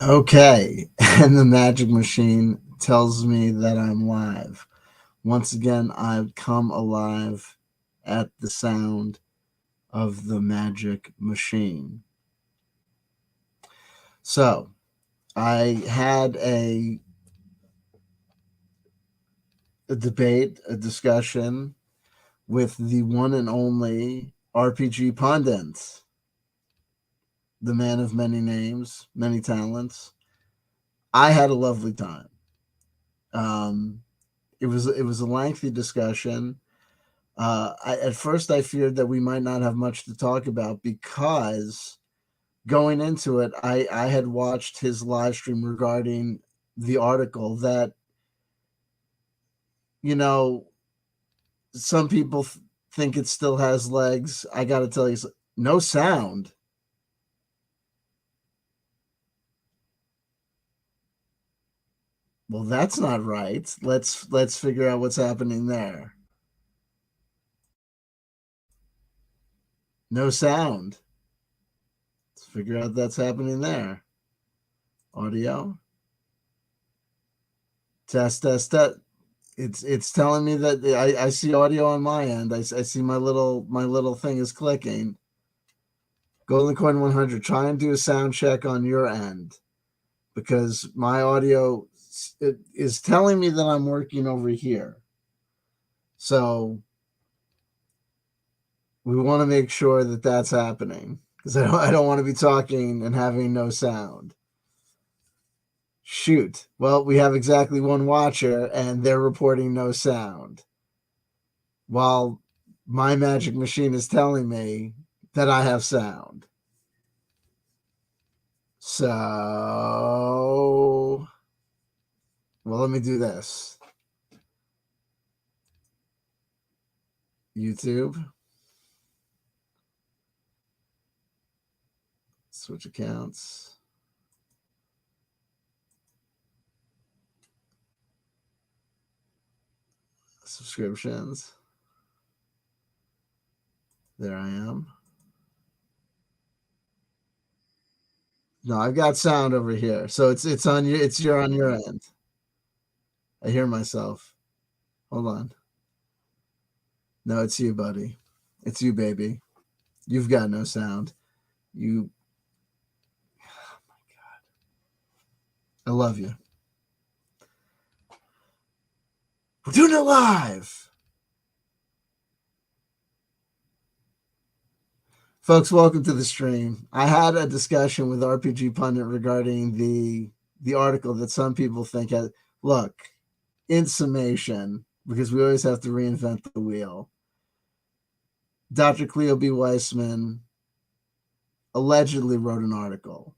Okay, and the magic machine tells me that I'm live. Once again, I've come alive at the sound of the magic machine. So, I had a debate, a discussion with the one and only RPG Pundit, the man of many names, many talents. I had a lovely time. Um, it was a lengthy discussion. At first, I feared that we might not have much to talk about because going into it, I had watched his live stream regarding the article that, you know, some people think it still has legs. I got to tell you, no sound. Well, that's not right. Let's figure out what's happening there. No sound. Let's figure out that's happening there. Audio. Test, test, test. It's telling me that I see audio on my end. I see my little thing is clicking. Golden Coin 100. Try and do a sound check on your end because my audio is telling me that I'm working over here. So we want to make sure that that's happening because I don't want to be talking and having no sound. Shoot. Well, we have exactly one watcher and they're reporting no sound. While my magic machine is telling me that I have sound. So, well, let me do this. YouTube. Switch accounts. Subscriptions. There I am. No, I've got sound over here. So it's on you. You're on your end. I hear myself. Hold on. No, it's you, buddy. It's you, baby. You've got no sound. You. Oh my God. I love you. We're doing it live. Folks, welcome to the stream. I had a discussion with RPG Pundit regarding the article that some people think has. Look, in summation, because we always have to reinvent the wheel. Dr. Cleo B. Weissman allegedly wrote an article.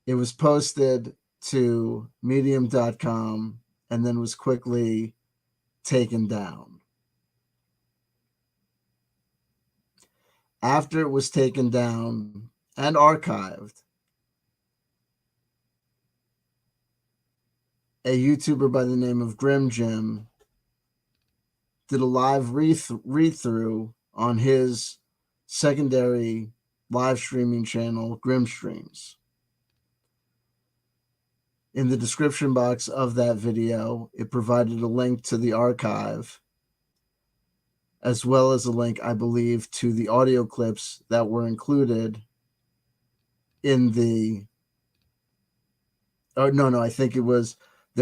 It was posted to medium.com and then was quickly taken down. After it was taken down and archived, a YouTuber by the name of Grim Jim did a live read through on his secondary live streaming channel, Grim Streams. In the description box of that video, it provided a link to the archive, as well as a link, I believe, to the audio clips that were included in the. Oh, no, I think there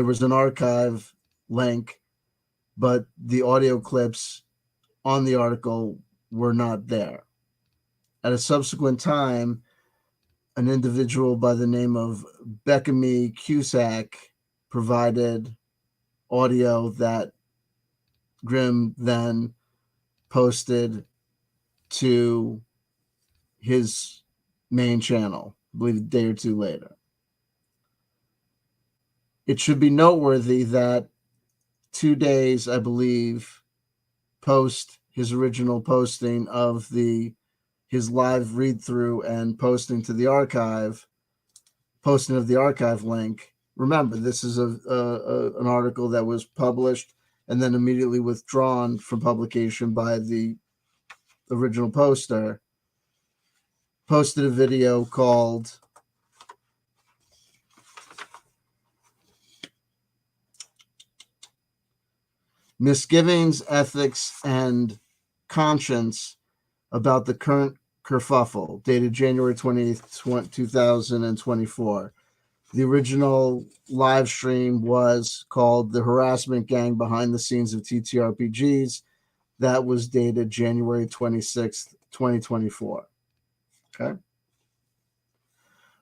was an archive link, but the audio clips on the article were not there. At a subsequent time, an individual by the name of Beckamy Cusack provided audio that Grim then posted to his main channel, I believe a day or two later. It should be noteworthy that 2 days, I believe, post his original posting of his live read through and posting of the archive link. Remember, this is an article that was published and then immediately withdrawn from publication by the original poster. posted a video called Misgivings, Ethics, and Conscience about the Current Kerfuffle, dated January 20th, 2024. The original live stream was called The Harassment Gang Behind the Scenes of TTRPGs. That was dated January 26th, 2024. Okay.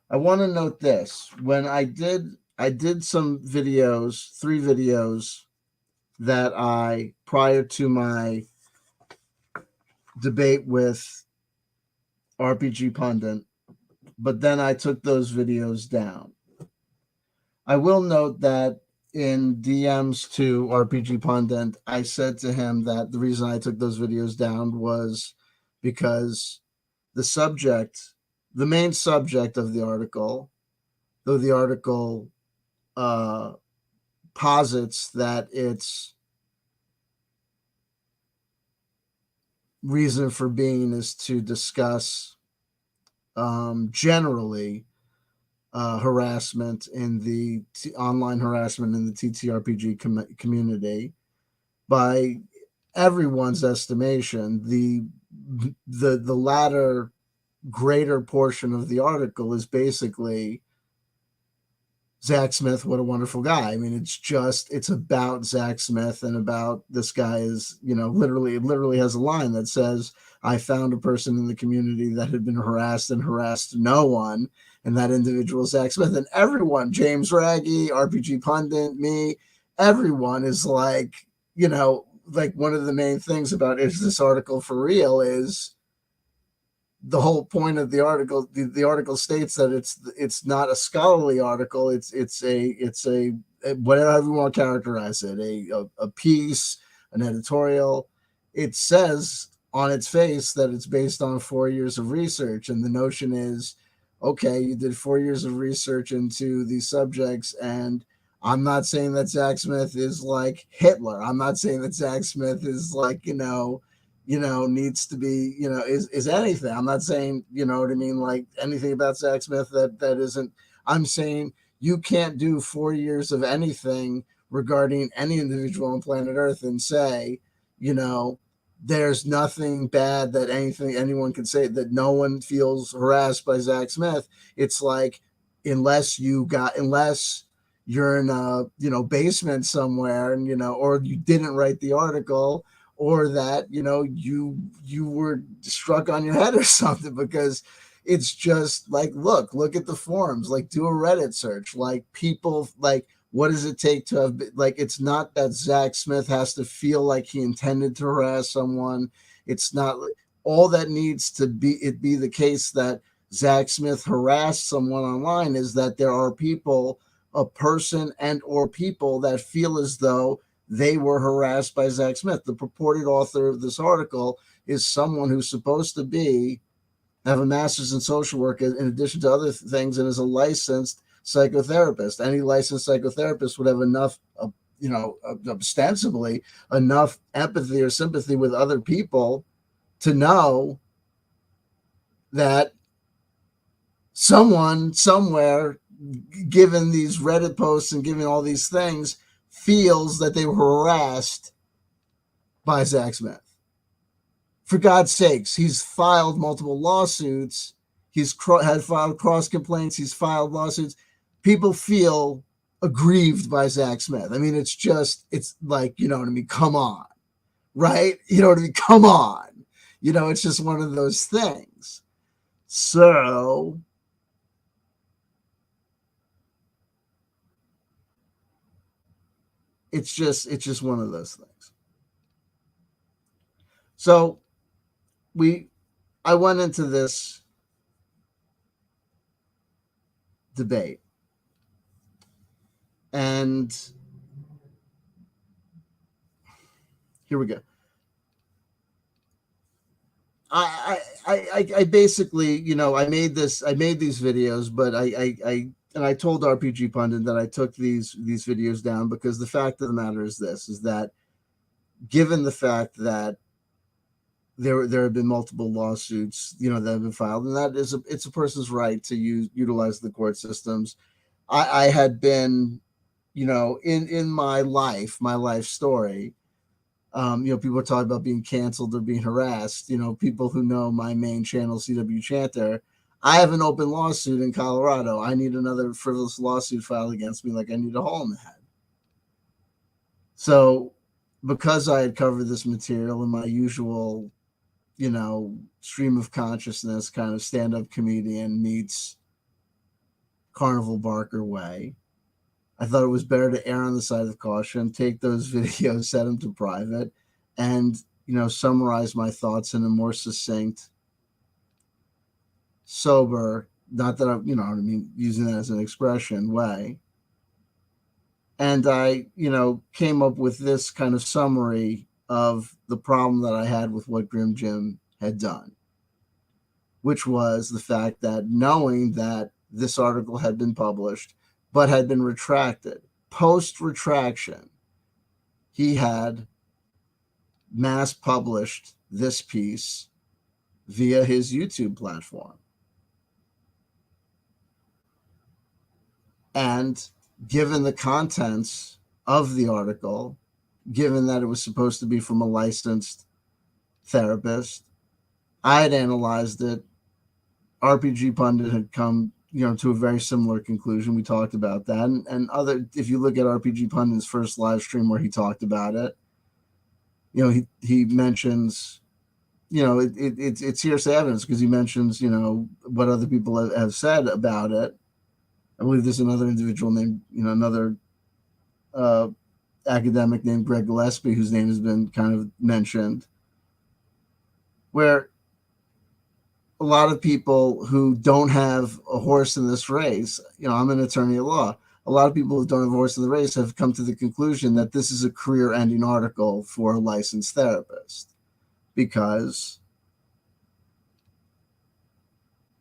I want to note this. When I did some videos, 3 videos that prior to my debate with RPG Pundit, but then I took those videos down. I will note that in DMs to RPG Pundit, I said to him that the reason I took those videos down was because the main subject of the article, though the article posits that its reason for being is to discuss generally harassment in the online harassment in the TTRPG community. By everyone's estimation, the latter greater portion of the article is basically Zach Smith, what a wonderful guy. I mean, it's about Zach Smith and about this guy is, literally has a line that says, I found a person in the community that had been harassed and harassed no one. And that individual, Zach Smith, and everyone, James Raggy, RPG Pundit, me, everyone is like, like one of the main things about is this article for real is the whole point of the article. The article states that it's not a scholarly article. It's a whatever you want to characterize it, a piece, an editorial. It says on its face that it's based on 4 years of research, and the notion is, okay, you did 4 years of research into these subjects, and I'm not saying that Zach Smith is like Hitler. I'm not saying that Zach Smith is like, needs to be, is anything. I'm not saying, what I mean, like anything about Zach Smith that isn't. I'm saying you can't do 4 years of anything regarding any individual on planet Earth and say, there's nothing bad that anyone can say, that no one feels harassed by Zach Smith. It's like, unless you're in a basement somewhere and or you didn't write the article, or that you were struck on your head or something, because it's just like, look at the forums, like do a Reddit search, like people, like what does it take to have, like, it's not that Zach Smith has to feel like he intended to harass someone. It's not all that needs to be the case that Zach Smith harassed someone online, is that there are people, a person and or people that feel as though they were harassed by Zach Smith. The purported author of this article is someone who's supposed to have a master's in social work in addition to other things, and is a licensed psychotherapist. Any licensed psychotherapist would have enough, ostensibly enough empathy or sympathy with other people to know that someone somewhere, given these Reddit posts and given all these things, feels that they were harassed by Zach Smith. For God's sakes, he's filed multiple lawsuits. He's had filed cross complaints. He's filed lawsuits. People feel aggrieved by Zach Smith. I mean, it's like, what I mean? Come on, right? What I mean? Come on. It's just one of those things. So it's just one of those things. So I went into this debate, and here we go. I basically, I made these videos, but I told RPG Pundit that I took these videos down because the fact of the matter is this, is that given the fact that there have been multiple lawsuits, that have been filed, and that is it's a person's right to utilize the court systems. I had been, in my life story, people are talking about being canceled or being harassed. People who know my main channel, CW Chanter, I have an open lawsuit in Colorado. I need another frivolous lawsuit filed against me, like I need a hole in the head. So, because I had covered this material in my usual, stream of consciousness kind of stand-up comedian meets carnival barker way, I thought it was better to err on the side of caution, take those videos, set them to private, and summarize my thoughts in a more succinct, sober, not that I'm, what I mean, using that as an expression way. And I, came up with this kind of summary of the problem that I had with what Grim Jim had done, which was the fact that knowing that this article had been published but had been retracted, post retraction, he had mass published this piece via his YouTube platform. And given the contents of the article, given that it was supposed to be from a licensed therapist, I had analyzed it. RPG Pundit had come, to a very similar conclusion. We talked about that. And other, if you look at RPG Pundit's first live stream where he talked about it, he mentions, it's hearsay evidence because he mentions, what other people have said about it. I believe there's another individual named, another academic named Greg Gillespie, whose name has been kind of mentioned, where a lot of people who don't have a horse in this race, I'm an attorney at law, a lot of people who don't have a horse in the race have come to the conclusion that this is a career-ending article for a licensed therapist, because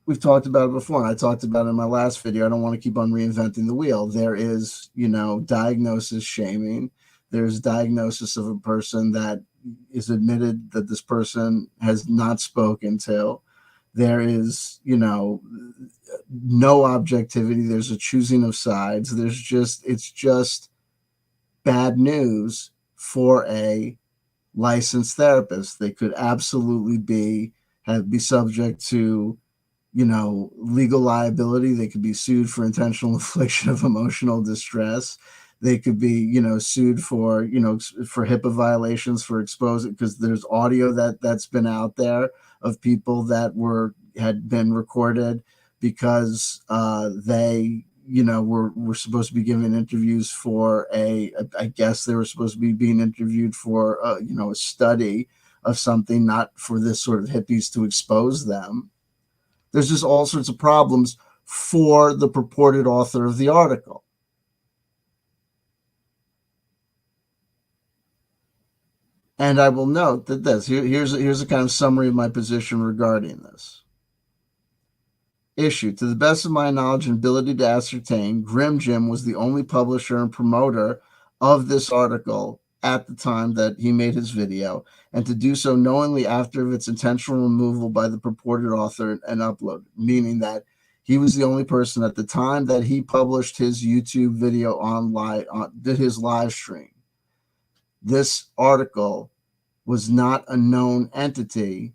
we've talked about it before, and I talked about it in my last video. I don't want to keep on reinventing the wheel. There is, diagnosis shaming. There's diagnosis of a person that is admitted that this person has not spoken to. There is, no objectivity. There's a choosing of sides. It's just bad news for a licensed therapist. They could absolutely be subject to, legal liability. They could be sued for intentional infliction of emotional distress. They could be, sued for, for HIPAA violations, for exposing, because there's audio that's been out there of people that had been recorded because they, were supposed to be giving interviews for I guess they were supposed to be being interviewed for, a study of something, not for this sort of hippies to expose them. There's just all sorts of problems for the purported author of the article. And I will note that here's a kind of summary of my position regarding this issue. To the best of my knowledge and ability to ascertain, Grim Jim was the only publisher and promoter of this article at the time that he made his video, and to do so knowingly after its intentional removal by the purported author and upload, meaning that he was the only person at the time that he published his YouTube video did his live stream. This article was not a known entity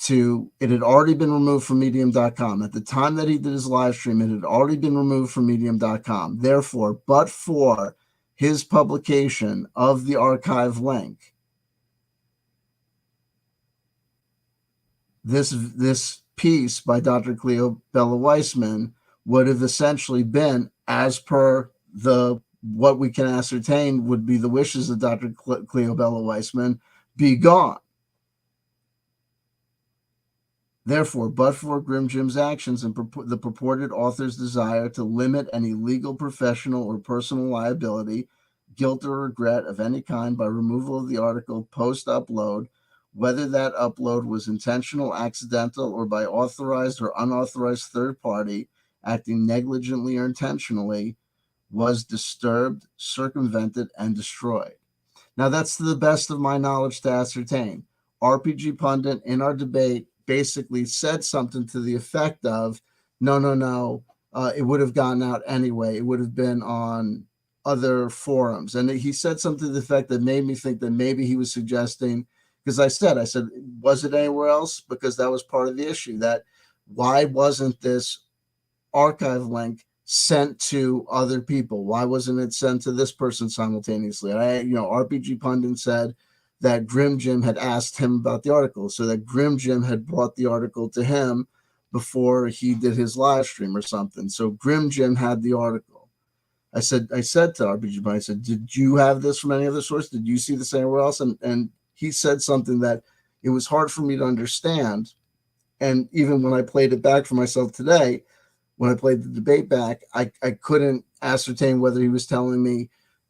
it had already been removed from medium.com. At the time that he did his live stream, it had already been removed from medium.com. Therefore, but for his publication of the archive link, this piece by Dr. Cleo Bella Weissman would have essentially been, as per what we can ascertain would be the wishes of Dr. Cleo Bella Weissman, be gone. Therefore, but for Grim Jim's actions and the purported author's desire to limit any legal, professional, or personal liability, guilt, or regret of any kind by removal of the article post-upload, whether that upload was intentional, accidental, or by authorized or unauthorized third party acting negligently or intentionally, was disturbed, circumvented, and destroyed. Now, that's to the best of my knowledge to ascertain. RPG Pundit in our debate basically said something to the effect of, no, it would have gotten out anyway. It would have been on other forums. And he said something to the effect that made me think that maybe he was suggesting, because I said, was it anywhere else? Because that was part of the issue, that why wasn't this archive link sent to other people? Why wasn't it sent to this person simultaneously? RPG Pundit said that Grim Jim had asked him about the article, so that Grim Jim had brought the article to him before he did his live stream or something. So Grim Jim had the article. I said to RPG Pundit, I said, did you have this from any other source? Did you see this anywhere else? And he said something that it was hard for me to understand. And even when I played it back for myself today, when I played the debate back, I couldn't ascertain whether he was telling me,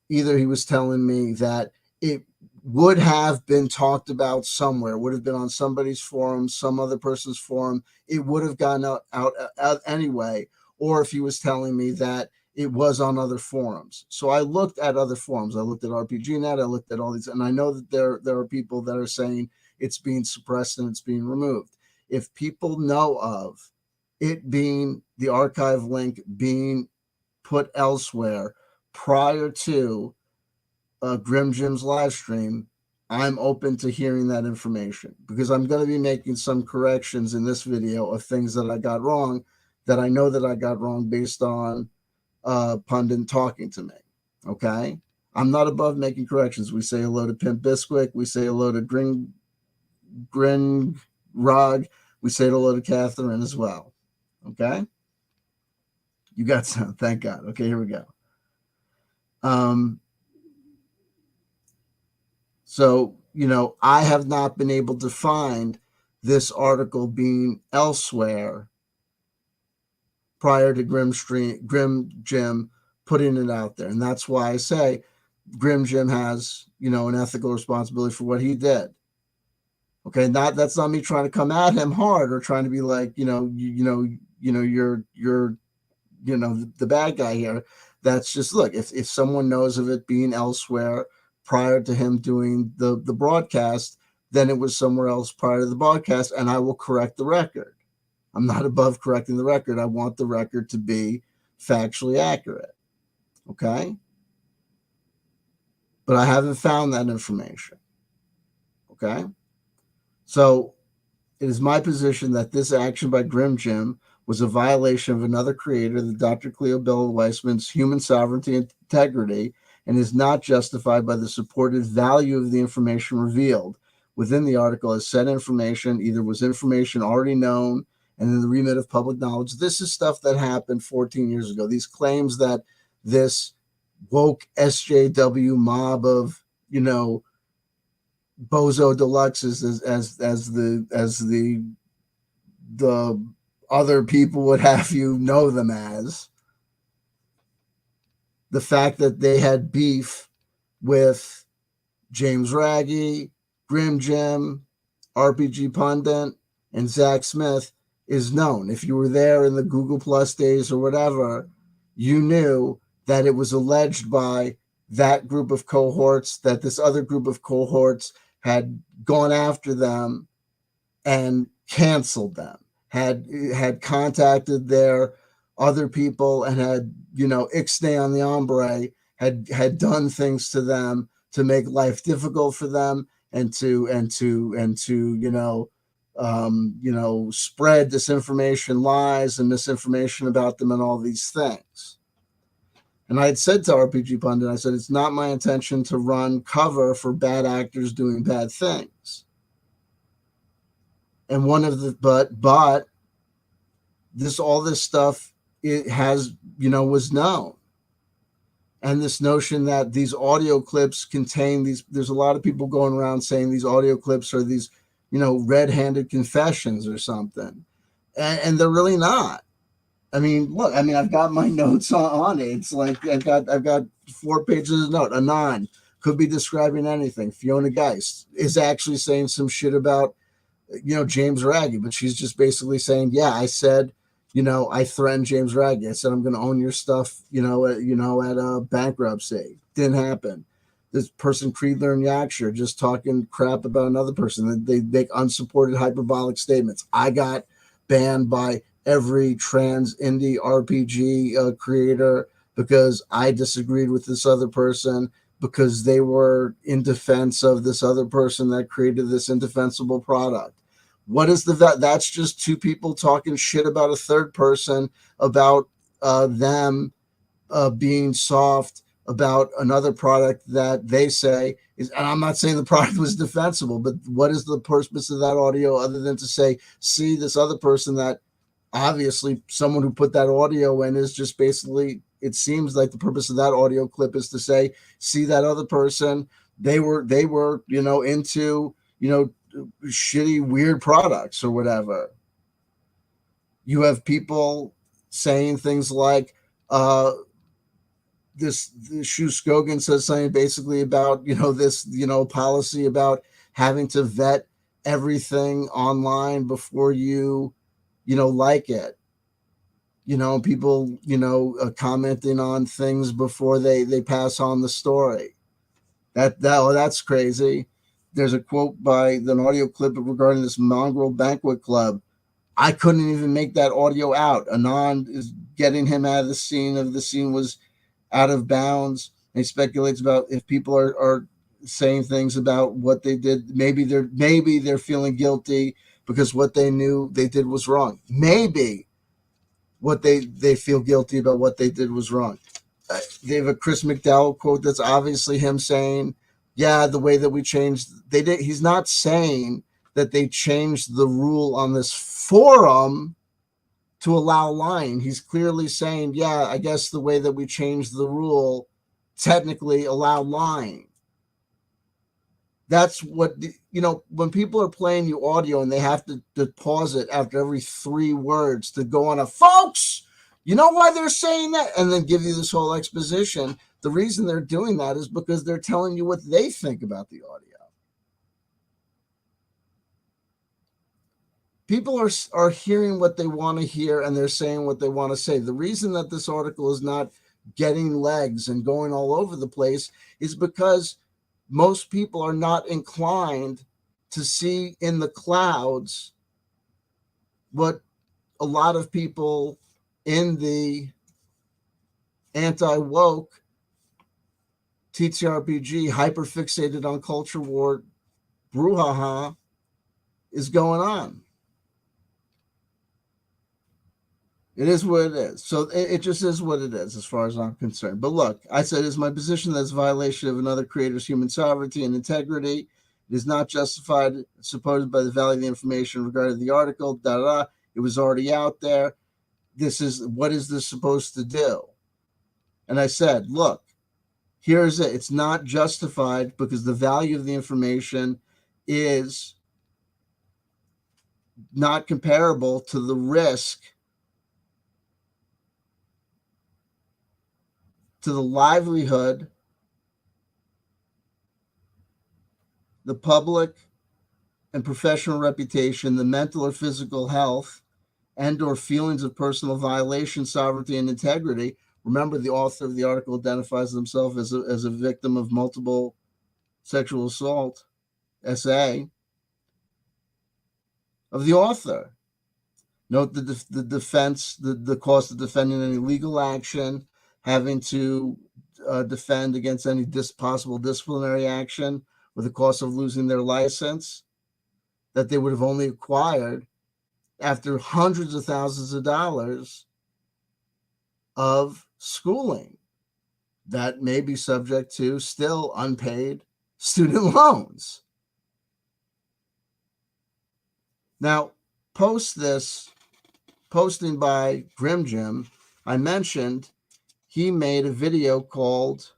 either he was telling me that it would have been talked about somewhere, would have been on somebody's forum, some other person's forum, it would have gotten out anyway, or if he was telling me that it was on other forums. So I looked at other forums. I looked at RPGNet, I looked at all these, and I know that there are people that are saying it's being suppressed and it's being removed. If people know of it being the archive link being put elsewhere prior to Grim Jim's live stream, I'm open to hearing that information, because I'm going to be making some corrections in this video of things that I got wrong, that I know that I got wrong based on Pundit talking to me. Okay, I'm not above making corrections. We say hello to Pimp Bisquick. We say hello to Grin Rog. We say hello to Catherine as well. Okay, you got some. Thank God. Okay, here we go. So, I have not been able to find this article being elsewhere prior to Grim Jim putting it out there. And that's why I say Grim Jim has, an ethical responsibility for what he did. Okay, that's not me trying to come at him hard or trying to be like, you're the bad guy here. That's just, look, if someone knows of it being elsewhere prior to him doing the broadcast, then it was somewhere else prior to the broadcast, and I will correct the record. I'm not above correcting the record. I want the record to be factually accurate. Okay? But I haven't found that information. Okay? So it is my position that this action by Grim Jim was a violation of another creator, the Dr. Cleo Bella Weissman's human sovereignty and integrity, and is not justified by the supported value of the information revealed within the article, as said information either was information already known and in the remit of public knowledge. This is stuff that happened 14 years ago. These claims that this woke SJW mob of, bozo deluxes, as the other people would have you know them as, the fact that they had beef with James Raggi, Grim Jim, RPG Pundit, and Zach Smith is known. If you were there in the Google Plus days or whatever, you knew that it was alleged by that group of cohorts that this other group of cohorts had gone after them and canceled them, had contacted their other people and had, ixnay on the hombre, had done things to them to make life difficult for them and to spread disinformation, lies, and misinformation about them and all these things. And I had said to RPG Pundit, I said, it's not my intention to run cover for bad actors doing bad things. And but all this stuff, it has, was known. And this notion that these audio clips contain there's a lot of people going around saying these audio clips are these, red-handed confessions or something. And they're really not. I mean, look, I've got my notes on it. It's like I've got 4 pages of note. Anon could be describing anything. Fiona Geist is actually saying some shit about, James Raggi, but she's just basically saying, yeah, I said, I threatened James Raggi. I said, I'm going to own your stuff, at a bankruptcy. Didn't happen. this person Creedler and Yakshire just talking crap about another person. They make unsupported hyperbolic statements. I got banned by every trans indie RPG creator because I disagreed with this other person because they were in defense of this other person that created this indefensible product. What is that's just two people talking shit about a third person, about them being soft about another product that they say is, and I'm not saying the product was defensible, but what is the purpose of that audio other than to say, see, this other person that obviously someone who put that audio in is just basically, it seems like the purpose of that audio clip is to say, see that other person, they were, into, shitty, weird products or whatever. You have people saying things like, this Shu Skogan says something basically about, this, policy about having to vet everything online before you, like it. People, commenting on things before they pass on the story. That's crazy. There's a quote by an audio clip regarding this mongrel banquet club. I couldn't even make that audio out. Anand is getting him out of the scene. The scene was out of bounds. And he speculates about if people are saying things about what they did. Maybe they're feeling guilty because what they knew they did was wrong. Maybe what they feel guilty about what they did was wrong. They have a Chris McDowell quote that's obviously him saying, yeah, the way that we changed, they did. He's not saying that they changed the rule on this forum to allow lying. He's clearly saying, yeah, I guess the way that we changed the rule technically allowed lying. That's what, when people are playing you audio and they have to pause it after every 3 words to go on folks, you know why they're saying that? And then give you this whole exposition. The reason they're doing that is because they're telling you what they think about the audio. People are hearing what they want to hear and they're saying what they want to say. The reason that this article is not getting legs and going all over the place is because most people are not inclined to see in the clouds what a lot of people in the anti-woke TTRPG hyper-fixated on culture war brouhaha is going on. It is what it is. So it just is what it is as far as I'm concerned. But look, I said it's my position that's a violation of another creator's human sovereignty and integrity. It is not justified, supported by the value of the information regarding the article. It was already out there. What is this supposed to do? And I said, look, here's it. It's not justified because the value of the information is not comparable to the risk to the livelihood, the public and professional reputation, the mental or physical health, and or feelings of personal violation, sovereignty, and integrity. Remember, the author of the article identifies himself as a victim of multiple sexual assault, SA, of the author. Note the defense, the cost of defending any legal action, having to defend against any possible disciplinary action, or the cost of losing their license that they would have only acquired after hundreds of thousands of dollars of schooling that may be subject to still unpaid student loans. Now, posting by Grim Jim, I mentioned he made a video called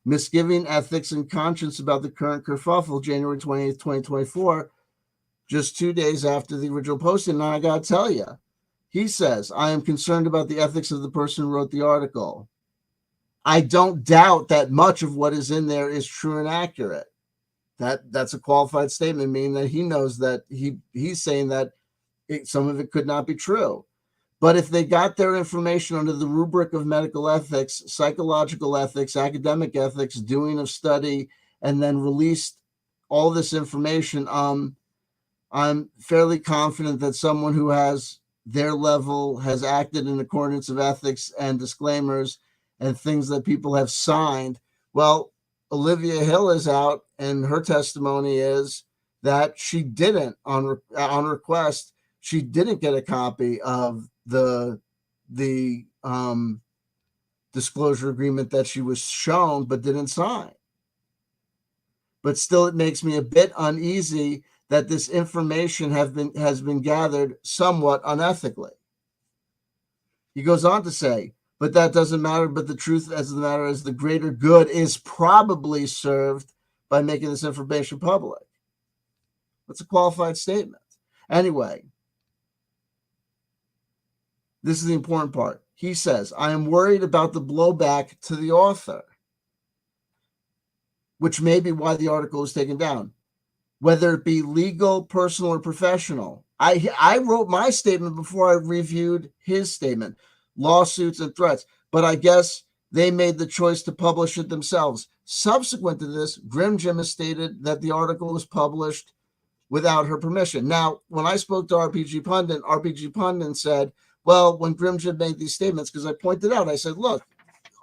Misgiving, Ethics, and Conscience about the Current Kerfuffle, January 20th, 2024, just 2 days after the original posting. And I got to tell you, he says, I am concerned about the ethics of the person who wrote the article. I don't doubt that much of what is in there is true and accurate. That's a qualified statement, meaning that he knows that he's saying that some of it could not be true. But if they got their information under the rubric of medical ethics, psychological ethics, academic ethics, doing of study, and then released all this information, I'm fairly confident that someone who has their level has acted in accordance of ethics and disclaimers and things that people have signed. Well, Olivia Hill is out, and her testimony is that she didn't, on request, she didn't get a copy of the disclosure agreement that she was shown but didn't sign. But still, it makes me a bit uneasy that this information has been gathered somewhat unethically. He goes on to say, but that doesn't matter, but the truth as the matter is the greater good is probably served by making this information public. That's a qualified statement. Anyway, this is the important part. He says, I am worried about the blowback to the author, which may be why the article was taken down, whether it be legal, personal, or professional. I wrote my statement before I reviewed his statement, lawsuits and threats, but I guess they made the choice to publish it themselves. Subsequent to this, Grim Jim has stated that the article was published without her permission. Now, when I spoke to RPG Pundit said, well, when Grim Jim made these statements, because I pointed out, I said, look,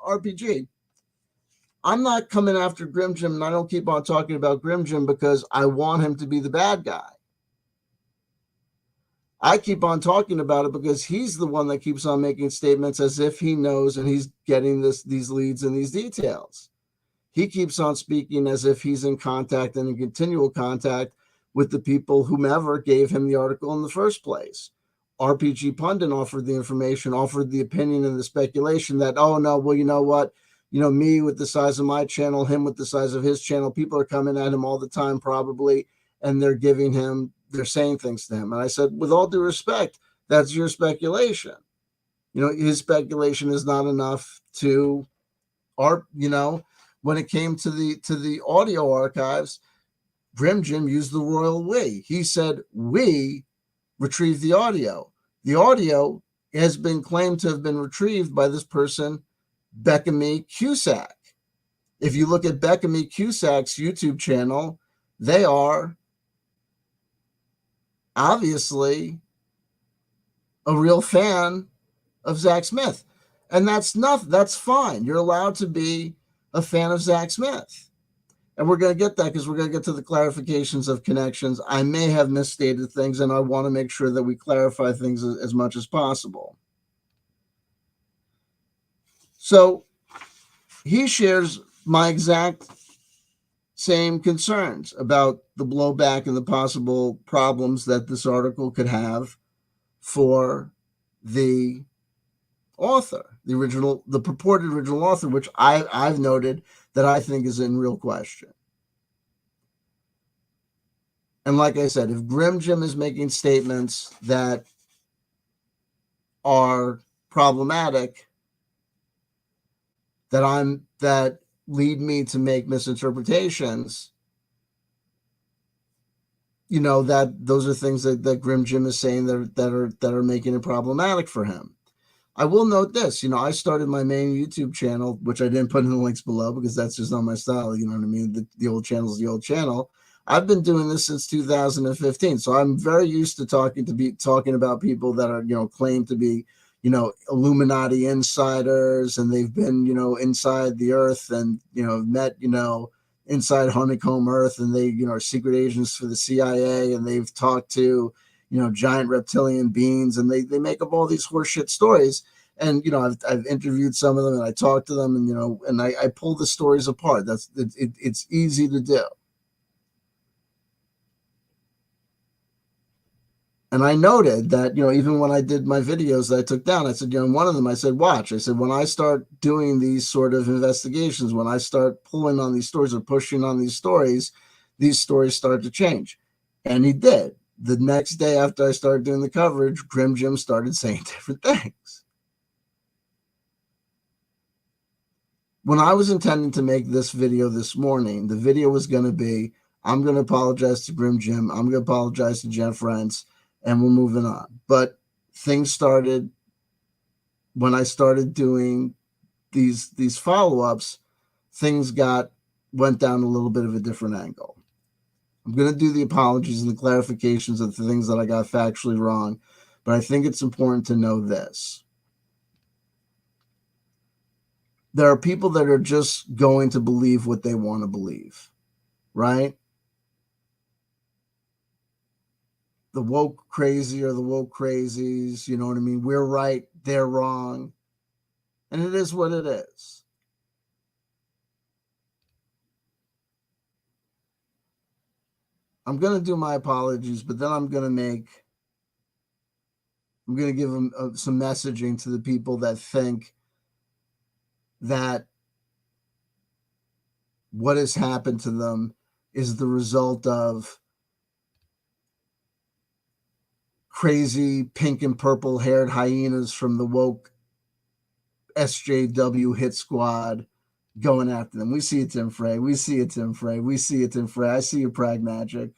RPG, I'm not coming after Grim Jim, and I don't keep on talking about Grim Jim because I want him to be the bad guy. I keep on talking about it because he's the one that keeps on making statements as if he knows and he's getting these leads and these details. He keeps on speaking as if he's in contact and in continual contact with the people whomever gave him the article in the first place. RPG Pundit offered the information, offered the opinion and the speculation that, oh, no, well, you know what? You know, me with the size of my channel, him with the size of his channel, people are coming at him all the time probably, and they're saying things to him. And I said, with all due respect, that's your speculation. You know, his speculation is not enough to when it came to the audio archives, Grim Jim used the royal we. He said, we retrieved the audio. The audio has been claimed to have been retrieved by this person, Beckamy Cusack. If you look at Beckamy Cusack's YouTube channel, they are obviously a real fan of Zach Smith. And that's fine. You're allowed to be a fan of Zach Smith. And we're going to get that because we're going to get to the clarifications of connections. I may have misstated things, and I want to make sure that we clarify things as much as possible. So he shares my exact same concerns about the blowback and the possible problems that this article could have for the author, the purported original author, which I've noted that I think is in real question. And like I said, if Grim Jim is making statements that are problematic, that lead me to make misinterpretations, you know, that those are things that Grim Jim is saying that are making it problematic for him. I will note this, you know, I started my main YouTube channel, which I didn't put in the links below because that's just not my style. You know what I mean? The old channel is the old channel. I've been doing this since 2015. So I'm very used to talking about people that are, you know, claimed to be, you know, Illuminati insiders, and they've been, you know, inside the earth and, you know, met, you know, inside honeycomb earth, and they, you know, are secret agents for the CIA, and they've talked to, you know, giant reptilian beings, and they make up all these horseshit stories. And, you know, I've interviewed some of them, and I talked to them, and, you know, and I pull the stories apart. It's easy to do. And I noted that, you know, even when I did my videos that I took down, I said, you know, in one of them, I said, watch. I said, when I start doing these sort of investigations, when I start pulling on these stories or pushing on these stories start to change. And he did. The next day after I started doing the coverage, Grim Jim started saying different things. When I was intending to make this video this morning, the video was going to be, I'm going to apologize to Grim Jim. I'm going to apologize to Jeff Rentz, and we're moving on. But things started when I started doing these follow-ups, things went down a little bit of a different angle. I'm going to do the apologies and the clarifications of the things that I got factually wrong, but I think it's important to know this. There are people that are just going to believe what they want to believe, right? The woke crazy or the woke crazies, you know what I mean? We're right, they're wrong. And it is what it is. I'm going to do my apologies, but then I'm going to give them some messaging to the people that think that what has happened to them is the result of crazy pink and purple haired hyenas from the woke SJW hit squad going after them. We see it, Tim Frey. We see it, Tim Frey. We see it, Tim Frey. I see your prag magic.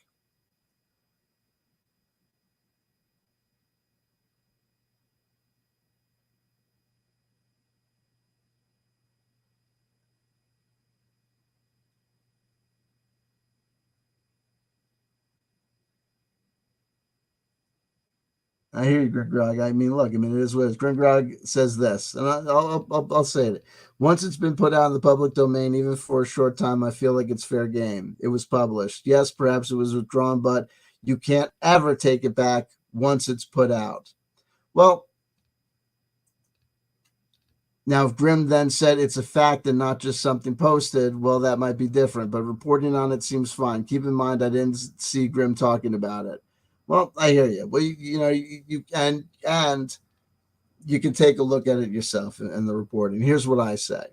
I hear you, Greg Grog. I mean, look, it is what it is. Greg Grog says this, and I'll say it. Once it's been put out in the public domain, even for a short time, I feel like it's fair game. It was published. Yes, perhaps it was withdrawn, but you can't ever take it back once it's put out. Well, now if Grimm then said it's a fact and not just something posted, well, that might be different, but reporting on it seems fine. Keep in mind, I didn't see Grimm talking about it. Well, I hear you. Well, you and you can take a look at it yourself in the reporting. Here's what I say.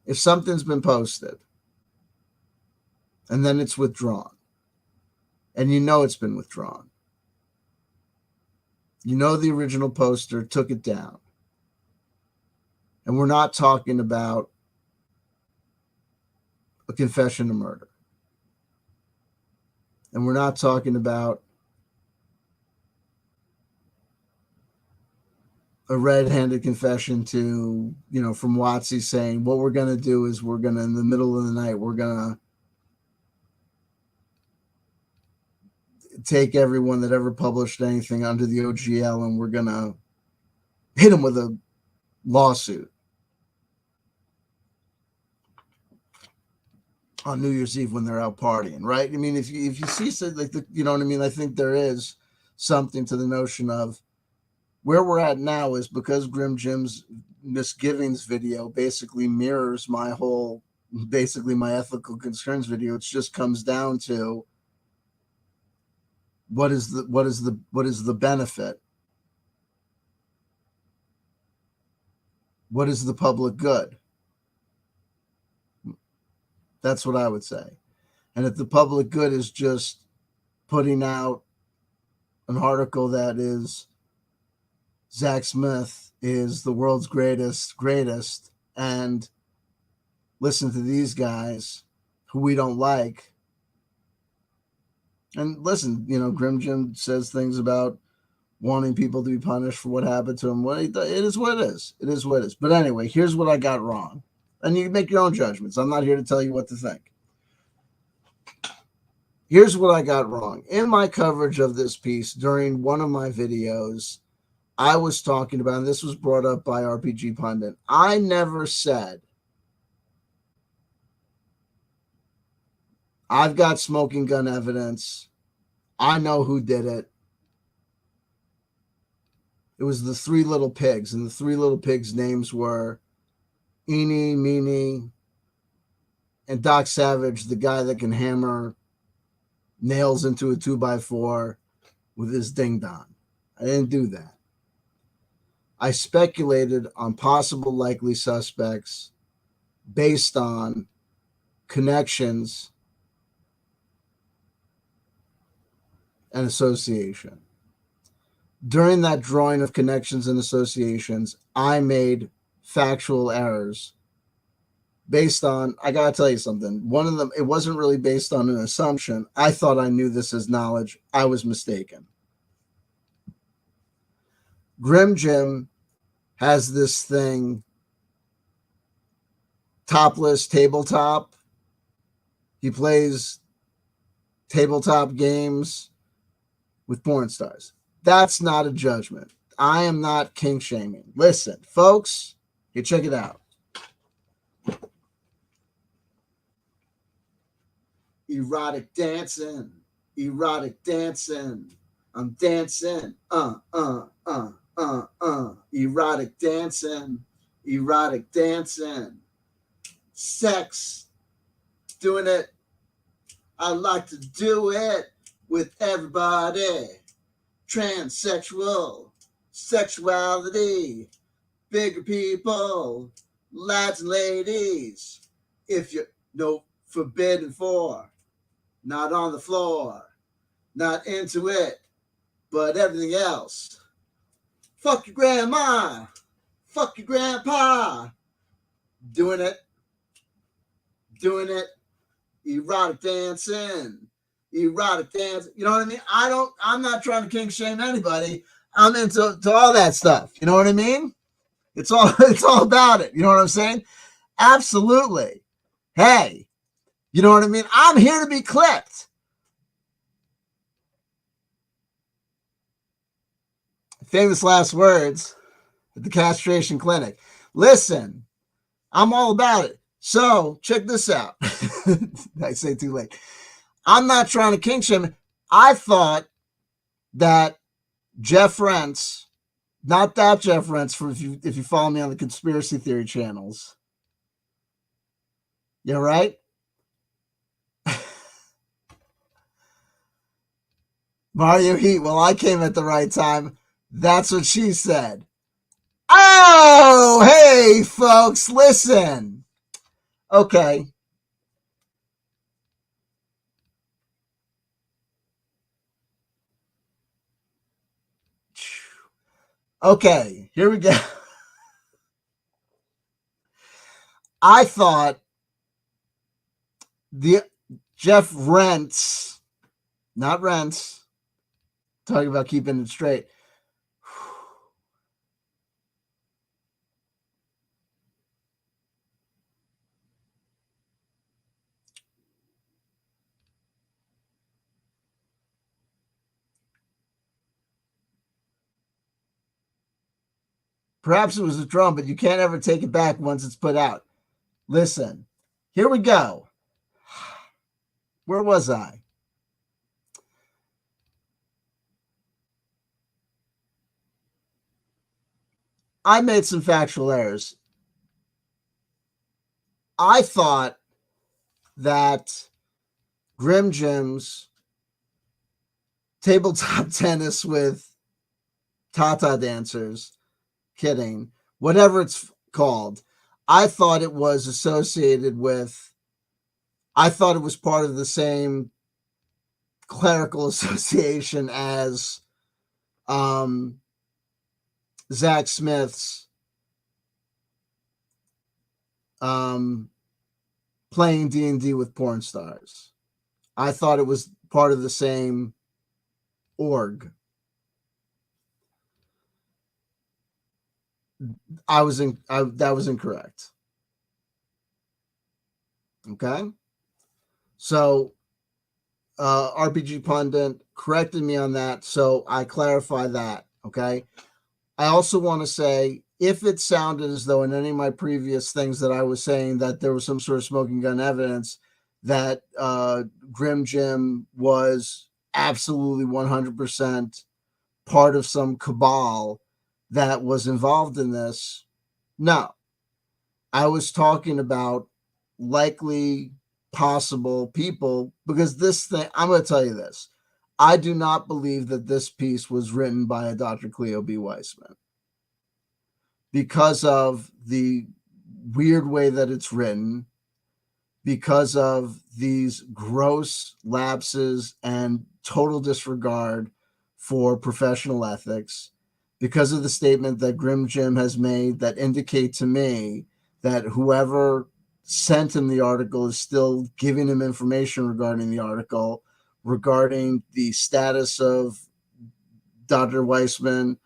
If something's been posted and then it's withdrawn, and you know it's been withdrawn, you know the original poster took it down, and we're not talking about a confession to murder, and we're not talking about a red-handed confession to, from Watsy saying, what we're going to do is we're going to, in the middle of the night, we're going to take everyone that ever published anything under the OGL and we're going to hit them with a lawsuit on New Year's Eve when they're out partying, right? I mean, if you see something like you know what I mean? I think there is something to the notion of where we're at now is because Grim Jim's misgivings video basically mirrors my ethical concerns video. It just comes down to what is the benefit? What is the public good? That's what I would say. And if the public good is just putting out an article that is Zach Smith is the world's greatest, and listen to these guys who we don't like. And listen, Grim Jim says things about wanting people to be punished for what happened to him. Well, it is what it is. It is what it is. But anyway, here's what I got wrong. And you can make your own judgments. I'm not here to tell you what to think. Here's what I got wrong. In my coverage of this piece during one of my videos, I was talking about, and this was brought up by RPG Pundit, I never said, I've got smoking gun evidence. I know who did it. It was the Three Little Pigs, and the Three Little Pigs' names were Eenie, Meenie, and Doc Savage, the guy that can hammer nails into a 2x4 with his ding-dong. I didn't do that. I speculated on possible likely suspects based on connections and association. During that drawing of connections and associations, I made factual errors based on, I got to tell you something. One of them, it wasn't really based on an assumption. I thought I knew this as knowledge. I was mistaken. Grim Jim has this thing, Topless Tabletop. He plays tabletop games with porn stars. That's not a judgment. I am not kink shaming. Listen, folks, you check it out. Erotic dancing, erotic dancing. I'm dancing, erotic dancing, erotic dancing. Sex, doing it. I like to do it with everybody. Transsexual, sexuality, bigger people, lads and ladies. If you're no forbidden for, not on the floor, not into it, but everything else. Fuck your grandma, fuck your grandpa. Doing it, erotic dancing, erotic dancing. You know what I mean? I'm not trying to kink shame anybody. I'm into all that stuff. You know what I mean? It's all about it. You know what I'm saying? Absolutely. Hey, you know what I mean? I'm here to be clipped. Famous last words at the castration clinic. Listen, I'm all about it. So check this out. I say too late. I'm not trying to kink shame. I thought that Jeff Rentz, not that Jeff Rentz, for if you follow me on the conspiracy theory channels. Yeah, right? Mario Heat, well, I came at the right time. That's what she said. Oh, hey, folks, listen. Okay. Okay, here we go. I thought the Jeff Rentz, not Rentz, talking about keeping it straight. Perhaps it was a drum, but you can't ever take it back once it's put out. Listen, here we go. Where was I? I made some factual errors. I thought that Grim Jim's tabletop tennis with Tata dancers, kidding, whatever it's called, I thought it was associated with, I thought it was part of the same clerical association as Zach Smith's playing D&D with porn stars. I thought it was part of the same org. That was incorrect. Okay. So RPG Pundit corrected me on that. So I clarify that. Okay. I also want to say, if it sounded as though in any of my previous things that I was saying that there was some sort of smoking gun evidence that Grim Jim was absolutely 100% part of some cabal that was involved in this, no. I was talking about likely possible people, because this thing, I'm going to tell you this. I do not believe that this piece was written by a Dr. Cleo B. Weissman, because of the weird way that it's written, because of these gross lapses and total disregard for professional ethics, because of the statement that Grim Jim has made that indicate to me that whoever sent him the article is still giving him information regarding the article, regarding the status of Dr. Weissman,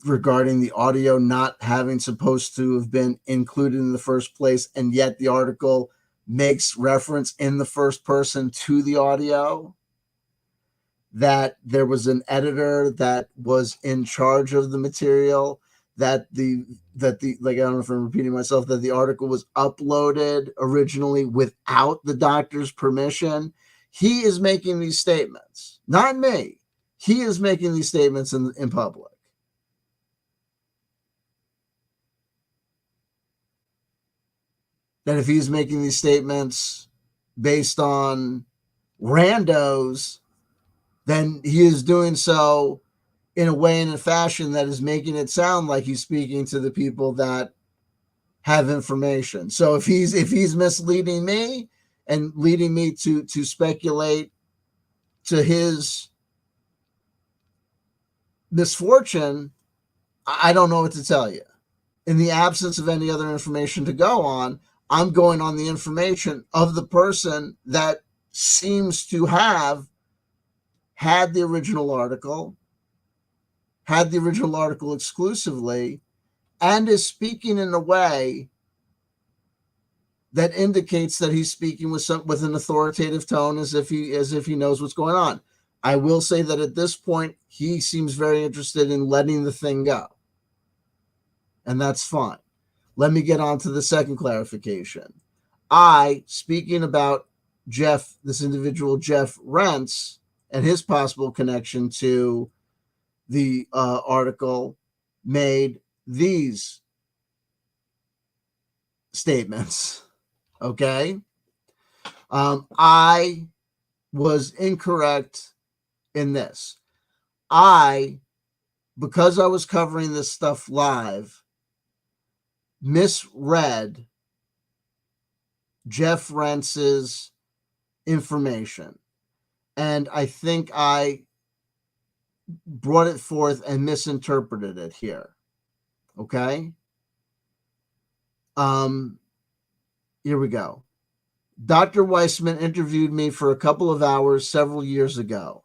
regarding the audio not having supposed to have been included in the first place, and yet the article makes reference in the first person to the audio, that there was an editor that was in charge of the material, that the like, I don't know if I'm repeating myself, that the article was uploaded originally without the doctor's permission. He is making these statements, not me. He is making these statements in public. That if he's making these statements based on randos, then he is doing so in a way and a fashion that is making it sound like he's speaking to the people that have information. So if he's misleading me and leading me to speculate to his misfortune, I don't know what to tell you. In the absence of any other information to go on, I'm going on the information of the person that seems to have had the original article exclusively, and is speaking in a way that indicates that he's speaking with an authoritative tone, as if he knows what's going on. I will say that at this point, he seems very interested in letting the thing go, and that's fine. Let me get on to the second clarification. Speaking about Jeff, this individual Jeff Rentz, and his possible connection to the article, made these statements. Okay. I was incorrect in this. Because I was covering this stuff live, misread Jeff Rentz's information. And I think I brought it forth and misinterpreted it here. Okay? Here we go. Dr. Weissman interviewed me for a couple of hours several years ago.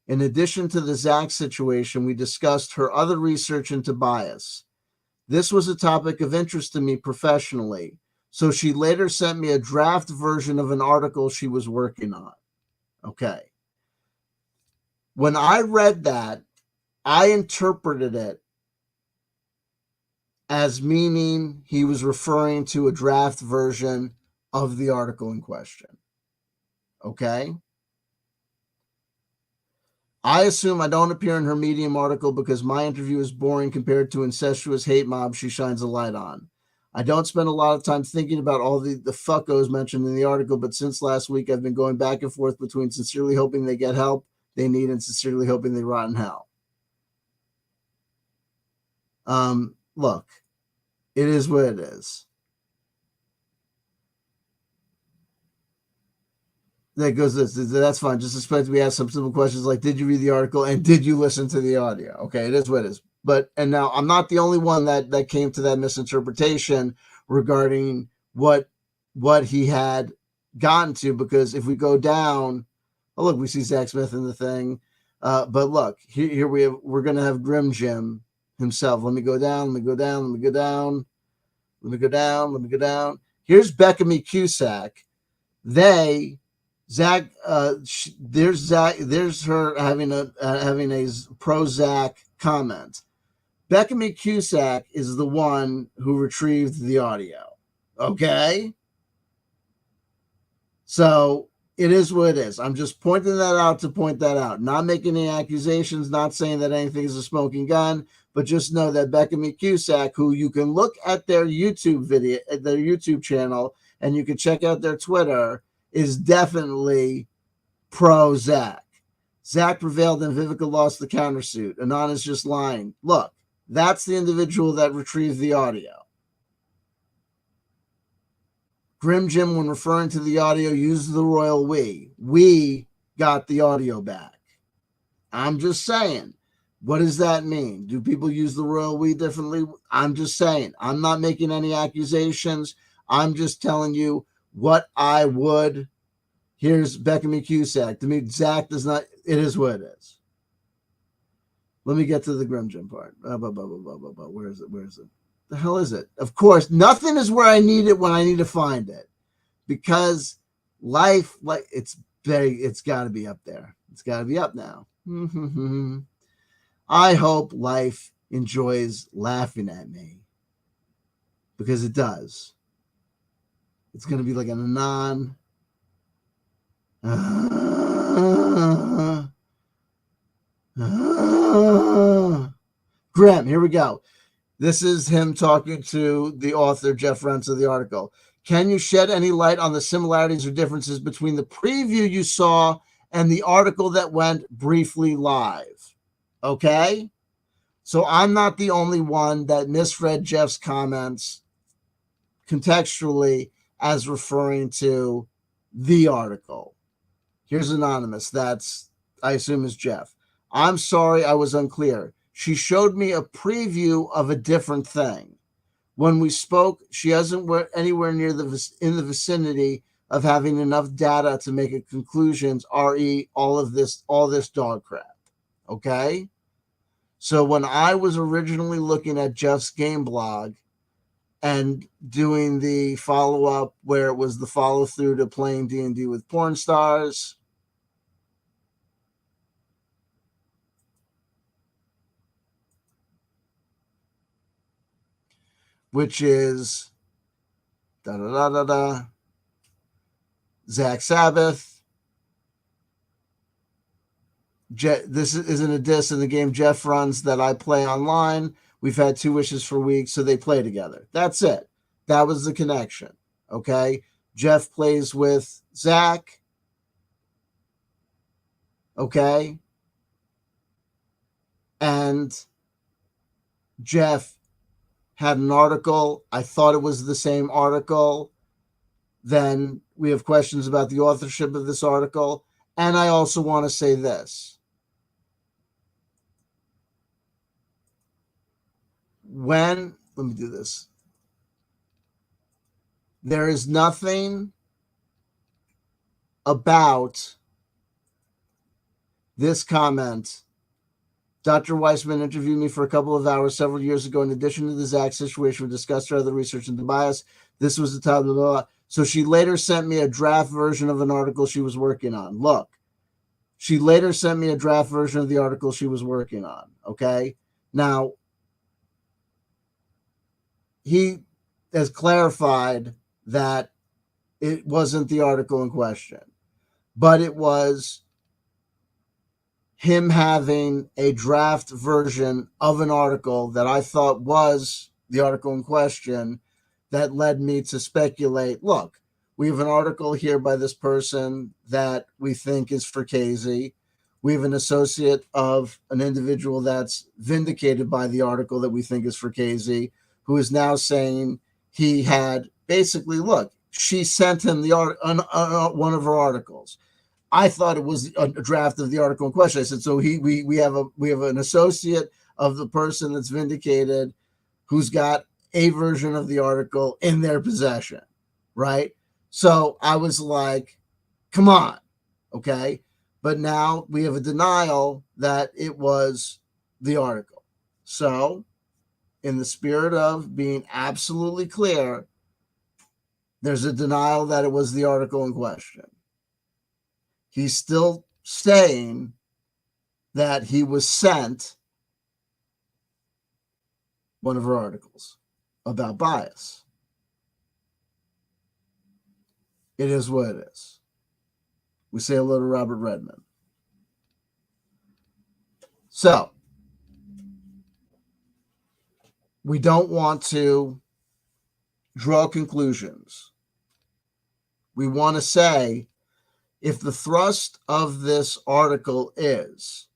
In addition to the Zach situation, we discussed her other research into bias. This was a topic of interest to me professionally, so she later sent me a draft version of an article she was working on. Okay. When I read that, I interpreted it as meaning he was referring to a draft version of the article in question. Okay? I assume I don't appear in her Medium article because my interview is boring compared to incestuous hate mob she shines a light on. I don't spend a lot of time thinking about all the fuckos mentioned in the article, but since last week I've been going back and forth between sincerely hoping they get help they need and sincerely hoping they rot in hell. Look, it is what it is. That goes this. That's fine. Just expect to be asked some simple questions like, did you read the article and did you listen to the audio? Okay, it is what it is. And now I'm not the only one that came to that misinterpretation regarding what he had gotten to, because if we go down, oh look, we see Zach Smith in the thing. But look, here we're gonna have Grim Jim himself. Let me go down. Here's Beckamy Cusack. There's her having a pro Zach comment. Beckamy Cusack is the one who retrieved the audio. Okay? So it is what it is. I'm just pointing that out to point that out. Not making any accusations, not saying that anything is a smoking gun, but just know that Beckamy Cusack, who you can look at their YouTube video, their YouTube channel, and you can check out their Twitter, is definitely pro Zach. Zach prevailed and Vivica lost the countersuit. Anon is just lying. Look, that's the individual that retrieved the audio. Grim Jim, when referring to the audio, used the royal we. We got the audio back. I'm just saying. What does that mean? Do people use the royal we differently? I'm just saying. I'm not making any accusations. I'm just telling you what I would. Here's Beckamy Cusack. To me, Zach does not. It is what it is. Let me get to the Grim Jim part. Where is it? Where is it? The hell is it? Of course, nothing is where I need it when I need to find it, because life, like it's got to be up there. It's got to be up now. I hope life enjoys laughing at me, because it does. It's going to be like an anon. Graham, here we go. This is him talking to the author, Jeff Rentz, of the article. Can you shed any light on the similarities or differences between the preview you saw and the article that went briefly live? Okay? So I'm not the only one that misread Jeff's comments contextually as referring to the article. Here's Anonymous. That's, I assume, is Jeff. I'm sorry I was unclear. She showed me a preview of a different thing. When we spoke, she hasn't anywhere near in the vicinity of having enough data to make a conclusions, re all this dog crap. Okay? So when I was originally looking at Jeff's game blog and doing the follow-up where it was the follow-through to playing D&D with porn stars, which is Zach Sabbath. This isn't a diss in the game Jeff runs that I play online. We've had 2 wishes for weeks, so they play together. That's it. That was the connection. Okay? Jeff plays with Zach. Okay? And Jeff had an article. I thought it was the same article. Then we have questions about the authorship of this article. And I also want to say this. Let me do this. There is nothing about this comment. Dr. Weissman interviewed me for a couple of hours several years ago. In addition to the Zach situation, we discussed her other research into bias. This was the top, blah, blah, blah. So she later sent me a draft version of an article she was working on. Look, she later sent me a draft version of the article she was working on. Okay. Now, he has clarified that it wasn't the article in question, but it was him having a draft version of an article that I thought was the article in question that led me to speculate, look, we have an article here by this person that we think is Fricasey. We have an associate of an individual that's vindicated by the article that we think is Fricasey, who is now saying he had basically, look, she sent him the one of her articles. I thought it was a draft of the article in question. I said, so we have an associate of the person that's vindicated who's got a version of the article in their possession, right? So I was like, come on, okay? But now we have a denial that it was the article. So in the spirit of being absolutely clear, there's a denial that it was the article in question. He's still saying that he was sent one of her articles about bias. It is what it is. We say hello to Robert Redmond. So, we don't want to draw conclusions. We want to say, if the thrust of this article is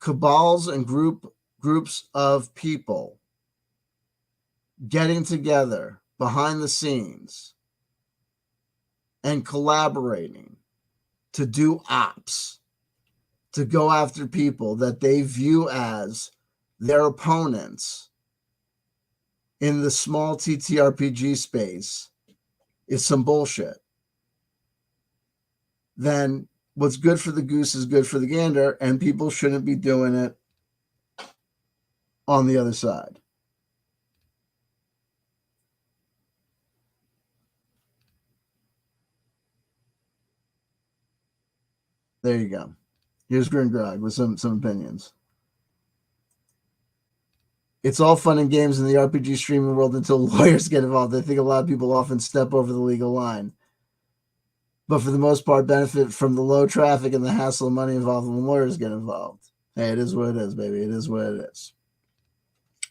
cabals and groups of people getting together behind the scenes and collaborating to do ops, to go after people that they view as their opponents in the small TTRPG space, is some bullshit, then what's good for the goose is good for the gander, and people shouldn't be doing it on the other side. There you go. Here's Grim Grog with some opinions. It's all fun and games in the RPG streaming world until lawyers get involved. I think a lot of people often step over the legal line, but for the most part, benefit from the low traffic and the hassle and money involved when lawyers get involved. Hey, it is what it is, baby. It is what it is.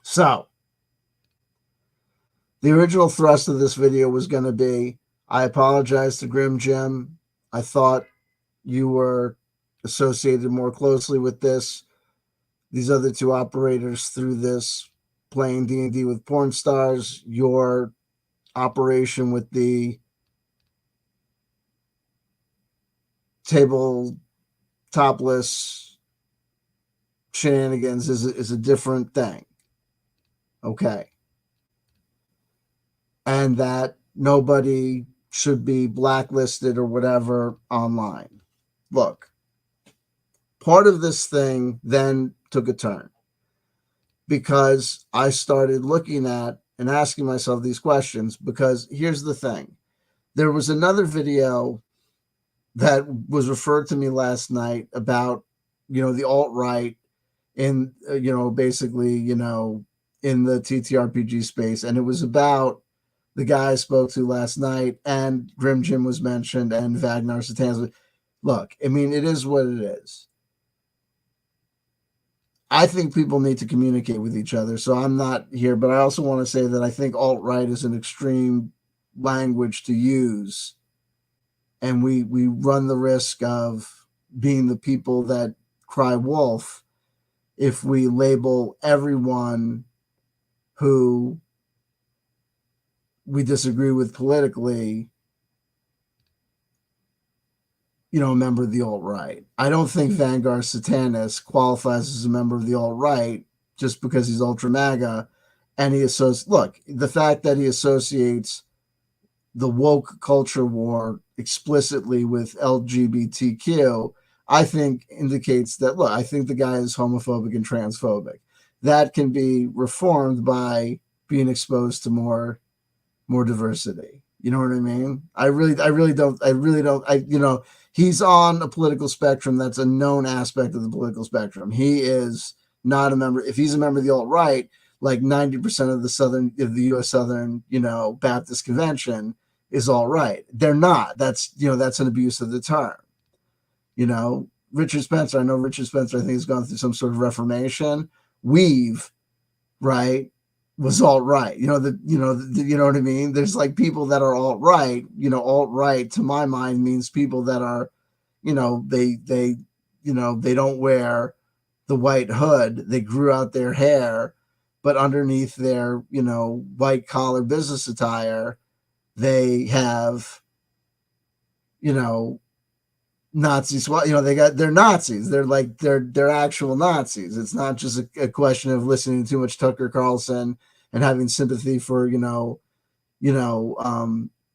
So, the original thrust of this video was going to be, I apologize to Grim Jim. I thought you were associated more closely with these other two operators through this, playing D&D with porn stars, your operation with the table topless shenanigans is a different thing. Okay. And that nobody should be blacklisted or whatever online. Look, part of this thing then took a turn because I started looking at and asking myself these questions, because here's the thing. There was another video that was referred to me last night about, the alt-right in, basically, in the TTRPG space. And it was about the guy I spoke to last night, and Grim Jim was mentioned, and Vagnar Satans. Look, I mean, it is what it is. I think people need to communicate with each other, so I'm not here, but I also want to say that I think alt-right is an extreme language to use, and we run the risk of being the people that cry wolf if we label everyone who we disagree with politically, a member of the alt-right. I don't think Vanguard Satanis qualifies as a member of the alt-right just because he's ultra MAGA, and the fact that he associates the woke culture war explicitly with LGBTQ, I think indicates that, I think the guy is homophobic and transphobic. That can be reformed by being exposed to more diversity. You know what I mean? I really don't. He's on a political spectrum that's a known aspect of the political spectrum. He is not a member. If he's a member of the alt-right, like 90% of the U.S. Southern, Baptist Convention is alt-right. They're not. That's an abuse of the term. Richard Spencer. I know Richard Spencer, I think, has gone through some sort of reformation. Weave, right, was alt-right. You know what I mean? There's like people that are alt-right. Alt-right to my mind means people that are, they don't wear the white hood. They grew out their hair, but underneath their, white collar business attire, they have, Nazis. Well, they're Nazis. They're actual Nazis. It's not just a question of listening to too much Tucker Carlson and having sympathy for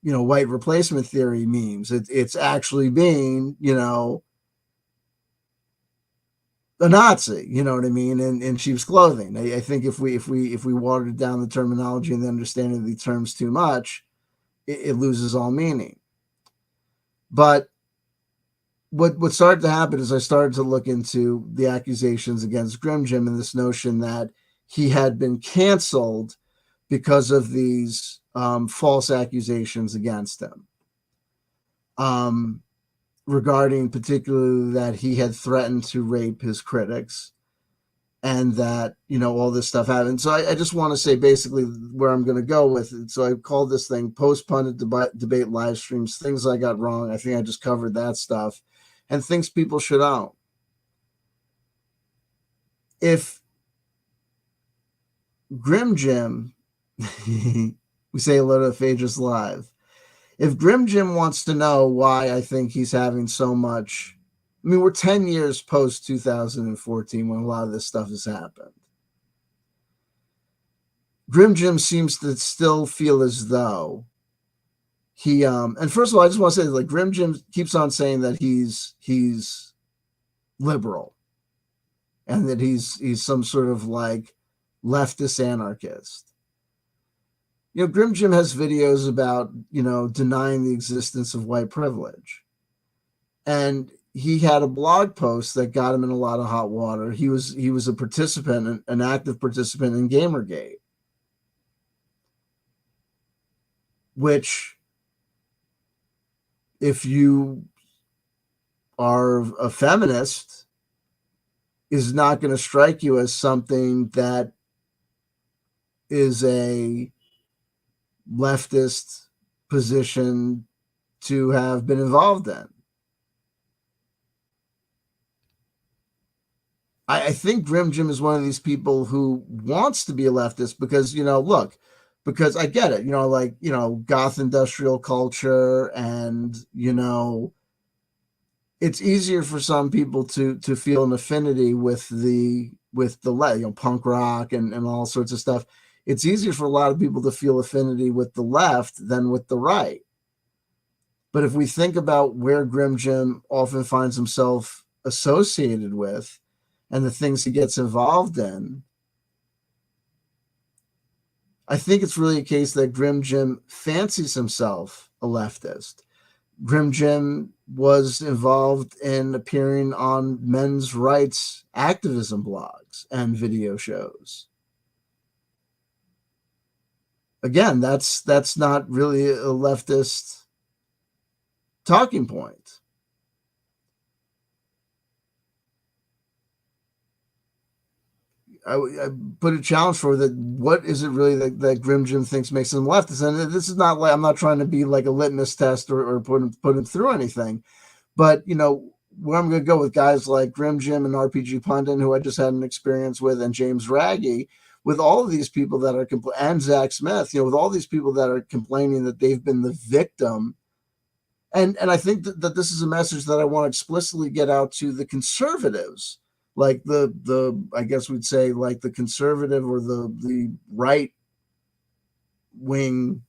white replacement theory memes. It's actually being a Nazi. You know what I mean? In sheep's clothing. I think if we watered down the terminology and the understanding of the terms too much, it loses all meaning. But what started to happen is I started to look into the accusations against Grim Jim and this notion that he had been canceled because of these false accusations against him, regarding particularly that he had threatened to rape his critics, and that all this stuff happened. So I just want to say basically where I'm going to go with it. So I called this thing Post Pundit Debate Live Streams, Things I Got Wrong. I think I just covered that stuff. And things people should own. If Grim Jim, we say hello to Phaedrus Live. If Grim Jim wants to know why I think he's having so much, we're 10 years post 2014 when a lot of this stuff has happened. Grim Jim seems to still feel as though he and first of all, I just want to say, like, Grim Jim keeps on saying that he's liberal and that he's some sort of like leftist anarchist. Grim Jim has videos about, denying the existence of white privilege. And he had a blog post that got him in a lot of hot water. He was a participant, an active participant in Gamergate, which, if you are a feminist, is not going to strike you as something that is a leftist position to have been involved in. I think Grim Jim is one of these people who wants to be a leftist because, look, because I get it, like, goth industrial culture, and, it's easier for some people to feel an affinity with the punk rock and all sorts of stuff. It's easier for a lot of people to feel affinity with the left than with the right. But if we think about where Grim Jim often finds himself associated with and the things he gets involved in, I think it's really a case that Grim Jim fancies himself a leftist. Grim Jim was involved in appearing on men's rights activism blogs and video shows. Again, that's not really a leftist talking point. I put a challenge for that. What is it really that Grim Jim thinks makes him leftist? And this is not like, I'm not trying to be like a litmus test or put him through anything, but where I'm going to go with guys like Grim Jim and RPG Pundit, who I just had an experience with, and James Raggy, with all of these people that are and Zach Smith, with all these people that are complaining that they've been the victim. And I think that this is a message that I want to explicitly get out to the conservatives, like the I guess we'd say like the conservative or the right wing,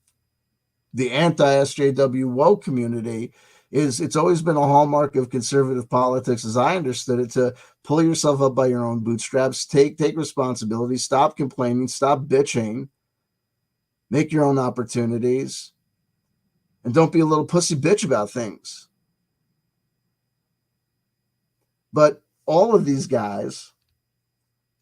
the anti-SJW woke community. It's always been a hallmark of conservative politics, as I understood it, to pull yourself up by your own bootstraps, take responsibility, stop complaining, stop bitching, make your own opportunities, and don't be a little pussy bitch about things. But all of these guys,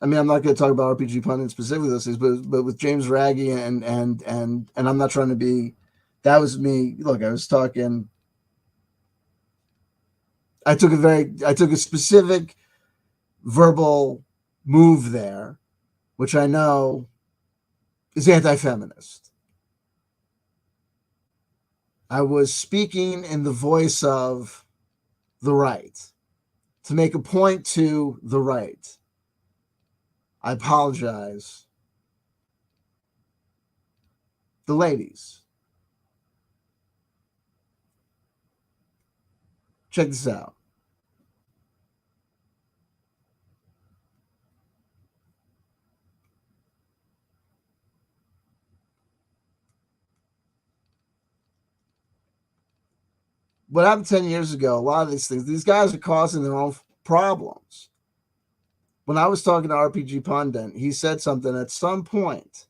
I mean, I'm not going to talk about RPG Pundit specifically those things, but with James Raggy and I'm not trying to be, that was me. Look, I was talking. I took a specific verbal move there, which I know is anti-feminist. I was speaking in the voice of the right to make a point to the right. I apologize. The ladies. Check this out. What happened 10 years ago, a lot of these guys are causing their own problems. When I was talking to RPG Pundit, he said something at some point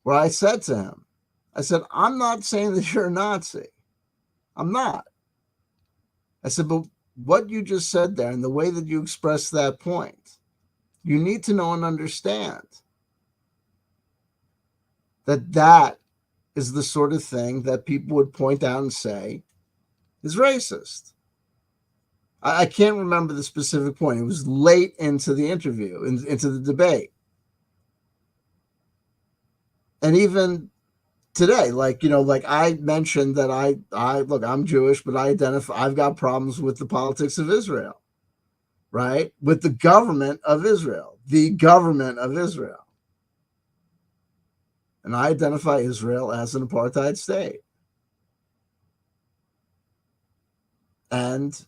where I said to him, I said, I'm not saying that you're a Nazi. I'm not. I said, but what you just said there and the way that you expressed that point, you need to know and understand that is the sort of thing that people would point out and say is racist. I can't remember the specific point. It was late into the interview, into the debate. And even today, like I mentioned that I look, I'm Jewish, but I've got problems with the politics of Israel, right? With the government of Israel. And I identify Israel as an apartheid state. And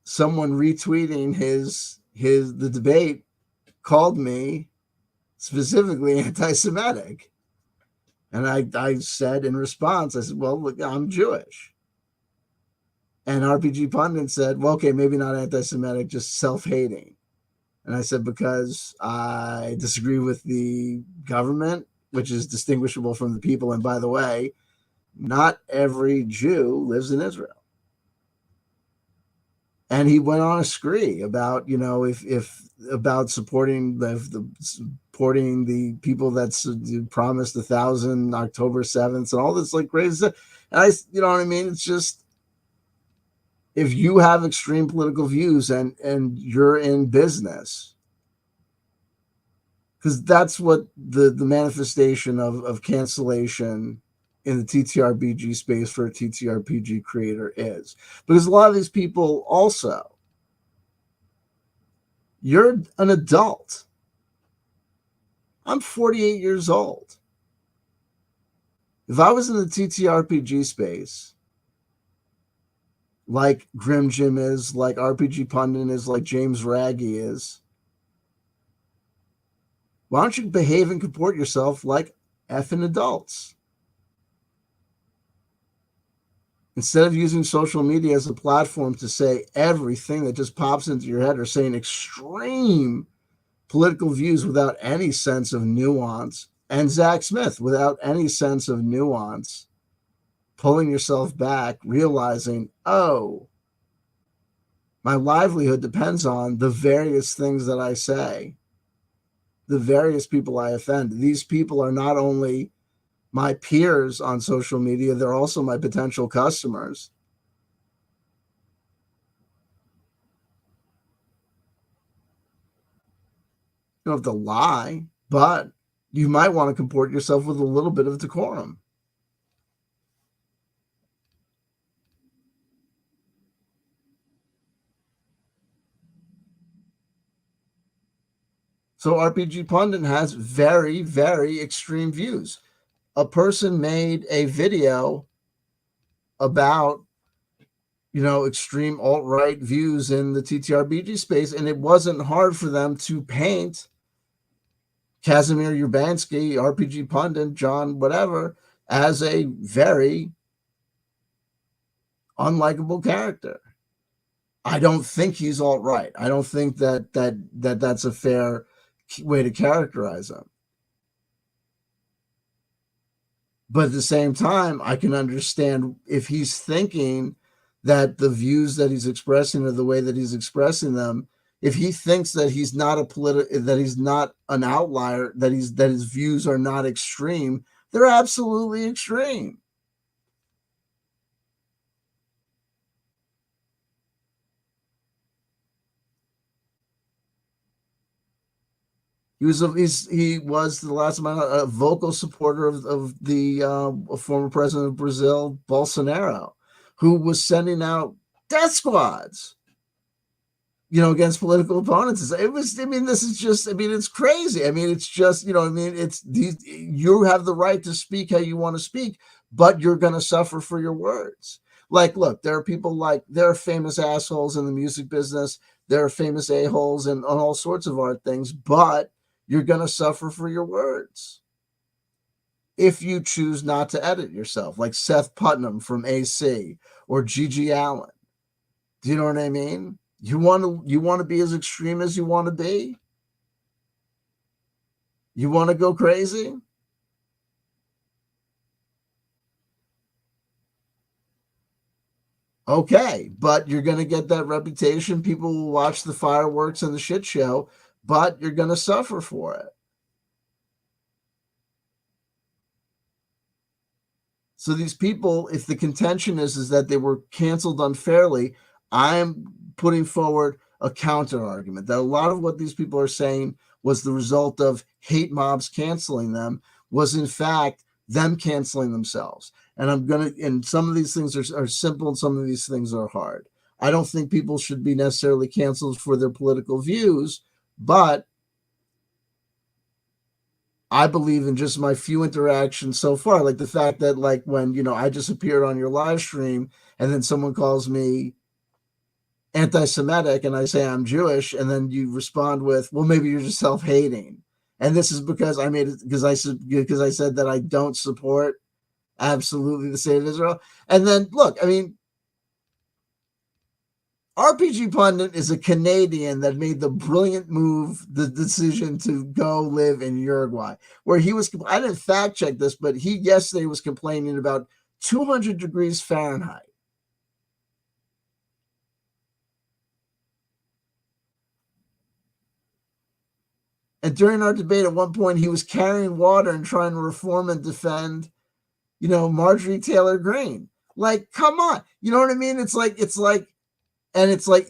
someone retweeting the debate called me specifically anti-Semitic. And I said in response, I said, well, look, I'm Jewish. And RPG Pundit said, well, okay, maybe not anti-Semitic, just self-hating. And I said, because I disagree with the government, which is distinguishable from the people. And by the way, not every Jew lives in Israel. And he went on a scree about, if about supporting supporting the people that's promised 1,000 October 7th and all this like crazy stuff. And you know what I mean? It's just, if you have extreme political views and you're in business, because that's what the manifestation of cancellation in the TTRPG space for a TTRPG creator is. Because a lot of these people also, you're an adult. I'm 48 years old. If I was in the TTRPG space, like Grim Jim is, like RPG Pundit is, like James Raggy is, why don't you behave and comport yourself like effing adults? Instead of using social media as a platform to say everything that just pops into your head, or saying extreme political views without any sense of nuance, and Zach Smith without any sense of nuance, pulling yourself back, realizing, oh, my livelihood depends on the various things that I say, the various people I offend. These people are not only my peers on social media, they're also my potential customers. You don't have to lie, but you might want to comport yourself with a little bit of decorum. So RPG Pundit has very, very extreme views. A person made a video about, extreme alt-right views in the TTRPG space, and it wasn't hard for them to paint Kazimir Urbanski, RPG Pundit, John whatever, as a very unlikable character. I don't think he's alt-right. I don't think that's a fair way to characterize him. But at the same time, I can understand if he's thinking that the views that he's expressing are the way that he's expressing them. If he thinks that he's not that he's not an outlier, that his views are not extreme, they're absolutely extreme. He was the last time a vocal supporter of the former president of Brazil, Bolsonaro, who was sending out death squads, against political opponents. It's crazy. It's just, it's these, you have the right to speak how you want to speak, but you're going to suffer for your words. Like, look, there are famous assholes in the music business. There are famous a-holes and on all sorts of art things, but you're going to suffer for your words if you choose not to edit yourself, like Seth Putnam from AC or Gigi Allen. Do you know what I mean? You want to be as extreme as you want to be? You want to go crazy? Okay, but you're going to get that reputation. People will watch the fireworks and the shit show, but you're going to suffer for it. So these people, if the contention is that they were canceled unfairly, I'm putting forward a counter argument that a lot of what these people are saying was the result of hate mobs canceling them, was in fact them canceling themselves. And some of these things are simple and some of these things are hard. I don't think people should be necessarily canceled for their political views, but I believe in just my few interactions so far, like the fact that, like, when, I just appeared on your live stream and then someone calls me anti-Semitic and I say I'm Jewish, and then you respond with, well, maybe you're just self-hating. And this is because I made it because I said that I don't support absolutely the state of Israel. And then look, I mean, RPG Pundit is a Canadian that made the brilliant move, the decision to go live in Uruguay, where he was, I didn't fact check this, but he yesterday was complaining about 200 degrees Fahrenheit. And during our debate, at one point, he was carrying water and trying to reform and defend, Marjorie Taylor Greene. Like, come on. You know what I mean? It's like, and it's like,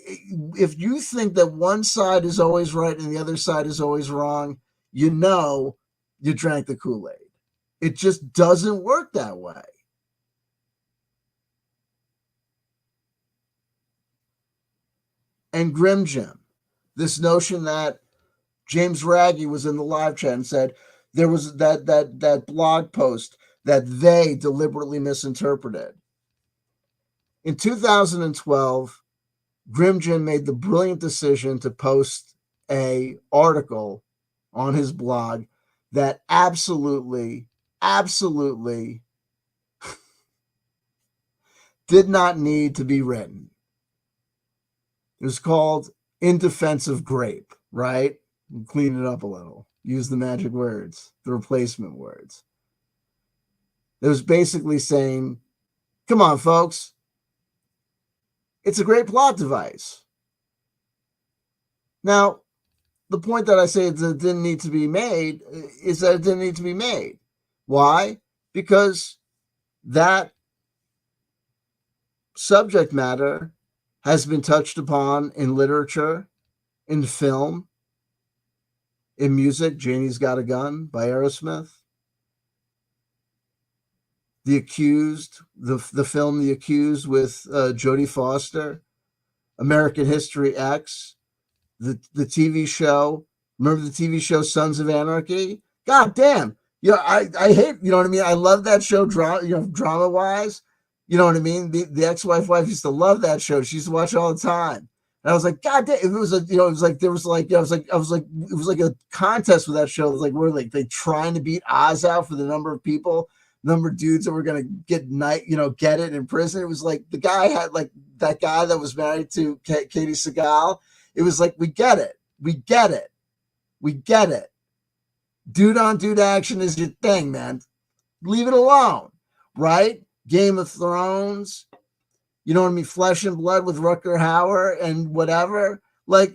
if you think that one side is always right and the other side is always wrong, you drank the Kool-Aid. It just doesn't work that way. And Grim Jim, this notion that James Raggi was in the live chat and said there was that blog post that they deliberately misinterpreted. In 2012, Grim Jim made the brilliant decision to post an article on his blog that absolutely did not need to be written. It was called In Defense of Grape, right? Clean it up a little. Use the magic words, the replacement words. It was basically saying, come on, folks. It's a great plot device. Now, the point that I say that it didn't need to be made is that it didn't need to be made. Why? Because that subject matter has been touched upon in literature, in film, in music. Janie's Got a Gun by Aerosmith. The Accused, the film The Accused with Jodie Foster. American History X. The TV show. Remember the TV show Sons of Anarchy? God damn. I hate, you know what I mean? I love that show, drama-wise. You know what I mean? The ex-wife used to love that show. She used to watch it all the time. And I was like, God damn, it was like a contest with that show. It was like, we're like, they trying to beat Oz out for the number of dudes that were going to get it in prison. It was like the guy had like that guy that was married to Katie Seagal. It was like, we get it. Dude on dude action is your thing, man. Leave it alone, right? Game of Thrones, you know what I mean? Flesh and Blood with Rutger Hauer and whatever. Like,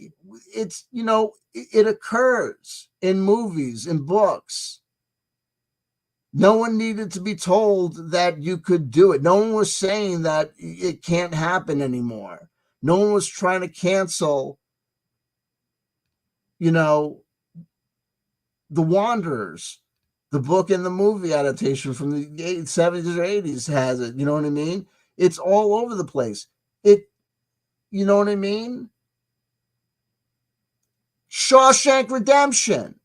it's, it occurs in movies, in books. No one needed to be told that you could do it. No one was saying that it can't happen anymore. No one was trying to cancel, The Wanderers, the book and the movie adaptation from the 70s or 80s has it. You know what I mean? It's all over the place. You know what I mean? Shawshank Redemption.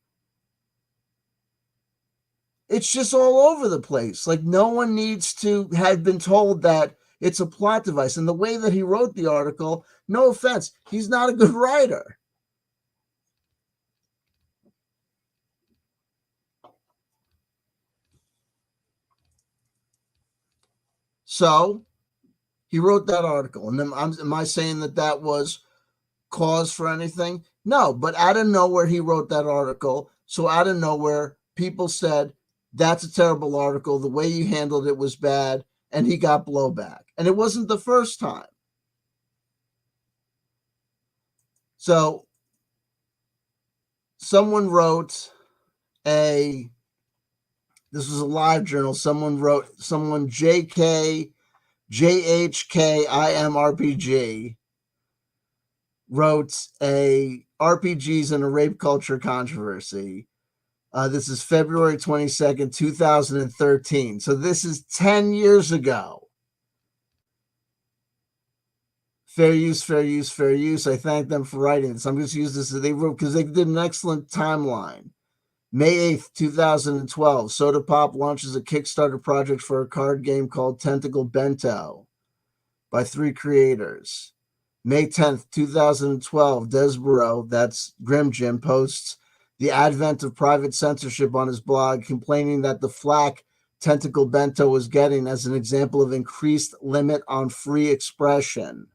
It's just all over the place. Like, no one needs to have been told that it's a plot device. And the way that he wrote the article, no offense, he's not a good writer. So he wrote that article. And then am I saying that was cause for anything? No, but out of nowhere, he wrote that article. So out of nowhere, people said, that's a terrible article. The way you handled it was bad. And he got blowback. And it wasn't the first time. So someone wrote this was a live journal. Someone JHK iamRPG wrote a RPGs and a rape culture controversy. This is February 22nd, 2013. So this is 10 years ago. Fair use. I thank them for writing this. I'm just using this. They wrote because they did an excellent timeline. May 8th, 2012, Soda Pop launches a Kickstarter project for a card game called Tentacle Bento by 3 creators. May 10th, 2012, Desborough, that's Grim Jim, posts the advent of private censorship on his blog, complaining that the flack Tentacle Bento was getting as an example of increased limit on free expression.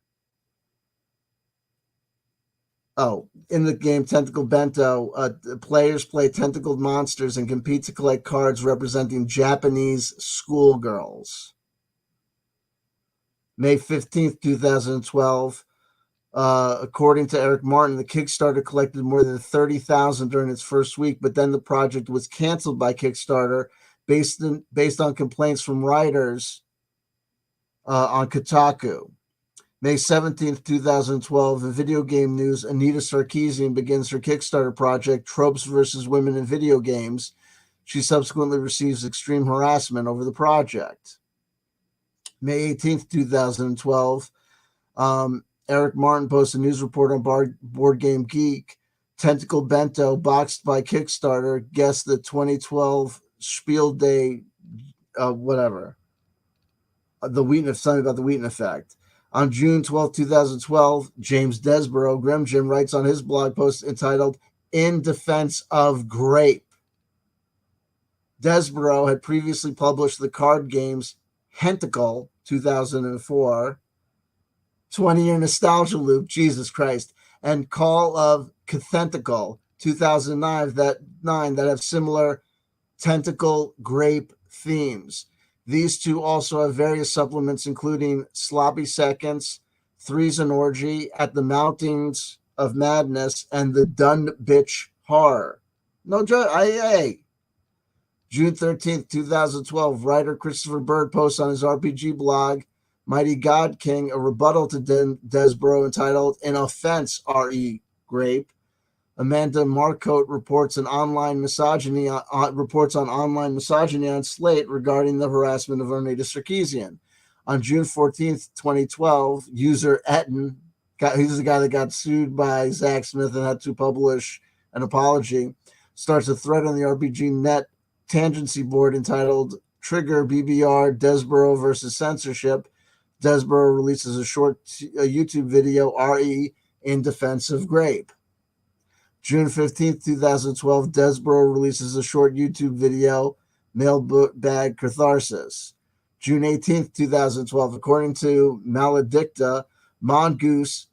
Oh, in the game Tentacle Bento, players play tentacled monsters and compete to collect cards representing Japanese schoolgirls. May 15th, 2012. According to Eric Martin, the Kickstarter collected more than 30,000 during its first week, but then the project was canceled by Kickstarter based on complaints from writers on Kotaku. May 17th, 2012, in video game news, Anita Sarkeesian begins her Kickstarter project, Tropes vs. Women in Video Games. She subsequently receives extreme harassment over the project. May 18th, 2012, Eric Martin posts a news report on Board Game Geek. Tentacle Bento, boxed by Kickstarter, guessed the 2012 Spiel Day, something about the Wheaton effect. On June 12, 2012, James Desborough, Grim Jim, writes on his blog post entitled In Defense of Grape. Desborough had previously published the card games Hentacle, 2004, 20-year nostalgia loop, Jesus Christ, and Call of Cthulhu, 2009, that have similar tentacle grape themes. These two also have various supplements, including Sloppy Seconds, Threes and Orgy, At the Mountains of Madness, and the Dun Bitch Horror. No joke. June 13th, 2012, writer Christopher Bird posts on his RPG blog, Mighty God King, a rebuttal to Desborough entitled An Offense, R.E. Grape. Amanda Marcotte reports on online misogyny on Slate regarding the harassment of Anita Sarkeesian. On June 14th, 2012, user Etten, he's the guy that got sued by Zach Smith and had to publish an apology, starts a thread on the RPG Net tangency board entitled Trigger BBR Desborough versus Censorship. Desborough releases a short YouTube video, RE, in defense of Grape. June 15th, 2012, Desborough releases a short YouTube video, Mailbag Catharsis. June 18th, 2012, according to Maledicta, Mongoose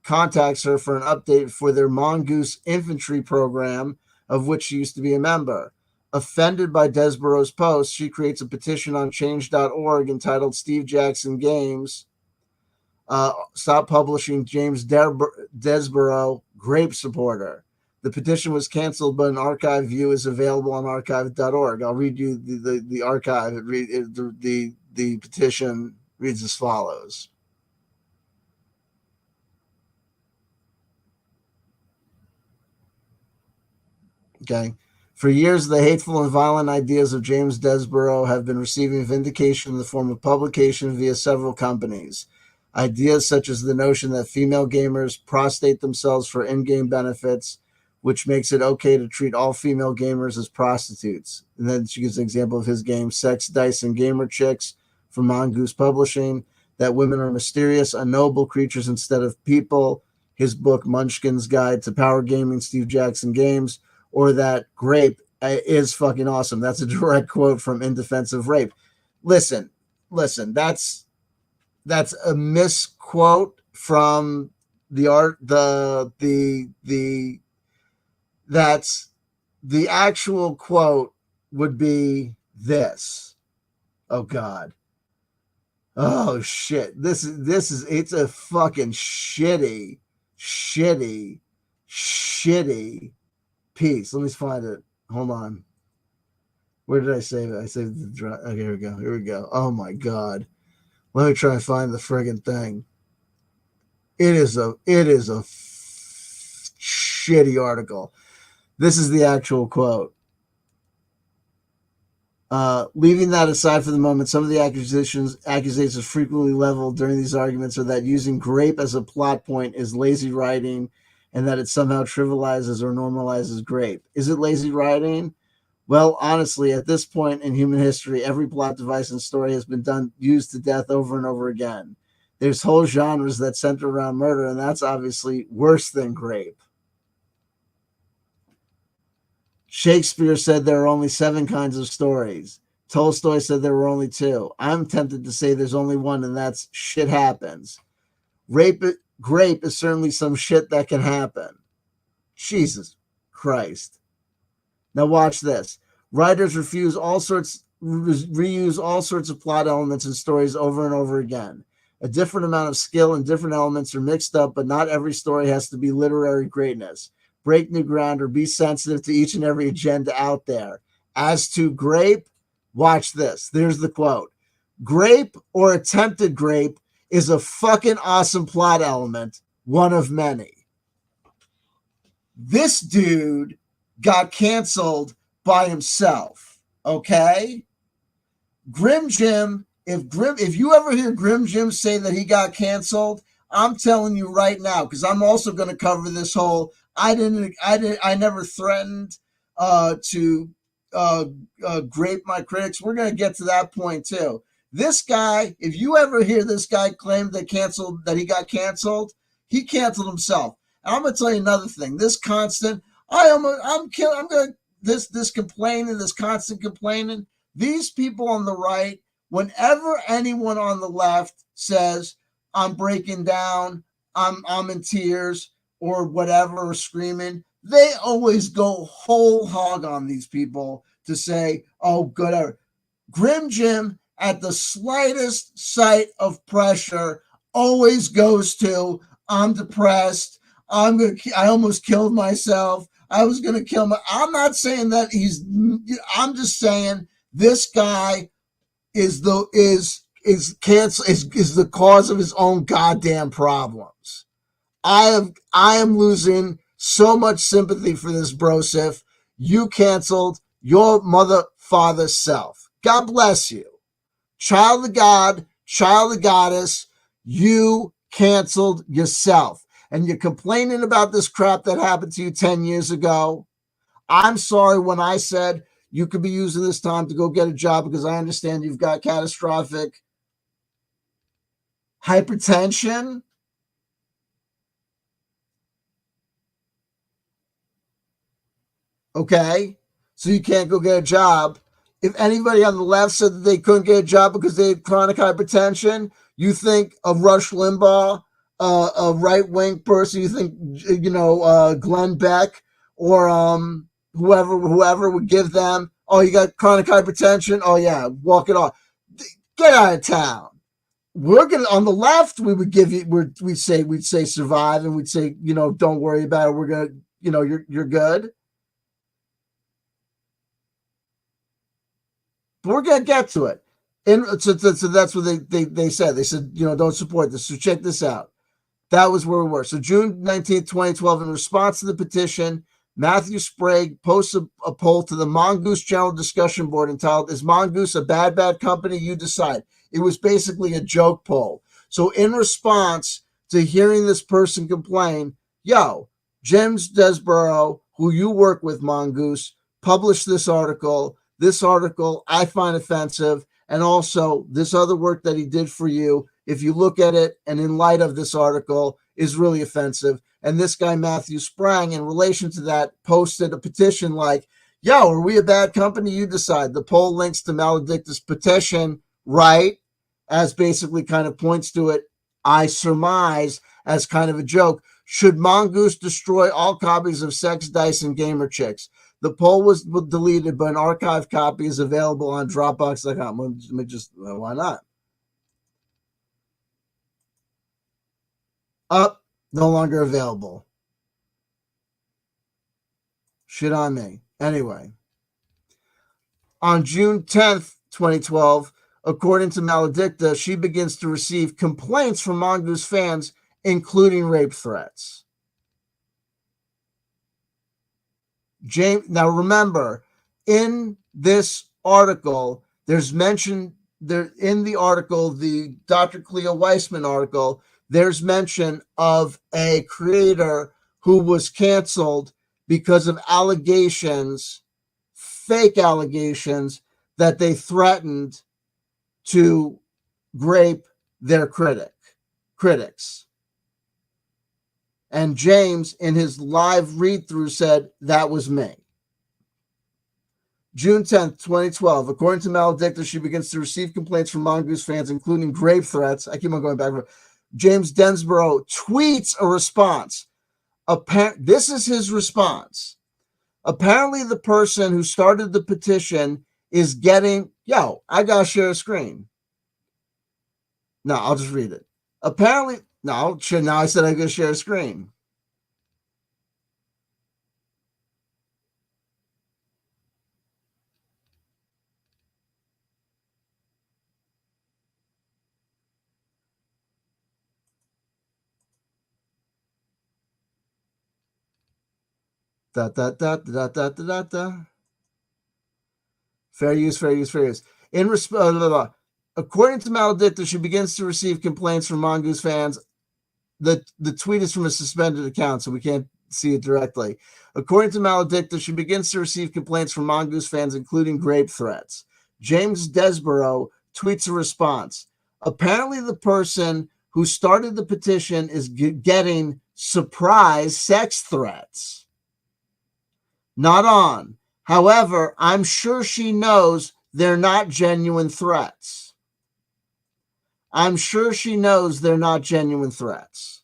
contacts her for an update for their Mongoose Infantry program, of which she used to be a member. Offended by Desborough's post, she creates a petition on change.org entitled Steve Jackson Games. Stop publishing James Desborough, Grape supporter. The petition was canceled, but an archive view is available on archive.org. I'll read you the archive. The petition reads as follows. Okay. For years, the hateful and violent ideas of James Desborough have been receiving vindication in the form of publication via several companies. Ideas such as the notion that female gamers prostrate themselves for in-game benefits, which makes it okay to treat all female gamers as prostitutes. And then she gives an example of his game, Sex, Dice, and Gamer Chicks from Mongoose Publishing, that women are mysterious, unknowable creatures instead of people, his book, Munchkin's Guide to Power Gaming, Steve Jackson Games, or that Grape is fucking awesome. That's a direct quote from In Defense of Rape. Listen, that's a misquote from that's the actual quote would be this. Oh God. Oh shit. It's a fucking shitty piece. Let me find it. Hold on. Where did I save it? I saved the okay, here we go. Oh my God. Let me try and find the friggin' thing. It is a shitty article. This is the actual quote. Leaving that aside for the moment, some of the accusations frequently leveled during these arguments are that using grape as a plot point is lazy writing and that it somehow trivializes or normalizes grape. Is it lazy writing? Well, honestly, at this point in human history, every plot device and story has been used to death over and over again. There's whole genres that center around murder, and that's obviously worse than grape. Shakespeare said there are only 7 kinds of stories. Tolstoy said there were only 2. I'm tempted to say there's only one, and that's shit happens. Grape is certainly some shit that can happen. Jesus Christ. Now watch this. Writers reuse all sorts of plot elements in stories over and over again. A different amount of skill and different elements are mixed up, but not every story has to be literary greatness. Break new ground or be sensitive to each and every agenda out there. As to Grape, watch this. There's the quote. Grape or attempted grape is a fucking awesome plot element, one of many. This dude got canceled by himself, okay? Grim Jim, if you ever hear Grim Jim say that he got canceled, I'm telling you right now, because I'm also going to cover this whole I never threatened to grape my critics. We're going to get to that point too. This guy, if you ever hear this guy claim that he got canceled, he canceled himself. And I'm going to tell you another thing. This constant, this complaining, this constant complaining, these people on the right, whenever anyone on the left says, I'm breaking down, I'm in tears, or whatever, or screaming, they always go whole hog on these people to say, oh, good. Grim Jim, at the slightest sight of pressure, always goes to, I'm depressed, I almost killed myself, I was going to kill I'm not saying that I'm just saying this guy is the cause of his own goddamn problems. I am losing so much sympathy for this brosif. You canceled your mother, father self. God bless you. Child of God, child of goddess, you canceled yourself. And you're complaining about this crap that happened to you 10 years ago. I'm sorry when I said you could be using this time to go get a job because I understand you've got catastrophic hypertension. Okay, so you can't go get a job. If anybody on the left said that they couldn't get a job because they had chronic hypertension, you think of Rush Limbaugh, a right-wing person, you think, Glenn Beck or whoever would give them, oh, you got chronic hypertension? Oh, yeah, walk it off. Get out of town. We're gonna on the left. We would give you. We'd say survive, and we'd say don't worry about it. We're gonna you're good. But we're gonna get to it. So that's what they said. They said don't support this. So check this out. That was where we were. So June 19th, 2012, in response to the petition, Matthew Sprague posts a poll to the Mongoose General Discussion Board entitled, Is Mongoose a bad company? You decide. It was basically a joke poll. So in response to hearing this person complain, James Desborough, who you work with, Mongoose, published this article. This article I find offensive. And also this other work that he did for you, if you look at it and in light of this article, is really offensive. And this guy, Matthew Sprague, in relation to that, posted a petition like, are we a bad company? You decide. The poll links to Maledictus' petition, right? As basically kind of points to it, I surmise, as kind of a joke. Should Mongoose destroy all copies of Sex, Dice, and Gamer Chicks? The poll was deleted, but an archived copy is available on Dropbox.com. Why not? Up, no longer available. Shit on me. Anyway, on June 10th, 2012, according to Maledicta, she begins to receive complaints from Mongoose fans, including rape threats. Now remember, in this article, there's mention there in the article, the Dr. Cleo Weissman article, there's mention of a creator who was canceled because of allegations, fake allegations, that they threatened to grape their critics. And James, in his live read-through, said, that was me. June 10th, 2012. According to Maledicta, she begins to receive complaints from Mongoose fans, including grave threats. I keep on going back. James Densborough tweets a response. This is his response. Apparently, the person who started the petition is getting, I got to share a screen. No, I'll just read it. Apparently, now I said I'm going to share a screen. Da, da, da, da, da, da, da, da. Fair use, fair use, fair use. According to Maledicta, she begins to receive complaints from Mongoose fans. The tweet is from a suspended account, so we can't see it directly. According to Maledicta, she begins to receive complaints from Mongoose fans, including grape threats. James Desborough tweets a response. Apparently, the person who started the petition is getting surprise sex threats. Not on. However, I'm sure she knows they're not genuine threats. I'm sure she knows they're not genuine threats.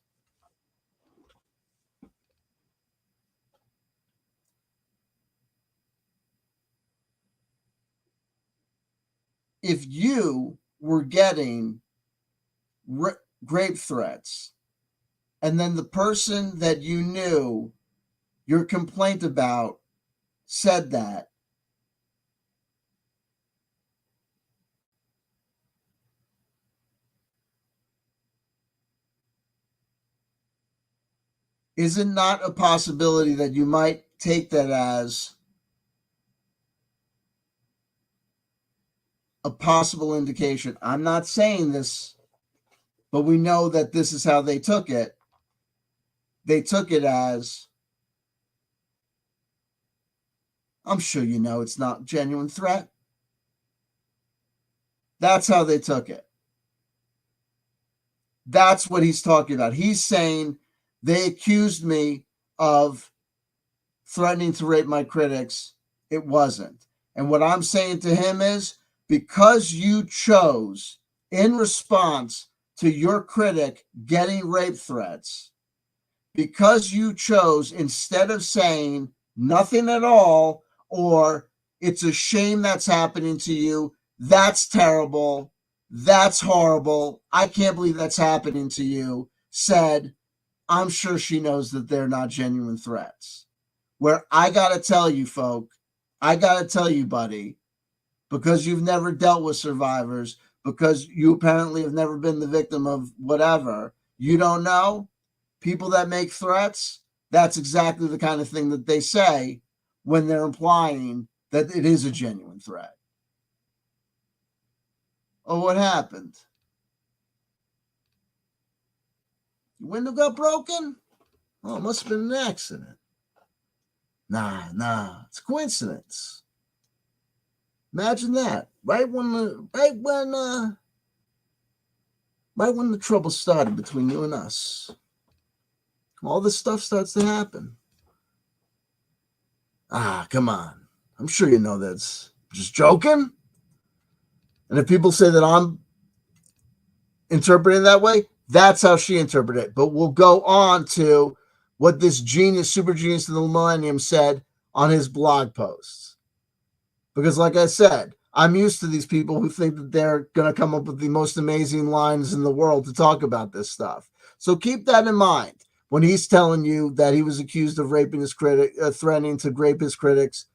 If you were getting grape threats, and then the person that you knew your complaint about said that, is it not a possibility that you might take that as a possible indication? I'm not saying this, but we know that this is how they took it. They took it as, I'm sure you know it's not a genuine threat. That's how they took it. That's what he's talking about. He's saying they accused me of threatening to rape my critics. It wasn't. And what I'm saying to him is, because you chose, in response to your critic getting rape threats, because you chose, instead of saying nothing at all, or it's a shame that's happening to you, that's terrible, that's horrible, I can't believe that's happening to you, said, I'm sure she knows that they're not genuine threats. Where I got to tell you, folk, I got to tell you, buddy, because you've never dealt with survivors, because you apparently have never been the victim of whatever, you don't know. People that make threats, that's exactly the kind of thing that they say when they're implying that it is a genuine threat. Oh, what happened? Your window got broken? Oh, it must have been an accident. Nah, it's a coincidence. Imagine that. Right when the trouble started between you and us, all this stuff starts to happen. Come on. I'm sure you know that's just joking. And if people say that I'm interpreting that way, that's how she interpreted it. But we'll go on to what this genius, super genius of the millennium said on his blog posts. Because like I said, I'm used to these people who think that they're going to come up with the most amazing lines in the world to talk about this stuff. So keep that in mind when he's telling you that he was accused of raping his critic, threatening to rape his critics.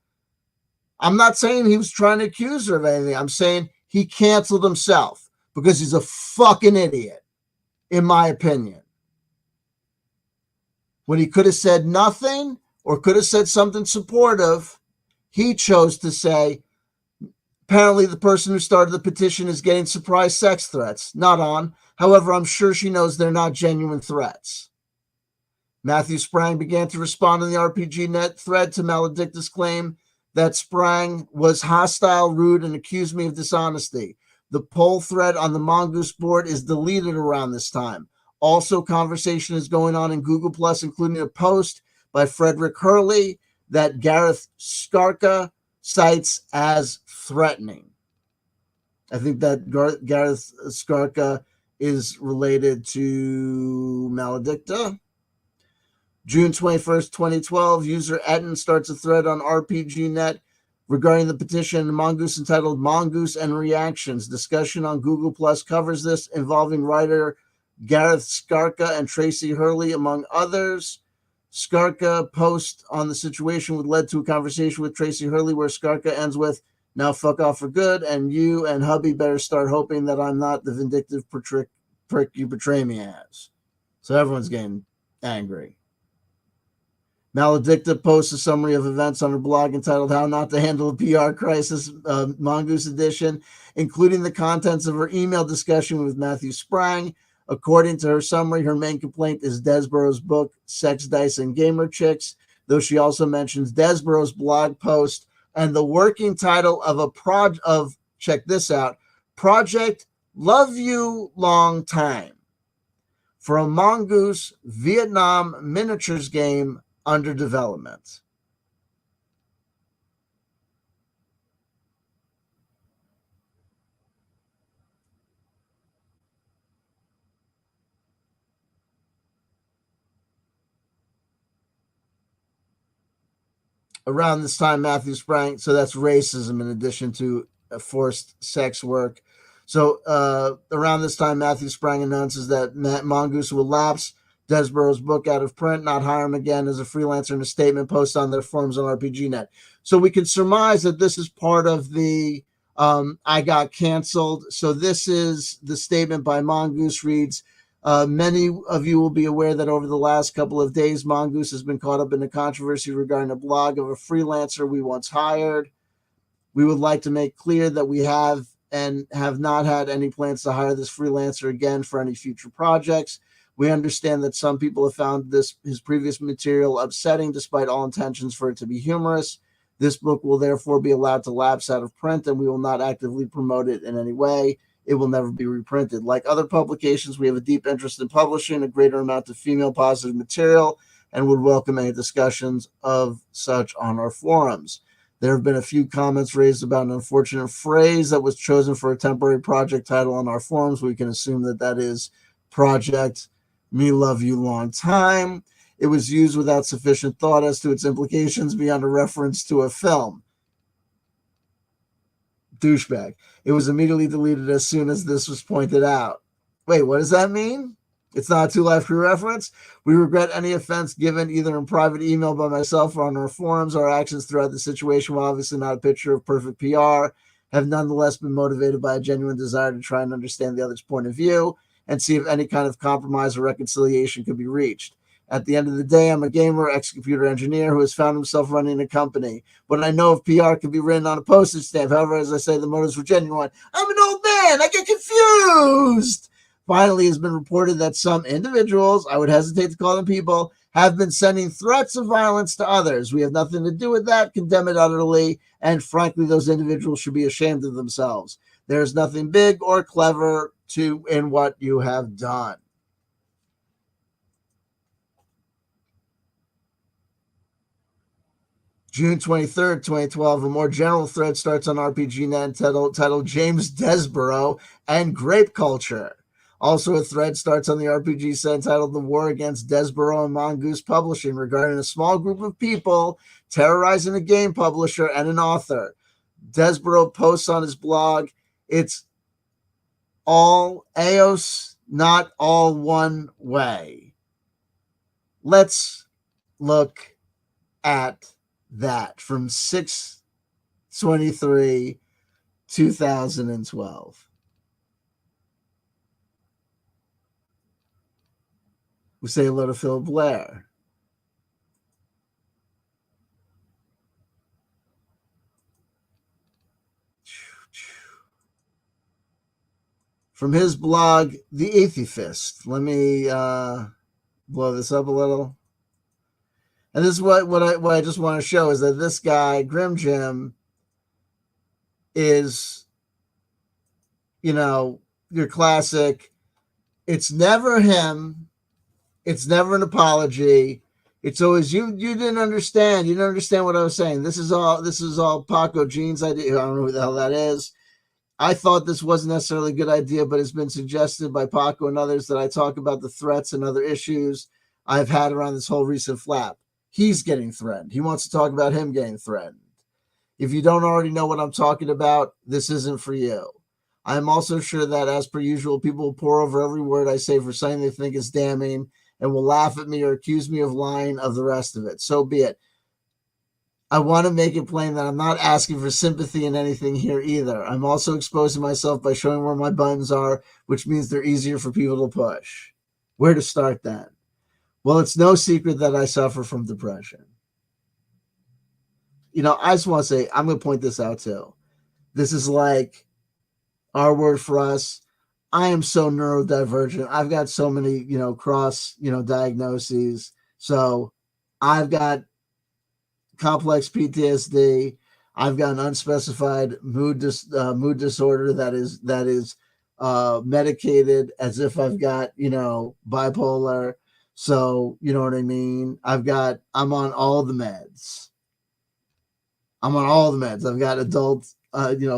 I'm not saying he was trying to accuse her of anything. I'm saying he canceled himself because he's a fucking idiot, in my opinion. When he could have said nothing or could have said something supportive, he chose to say, apparently the person who started the petition is getting surprise sex threats. Not on. However, I'm sure she knows they're not genuine threats. Matthew Sprang began to respond in the RPG Net thread to Maledicta's claim that Sprang was hostile, rude, and accused me of dishonesty. The poll thread on the Mongoose board is deleted around this time. Also, conversation is going on in Google Plus, including a post by Frederick Hurley that Gareth Skarka cites as threatening. I think that Gareth Skarka is related to Maledicta. June 21st, 2012, user Etten starts a thread on RPGNet regarding the petition Mongoose entitled Mongoose and Reactions. Discussion on Google Plus covers this, involving writer Gareth Skarka and Tracy Hurley, among others. Skarka post on the situation would led to a conversation with Tracy Hurley where Skarka ends with, "Now fuck off for good, and you and hubby better start hoping that I'm not the vindictive prick you betray me as." So everyone's getting angry. Maledicta posts a summary of events on her blog entitled How Not to Handle a PR Crisis, Mongoose Edition, including the contents of her email discussion with Matthew Sprang. According to her summary, her main complaint is Desborough's book, Sex, Dice, and Gamer Chicks, though she also mentions Desborough's blog post and the working title of check this out, Project Love You Long Time, for a Mongoose Vietnam miniatures game under development. Around this time, Matthew Sprang, so that's racism in addition to forced sex work. So around this time, Matthew Sprang announces that Mongoose will lapse Desborough's book out of print, not hire him again as a freelancer, in a statement posted on their forums on RPGNet. So we can surmise that this is part of the I got canceled. So this is the statement by Mongoose reads, many of you will be aware that over the last couple of days, Mongoose has been caught up in a controversy regarding a blog of a freelancer we once hired. We would like to make clear that we have and have not had any plans to hire this freelancer again for any future projects. We understand that some people have found his previous material upsetting, despite all intentions for it to be humorous. This book will therefore be allowed to lapse out of print, and we will not actively promote it in any way. It will never be reprinted. Like other publications, we have a deep interest in publishing a greater amount of female positive material and would welcome any discussions of such on our forums. There have been a few comments raised about an unfortunate phrase that was chosen for a temporary project title on our forums. We can assume that that is Project Me Love You Long Time. It was used without sufficient thought as to its implications beyond a reference to a film. Douchebag. It was immediately deleted as soon as this was pointed out. Wait, what does that mean? It's not a 2 Live Crew reference? We regret any offense given either in private email by myself or on our forums. Our actions throughout the situation, while obviously not a picture of perfect PR, have nonetheless been motivated by a genuine desire to try and understand the other's point of view and see if any kind of compromise or reconciliation could be reached. At the end of the day, I'm a gamer, ex-computer engineer who has found himself running a company. But I know if PR can be written on a postage stamp. However, as I say, the motives were genuine. I'm an old man. I get confused. Finally, it has been reported that some individuals, I would hesitate to call them people, have been sending threats of violence to others. We have nothing to do with that, condemn it utterly, and frankly, those individuals should be ashamed of themselves. There is nothing big or clever in what you have done. June 23rd, 2012, a more general thread starts on RPGNet titled James Desborough and Grape Culture. Also, a thread starts on the RPG set entitled The War Against Desborough and Mongoose Publishing regarding a small group of people terrorizing a game publisher and an author. Desborough posts on his blog, it's all AOS, not all one way. Let's look at that from 6/23/2012. We say hello to Phil Blair. From his blog, The Atheist. Let me blow this up a little. And this is what I just want to show is that this guy, Grim Jim, is, your classic. It's never him. It's never an apology. It's always you didn't understand. You didn't understand what I was saying. This is all Paco Jean's idea. I don't know who the hell that is. I thought this wasn't necessarily a good idea, but it's been suggested by Paco and others that I talk about the threats and other issues I've had around this whole recent flap. He's getting threatened. He wants to talk about him getting threatened. If you don't already know what I'm talking about, this isn't for you. I'm also sure that, as per usual, people will pour over every word I say for something they think is damning and will laugh at me or accuse me of lying of the rest of it. So be it. I want to make it plain that I'm not asking for sympathy in anything here either. I'm also exposing myself by showing where my buttons are, which means they're easier for people to push. Where to start then? Well, it's no secret that I suffer from depression. I just want to say, I'm going to point this out too. This is like our word for us. I am so neurodivergent. I've got so many, cross, diagnoses. So I've got complex PTSD. I've got an unspecified mood disorder that is medicated as if I've got, bipolar. So, you know what I mean? I'm on all the meds. I've got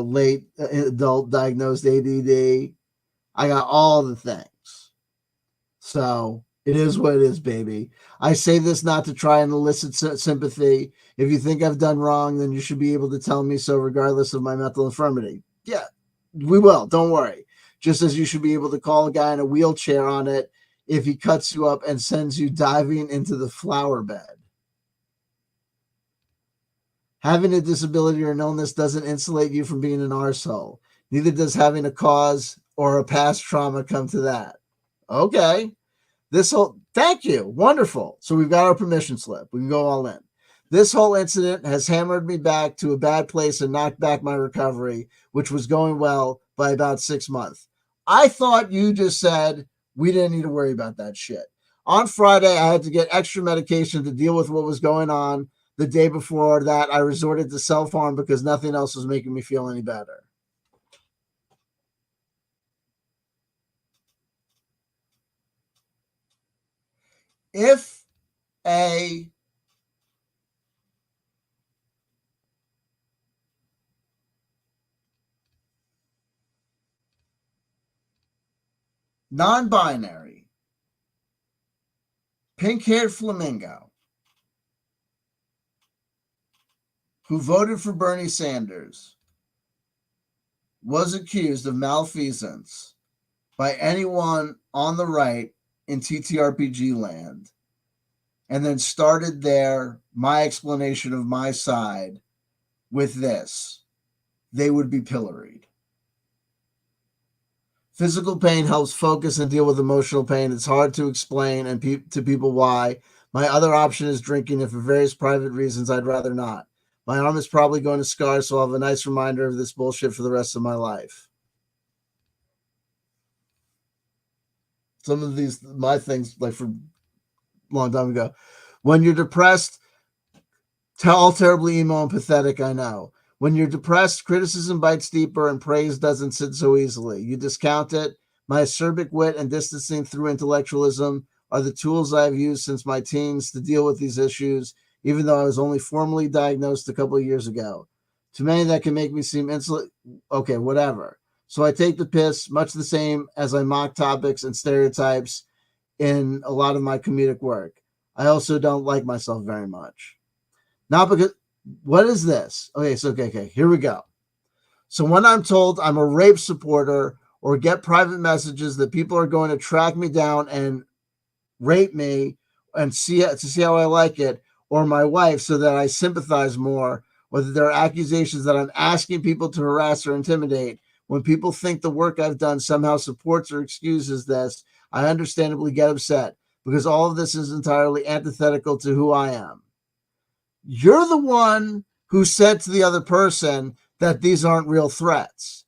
late adult diagnosed ADD. I got all the things. So it is what it is, baby. I say this not to try and elicit sympathy. If you think I've done wrong, then you should be able to tell me so regardless of my mental infirmity. Yeah, we will. Don't worry. Just as you should be able to call a guy in a wheelchair on it if he cuts you up and sends you diving into the flower bed. Having a disability or an illness doesn't insulate you from being an arsehole. Neither does having a cause or a past trauma come to that. Okay. Thank you. Wonderful. So we've got our permission slip. We can go all in. This whole incident has hammered me back to a bad place and knocked back my recovery, which was going well by about 6 months. I thought you just said we didn't need to worry about that shit. On Friday, I had to get extra medication to deal with what was going on. The day before that, I resorted to self-harm because nothing else was making me feel any better. If a non-binary, pink-haired flamingo who voted for Bernie Sanders was accused of malfeasance by anyone on the right in TTRPG land, and then started my explanation of my side with this, they would be pilloried. Physical pain helps focus and deal with emotional pain. It's hard to explain to people why. My other option is drinking, and for various private reasons, I'd rather not. My arm is probably going to scar, so I'll have a nice reminder of this bullshit for the rest of my life. Some of my things, like from a long time ago. When you're depressed, all terribly emo and pathetic, I know. When you're depressed, criticism bites deeper and praise doesn't sit so easily. You discount it. My acerbic wit and distancing through intellectualism are the tools I've used since my teens to deal with these issues, even though I was only formally diagnosed a couple of years ago. To many, that can make me seem insolent. Okay, whatever. So I take the piss, much the same as I mock topics and stereotypes in a lot of my comedic work. I also don't like myself very much. Not because, what is this? Okay, here we go. So when I'm told I'm a rape supporter or get private messages that people are going to track me down and rape me and see how I like it, or my wife so that I sympathize more, or that there are accusations that I'm asking people to harass or intimidate, when people think the work I've done somehow supports or excuses this, I understandably get upset because all of this is entirely antithetical to who I am. You're the one who said to the other person that these aren't real threats.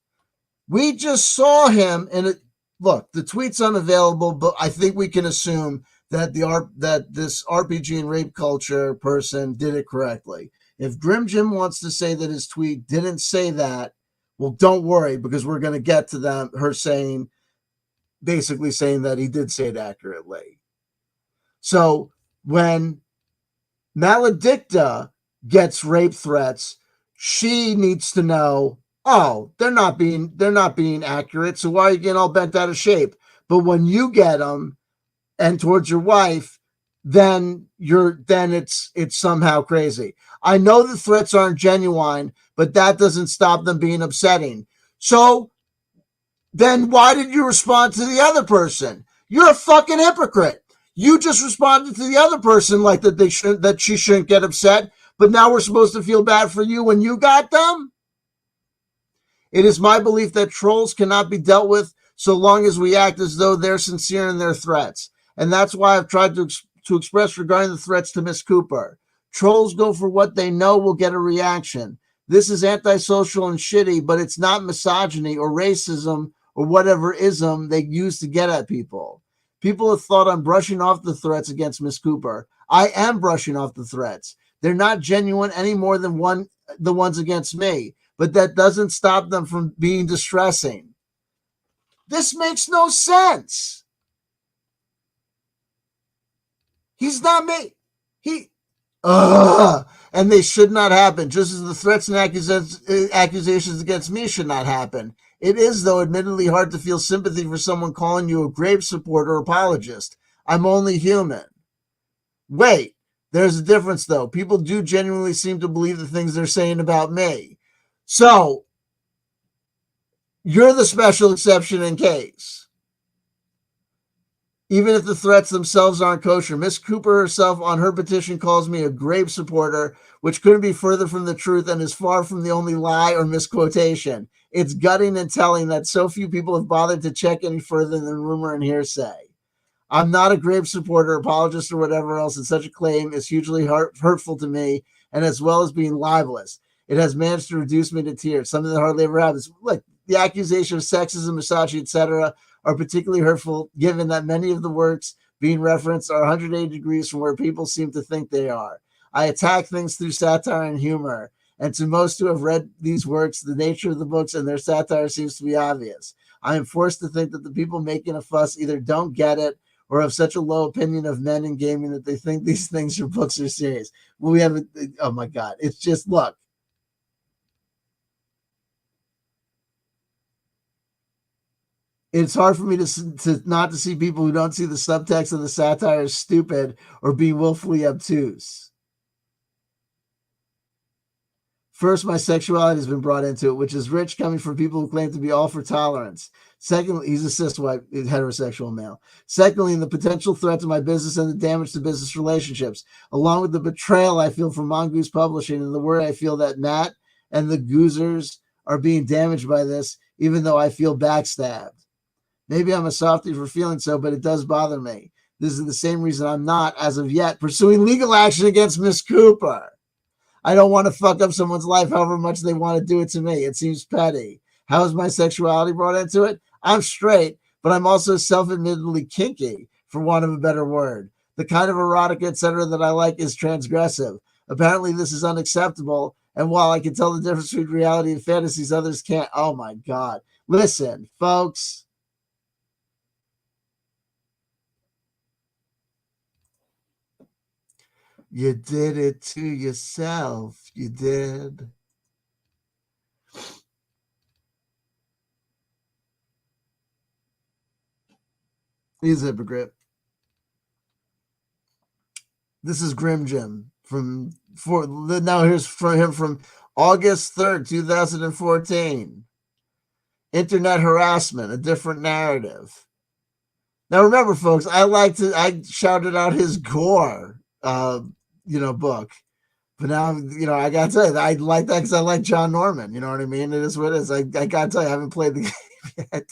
We just saw him in it. Look, the tweet's unavailable, but I think we can assume that this RPG and rape culture person did it correctly. If Grim Jim wants to say that his tweet didn't say that, well, don't worry, because we're going to get to her basically saying that he did say it accurately. So when Maledicta gets rape threats. She needs to know, oh, they're not being accurate. So why are you getting all bent out of shape? But when you get them and towards your wife, then it's somehow crazy. I know the threats aren't genuine, but that doesn't stop them being upsetting. So then why did you respond to the other person? You're a fucking hypocrite. You just responded to the other person like that she shouldn't get upset, but now we're supposed to feel bad for you when you got them? It is my belief that trolls cannot be dealt with so long as we act as though they're sincere in their threats. And that's why I've tried to express regarding the threats to Miss Cooper. Trolls go for what they know will get a reaction. This is antisocial and shitty, but it's not misogyny or racism or whatever ism they use to get at people. People have thought I'm brushing off the threats against Miss Cooper. I am brushing off the threats. They're not genuine any more than the ones against me, but that doesn't stop them from being distressing. This makes no sense. He's not me. And they should not happen, just as the threats and accusations against me should not happen. It is, though, admittedly hard to feel sympathy for someone calling you a grave supporter or apologist. I'm only human. Wait, there's a difference, though. People do genuinely seem to believe the things they're saying about me. So, you're the special exception in case. Even if the threats themselves aren't kosher. Miss Cooper herself on her petition calls me a grave supporter, which couldn't be further from the truth and is far from the only lie or misquotation. It's gutting and telling that so few people have bothered to check any further than rumor and hearsay. I'm not a grave supporter, apologist, or whatever else, and such a claim is hugely hurtful to me, and as well as being libelous. It has managed to reduce me to tears, something that hardly ever happens. Look, the accusation of sexism, misogyny, etc., are particularly hurtful, given that many of the works being referenced are 180 degrees from where people seem to think they are. I attack things through satire and humor, and to most who have read these works, the nature of the books and their satire seems to be obvious. I am forced to think that the people making a fuss either don't get it or have such a low opinion of men in gaming that they think these things or books are serious. We have, oh my God, it's just, look. It's hard for me to not to see people who don't see the subtext of the satire as stupid or being willfully obtuse. First, my sexuality has been brought into it, which is rich, coming from people who claim to be all for tolerance. Secondly, he's a cis-white heterosexual male. Secondly, in the potential threat to my business and the damage to business relationships, along with the betrayal I feel from Mongoose Publishing and the worry I feel that Matt and the Goozers are being damaged by this, even though I feel backstabbed. Maybe I'm a softie for feeling so, but it does bother me. This is the same reason I'm not, as of yet, pursuing legal action against Miss Cooper. I don't want to fuck up someone's life however much they want to do it to me. It seems petty. How is my sexuality brought into it? I'm straight, but I'm also self-admittedly kinky, for want of a better word. The kind of erotica, etc. that I like is transgressive. Apparently this is unacceptable, and while I can tell the difference between reality and fantasies, others can't. Oh my God. Listen, folks. You did it to yourself. You did. He's a hypocrite. This is Grim Jim here's from him from August 3rd, 2014. Internet harassment, a different narrative. Now remember, folks, I shouted out his gore book. But now, I got to tell you, I like that because I like John Norman. You know what I mean? It is what it is. I got to tell you, I haven't played the game yet.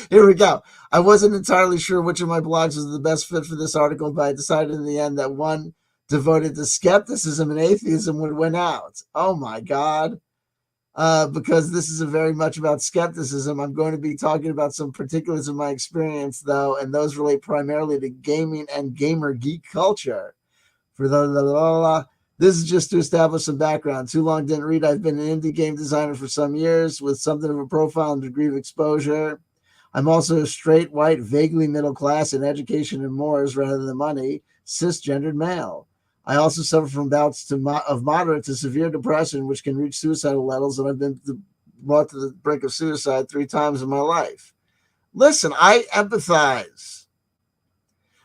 Here we go. I wasn't entirely sure which of my blogs was the best fit for this article, but I decided in the end that one devoted to skepticism and atheism would win out. Oh, my God. Because this is very much about skepticism. I'm going to be talking about some particulars of my experience, though, and those relate primarily to gaming and gamer geek culture. This is just to establish some background. Too long didn't read. I've been an indie game designer for some years with something of a profile and degree of exposure. I'm also a straight, white, vaguely middle class in education and mores rather than money, cisgendered male. I also suffer from bouts of moderate to severe depression, which can reach suicidal levels, and I've been brought to the brink of suicide 3 times in my life. Listen, I empathize.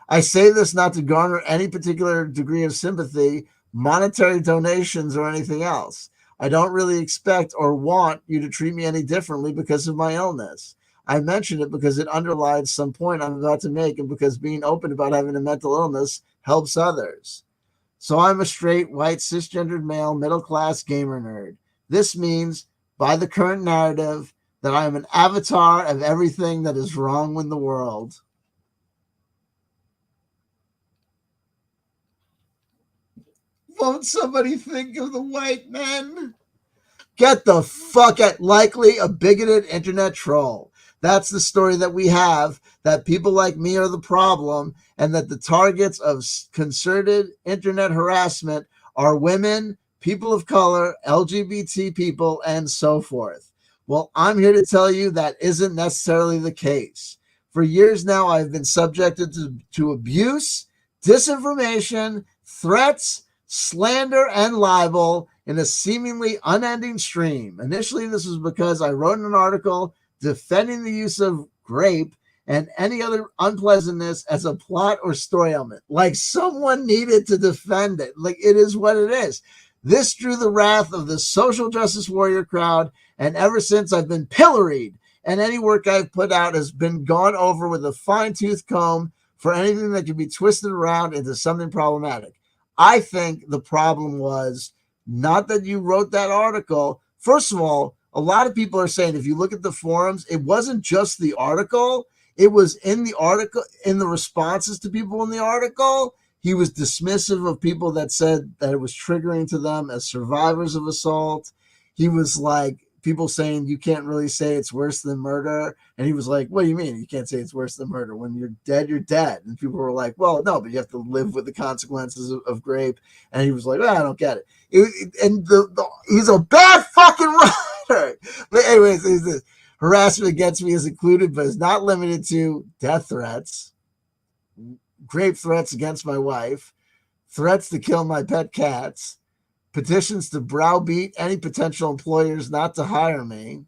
I say this not to garner any particular degree of sympathy, monetary donations, or anything else. I don't really expect or want you to treat me any differently because of my illness. I mention it because it underlies some point I'm about to make and because being open about having a mental illness helps others. So I'm a straight, white, cisgendered male, middle-class gamer nerd. This means, by the current narrative, that I am an avatar of everything that is wrong with the world. Won't somebody think of the white men? Get the fuck out. Likely a bigoted internet troll. That's the story that we have, that people like me are the problem, and that the targets of concerted internet harassment are women, people of color, LGBT people, and so forth. Well, I'm here to tell you that isn't necessarily the case. For years now, I've been subjected to abuse, disinformation, threats, slander, and libel in a seemingly unending stream. Initially, this was because I wrote an article defending the use of grape and any other unpleasantness as a plot or story element. Like someone needed to defend it. Like it is what it is. This drew the wrath of the social justice warrior crowd, and ever since I've been pilloried, and any work I've put out has been gone over with a fine-tooth comb for anything that can be twisted around into something problematic. I think the problem was not that you wrote that article. First of all, a lot of people are saying if you look at the forums, it wasn't just the article. It was in the article, in the responses to people in the article. He was dismissive of people that said that it was triggering to them as survivors of assault. He was like, people saying you can't really say it's worse than murder. And he was like, what do you mean you can't say it's worse than murder? When you're dead, you're dead. And people were like, well, no, but you have to live with the consequences of grape. And he was like, well, I don't get it. He's a bad fucking writer. But anyways, harassment against me is included, but is not limited to death threats, grape threats against my wife, threats to kill my pet cats, petitions to browbeat any potential employers not to hire me,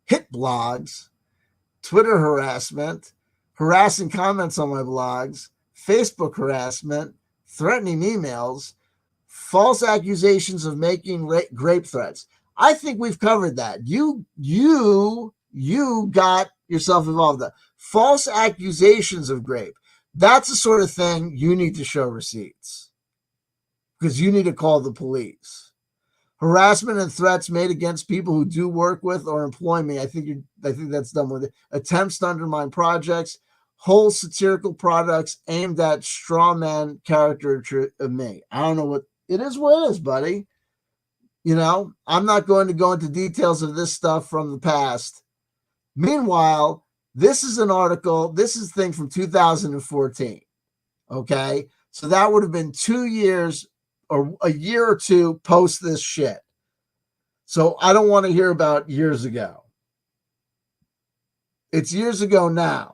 hit blogs, Twitter harassment, harassing comments on my blogs, Facebook harassment, threatening emails, false accusations of making grape threats. I think we've covered that. You got yourself involved in that. False accusations of grape. That's the sort of thing you need to show receipts because you need to call the police. Harassment and threats made against people who do work with or employ me. I think that's done with it. Attempts to undermine projects, whole satirical products aimed at straw man character of me. I don't know what it is. What it is, buddy. You know, I'm not going to go into details of this stuff from the past. Meanwhile, this is an article. This is a thing from 2014. Okay, so that would have been 2 years or a year or two post this shit. So I don't want to hear about years ago. It's years ago now.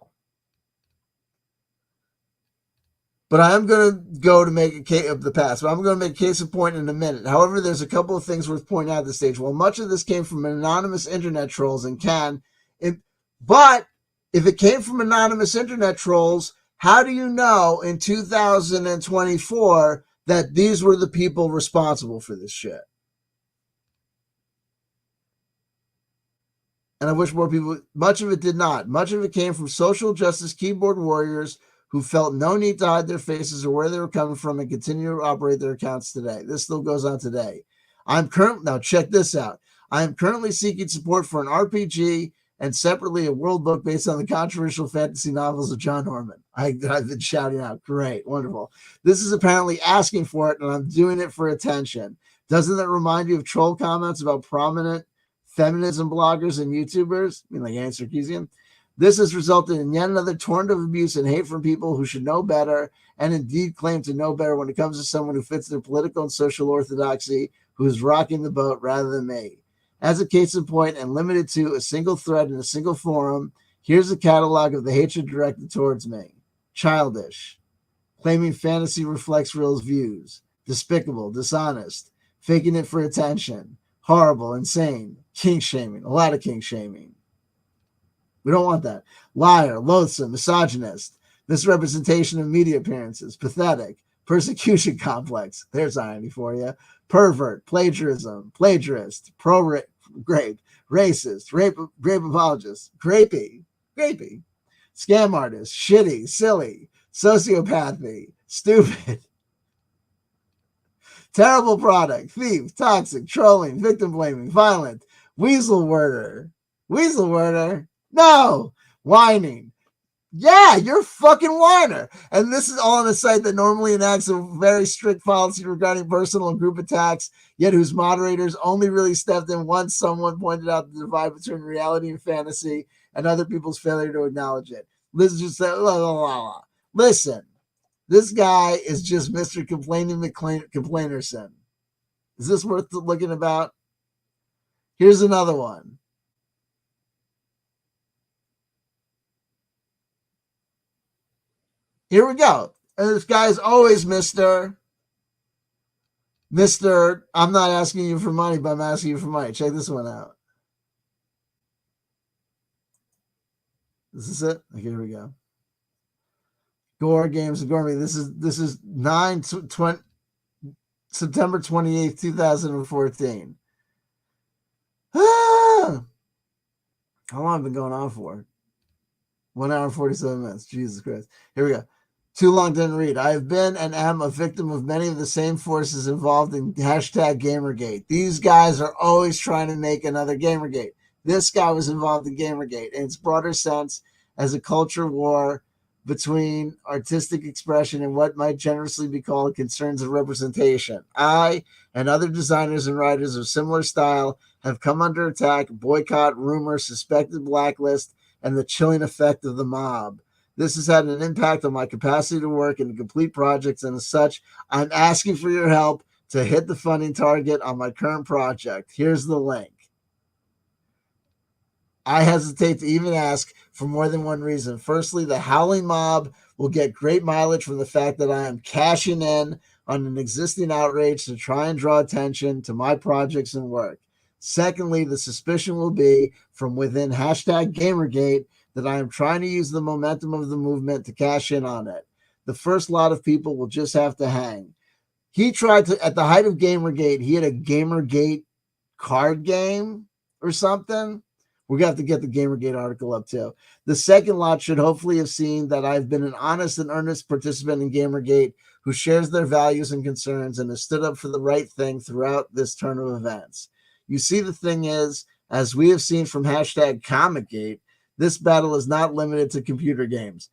But I am going to go to make a case of the past. But I'm going to make a case in point in a minute. However, there's a couple of things worth pointing out at this stage. Well, much of this came from anonymous internet trolls and but if it came from anonymous internet trolls, how do you know in 2024 that these were the people responsible for this shit? And I wish more people, much of it did not. Much of it came from social justice keyboard warriors who felt no need to hide their faces or where they were coming from and continue to operate their accounts today. This still goes on today. Now check this out. I am currently seeking support for an RPG and separately a world book based on the controversial fantasy novels of John Norman. I've been shouting out. Great, wonderful. This is apparently asking for it, and I'm doing it for attention. Doesn't that remind you of troll comments about prominent feminism bloggers and YouTubers? I mean, like Anne Sarkeesian. This has resulted in yet another torrent of abuse and hate from people who should know better and indeed claim to know better when it comes to someone who fits their political and social orthodoxy, who is rocking the boat rather than me. As a case in point and limited to a single thread in a single forum, here's a catalog of the hatred directed towards me. Childish, claiming fantasy reflects real views. Despicable, dishonest, faking it for attention. Horrible, insane, kink shaming, a lot of kink shaming. We don't want that. Liar, loathsome, misogynist, misrepresentation of media appearances, pathetic, persecution complex. There's irony for you. Pervert, plagiarism, plagiarist, grape, racist, rape apologist, grapey, scam artist, shitty, silly, sociopathy, stupid, terrible product, thief, toxic, trolling, victim blaming, violent, weasel worder, no, whining. Yeah, you're a fucking whiner. And this is all on a site that normally enacts a very strict policy regarding personal and group attacks, yet whose moderators only really stepped in once someone pointed out the divide between reality and fantasy and other people's failure to acknowledge it. Listen, just say, la, la, la, la. Listen, this guy is just Mr. Complaining Complainerson. Is this worth looking about? Here's another one. Here we go. And this guy is always Mr. I'm not asking you for money, but I'm asking you for money. Check this one out. This is it. Okay, here we go. Gore Games and Gourmet. This is September 28th, 2014. How long have I been going on for? 1 hour and 47 minutes. Jesus Christ. Here we go. Too long, didn't read. I have been and am a victim of many of the same forces involved in hashtag Gamergate. These guys are always trying to make another Gamergate. This guy was involved in Gamergate in its broader sense as a culture war between artistic expression and what might generously be called concerns of representation. I and other designers and writers of similar style have come under attack, boycott, rumor, suspected blacklist, and the chilling effect of the mob. This has had an impact on my capacity to work and to complete projects, and as such, I'm asking for your help to hit the funding target on my current project. Here's the link. I hesitate to even ask for more than one reason. Firstly, the howling mob will get great mileage from the fact that I am cashing in on an existing outrage to try and draw attention to my projects and work. Secondly, the suspicion will be from within hashtag Gamergate that I am trying to use the momentum of the movement to cash in on it. The first lot of people will just have to hang. He tried to, at the height of Gamergate, he had a Gamergate card game or something. We're going to have to get the Gamergate article up too. The second lot should hopefully have seen that I've been an honest and earnest participant in Gamergate who shares their values and concerns and has stood up for the right thing throughout this turn of events. You see, the thing is, as we have seen from hashtag Comicgate, this battle is not limited to computer games.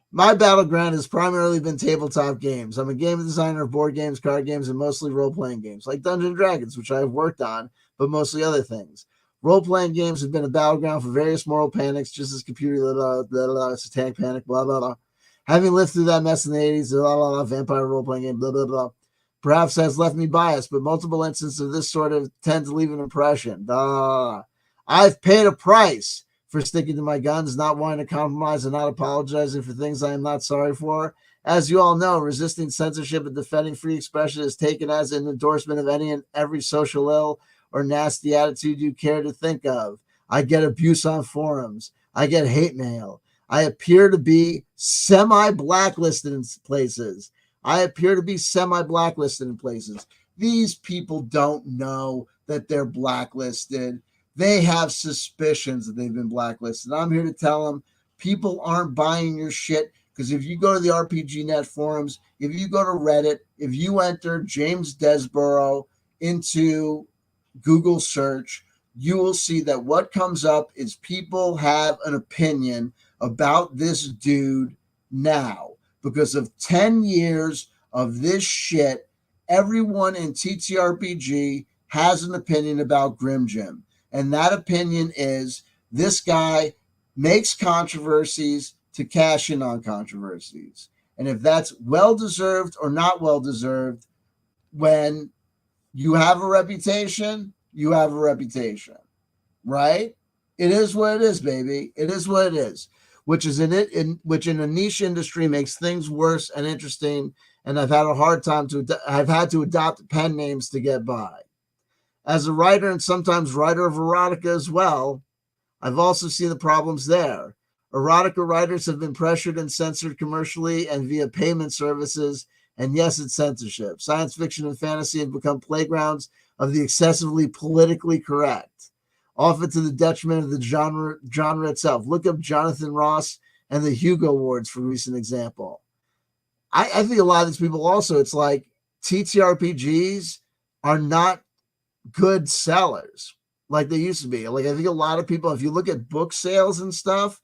My battleground has primarily been tabletop games. I'm a game designer of board games, card games, and mostly role-playing games, like Dungeons & Dragons, which I have worked on, but mostly other things. Role-playing games have been a battleground for various moral panics, just as computer, satanic panic, blah, blah, blah. Having lived through that mess in the 80s, blah, blah, blah, vampire role-playing game, blah, blah, blah, perhaps has left me biased, but multiple instances of this sort of tend to leave an impression. I've paid a price for sticking to my guns, not wanting to compromise, and not apologizing for things I am not sorry for. As you all know, resisting censorship and defending free expression is taken as an endorsement of any and every social ill or nasty attitude you care to think of. I get abuse on forums. I get hate mail. I appear to be semi-blacklisted in places. These people don't know that they're blacklisted. They have suspicions that they've been blacklisted. I'm here to tell them people aren't buying your shit, because if you go to the RPGNet forums, if you go to Reddit, if you enter James Desborough into Google search, you will see that what comes up is people have an opinion about this dude now. Because of 10 years of this shit, everyone in TTRPG has an opinion about Grim Jim. And that opinion is this guy makes controversies to cash in on controversies. And if that's well-deserved or not well-deserved, when you have a reputation, you have a reputation, right? It is what it is, baby. It is what it is. which is which in a niche industry makes things worse and interesting. And I've had a hard time I've had to adopt pen names to get by. As a writer and sometimes writer of erotica as well, I've also seen the problems there. Erotica writers have been pressured and censored commercially and via payment services. And yes, it's censorship. Science fiction and fantasy have become playgrounds of the excessively politically correct, often to the detriment of the genre itself. Look up Jonathan Ross and the Hugo Awards for recent example. I think a lot of these people also, it's like TTRPGs are not good sellers like they used to be. Like, I think a lot of people, if you look at book sales and stuff,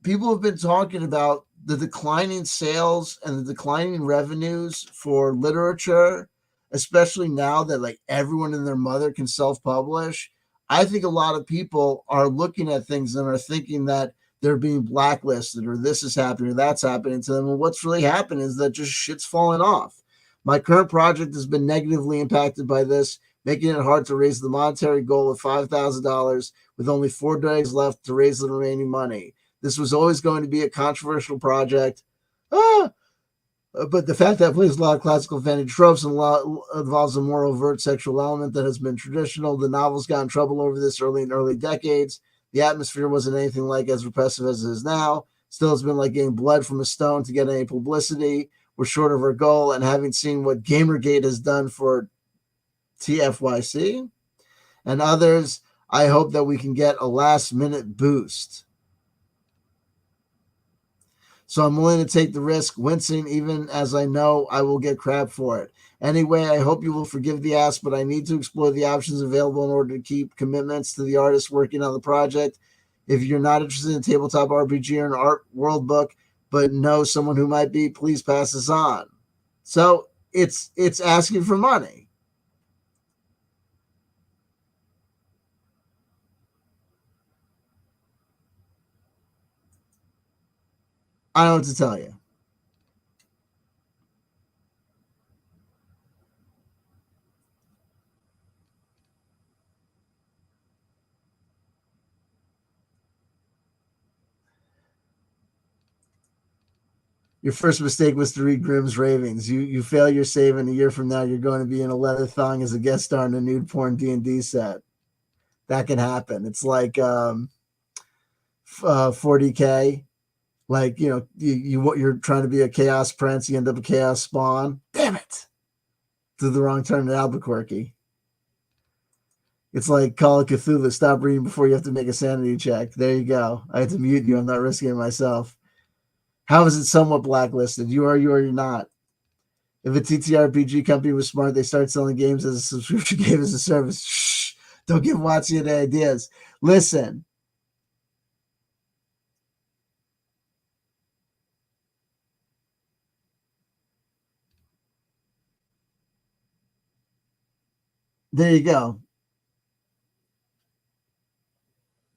people have been talking about the declining sales and the declining revenues for literature, especially now that like everyone and their mother can self-publish. I think a lot of people are looking at things and are thinking that they're being blacklisted or this is happening or that's happening to them. And what's really happened is that just shit's falling off. My current project has been negatively impacted by this, making it hard to raise the monetary goal of $5,000 with only 4 days left to raise the remaining money. This was always going to be a controversial project. But the fact that it plays a lot of classical fantasy tropes and a lot involves a more overt sexual element that has been traditional. The novels got in trouble over this in early decades. The atmosphere wasn't anything like as repressive as it is now. Still, it's been like getting blood from a stone to get any publicity. We're short of our goal, and having seen what Gamergate has done for TFYC and others, I hope that we can get a last-minute boost. So I'm willing to take the risk, wincing even as I know I will get crap for it. Anyway, I hope you will forgive the ask, but I need to explore the options available in order to keep commitments to the artists working on the project. If you're not interested in tabletop RPG or an art world book, but know someone who might be, please pass this on. So it's asking for money. I don't know what to tell you. Your first mistake was to read Grimm's Ravings. You fail your save, and a year from now, you're going to be in a leather thong as a guest star in a nude porn D&D set. That can happen. It's like 40K. Like, you know, you're trying to be a chaos prince, you end up a chaos spawn. Damn it! To the wrong turn in Albuquerque. It's like Call of Cthulhu. Stop reading before you have to make a sanity check. There you go. I had to mute you. I'm not risking it myself. How is it somewhat blacklisted? You are, you're not. If a TTRPG company was smart, they start selling games as a subscription game as a service. Shh! Don't give Watsy any ideas. Listen. There you go.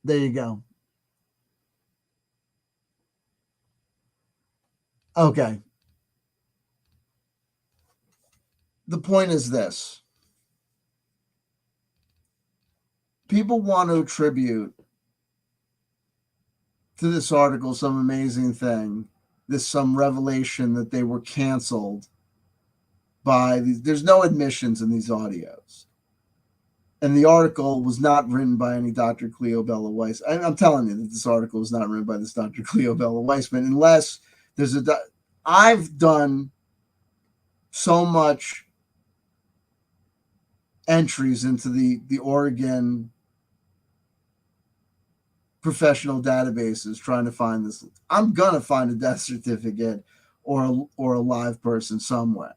There you go. Okay. The point is this. People want to attribute to this article some amazing thing, some revelation that they were canceled by these. There's no admissions in these audios. And the article was not written by any Dr. Cleo Bella Weiss. I'm telling you that this article was not written by this Dr. Cleo Bella Weissman, unless there's I've done so much entries into the Oregon professional databases trying to find this. I'm gonna find a death certificate or a live person somewhere.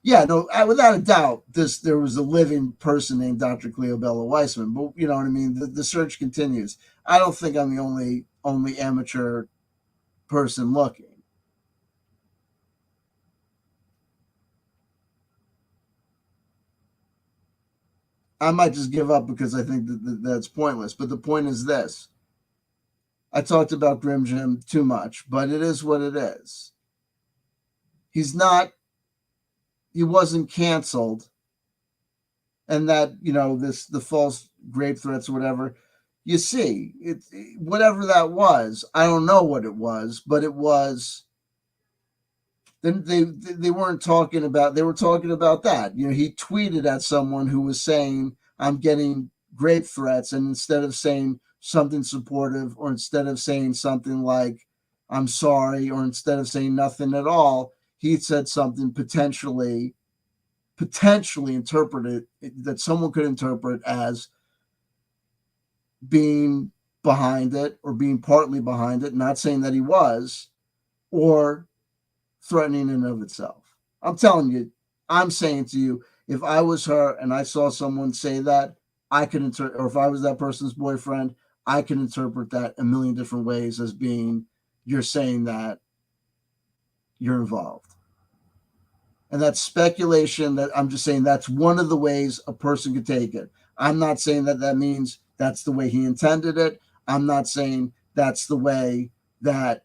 Yeah, no, without a doubt, there was a living person named Dr. Cleo Bella Weissman, but you know what I mean. The search continues. I don't think I'm the only amateur person looking. I might just give up because I think that's pointless. But the point is this. I talked about Grim Jim too much, but it is what it is. He wasn't canceled. And that, the false grape threats or whatever, you see, whatever that was, I don't know what it was, but it was. Then they weren't talking about. They were talking about that. You know, he tweeted at someone who was saying, "I'm getting rape threats," and instead of saying something supportive, or instead of saying something like, "I'm sorry," or instead of saying nothing at all, he said something potentially interpreted that someone could interpret as being behind it or being partly behind it, not saying that he was, or threatening in and of itself. I'm telling you, I'm saying to you, if I was her and I saw someone say that, I could interpret, or if I was that person's boyfriend, I can interpret that a million different ways as being, you're saying that you're involved. And that's speculation. That I'm just saying that's one of the ways a person could take it. I'm not saying that that means that's the way he intended it. I'm not saying that's the way that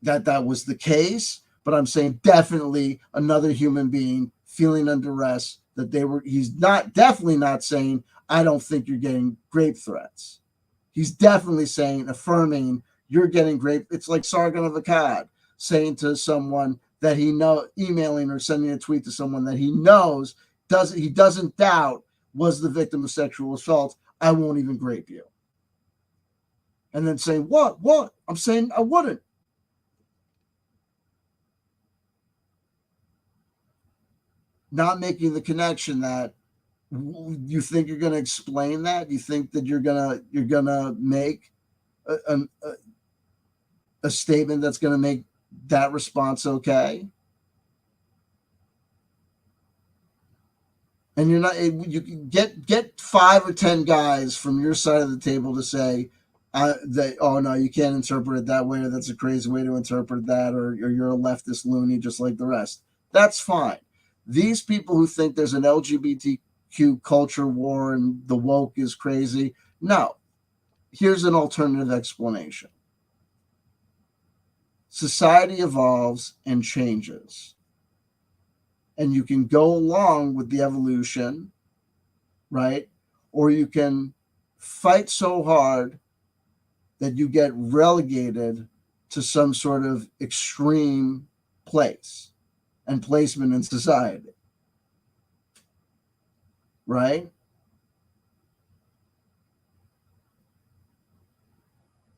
was the case, but I'm saying definitely another human being feeling under duress, that he's not, definitely not saying, I don't think you're getting rape threats. He's definitely saying, affirming, you're getting rape. It's like Sargon of Akkad saying to someone that he emailing or sending a tweet to someone that he knows he doesn't doubt was the victim of sexual assault. I won't even rape you. And then saying, what? I'm saying I wouldn't. Not making the connection that you think you're going to explain that. You think that you're gonna make a statement that's going to make that response okay. And you're not. You can get 5 or 10 guys from your side of the table to say that, oh no, you can't interpret it that way, or that's a crazy way to interpret that, or you're a leftist loony just like the rest. That's fine. These people who think there's an LGBTQ culture war and the woke is crazy, no. Here's an alternative explanation. Society evolves and changes. And you can go along with the evolution, right? Or you can fight so hard that you get relegated to some sort of extreme place and placement in society, right?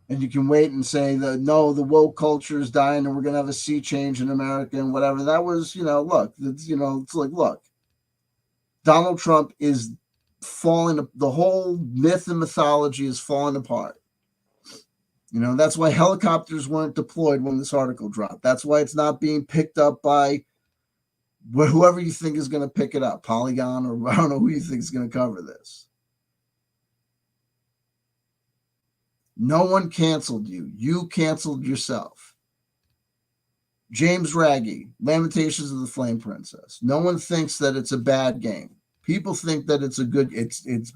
And you can wait and say that, no, the woke culture is dying and we're going to have a sea change in America and whatever. That was, look, it's like, look, Donald Trump is falling, the whole myth and mythology is falling apart. That's why helicopters weren't deployed when this article dropped. That's why it's not being picked up by whoever you think is going to pick it up, Polygon, or I don't know who you think is going to cover this. No one canceled you. You canceled yourself. James Raggi, Lamentations of the Flame Princess. No one thinks that it's a bad game. People think that it's a good, it's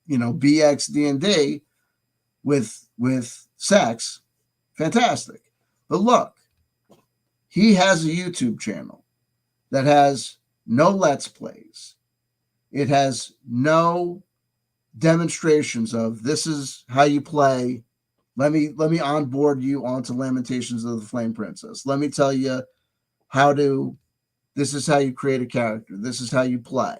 BX D&D with sex. Fantastic. But look, he has a YouTube channel that has no Let's Plays. It has no demonstrations of, this is how you play. Let me onboard you onto Lamentations of the Flame Princess. Let me tell you this is how you create a character. This is how you play.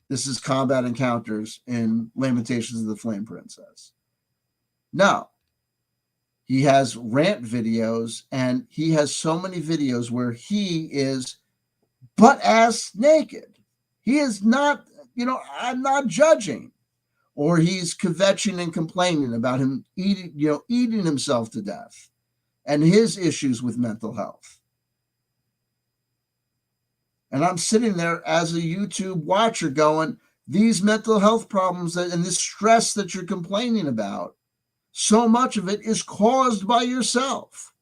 This is combat encounters in Lamentations of the Flame Princess. No. He has rant videos, and he has so many videos where he is butt-ass naked. He is not, I'm not judging. Or he's kvetching and complaining about him eating himself to death and his issues with mental health. And I'm sitting there as a YouTube watcher going, these mental health problems and this stress that you're complaining about, so much of it is caused by yourself.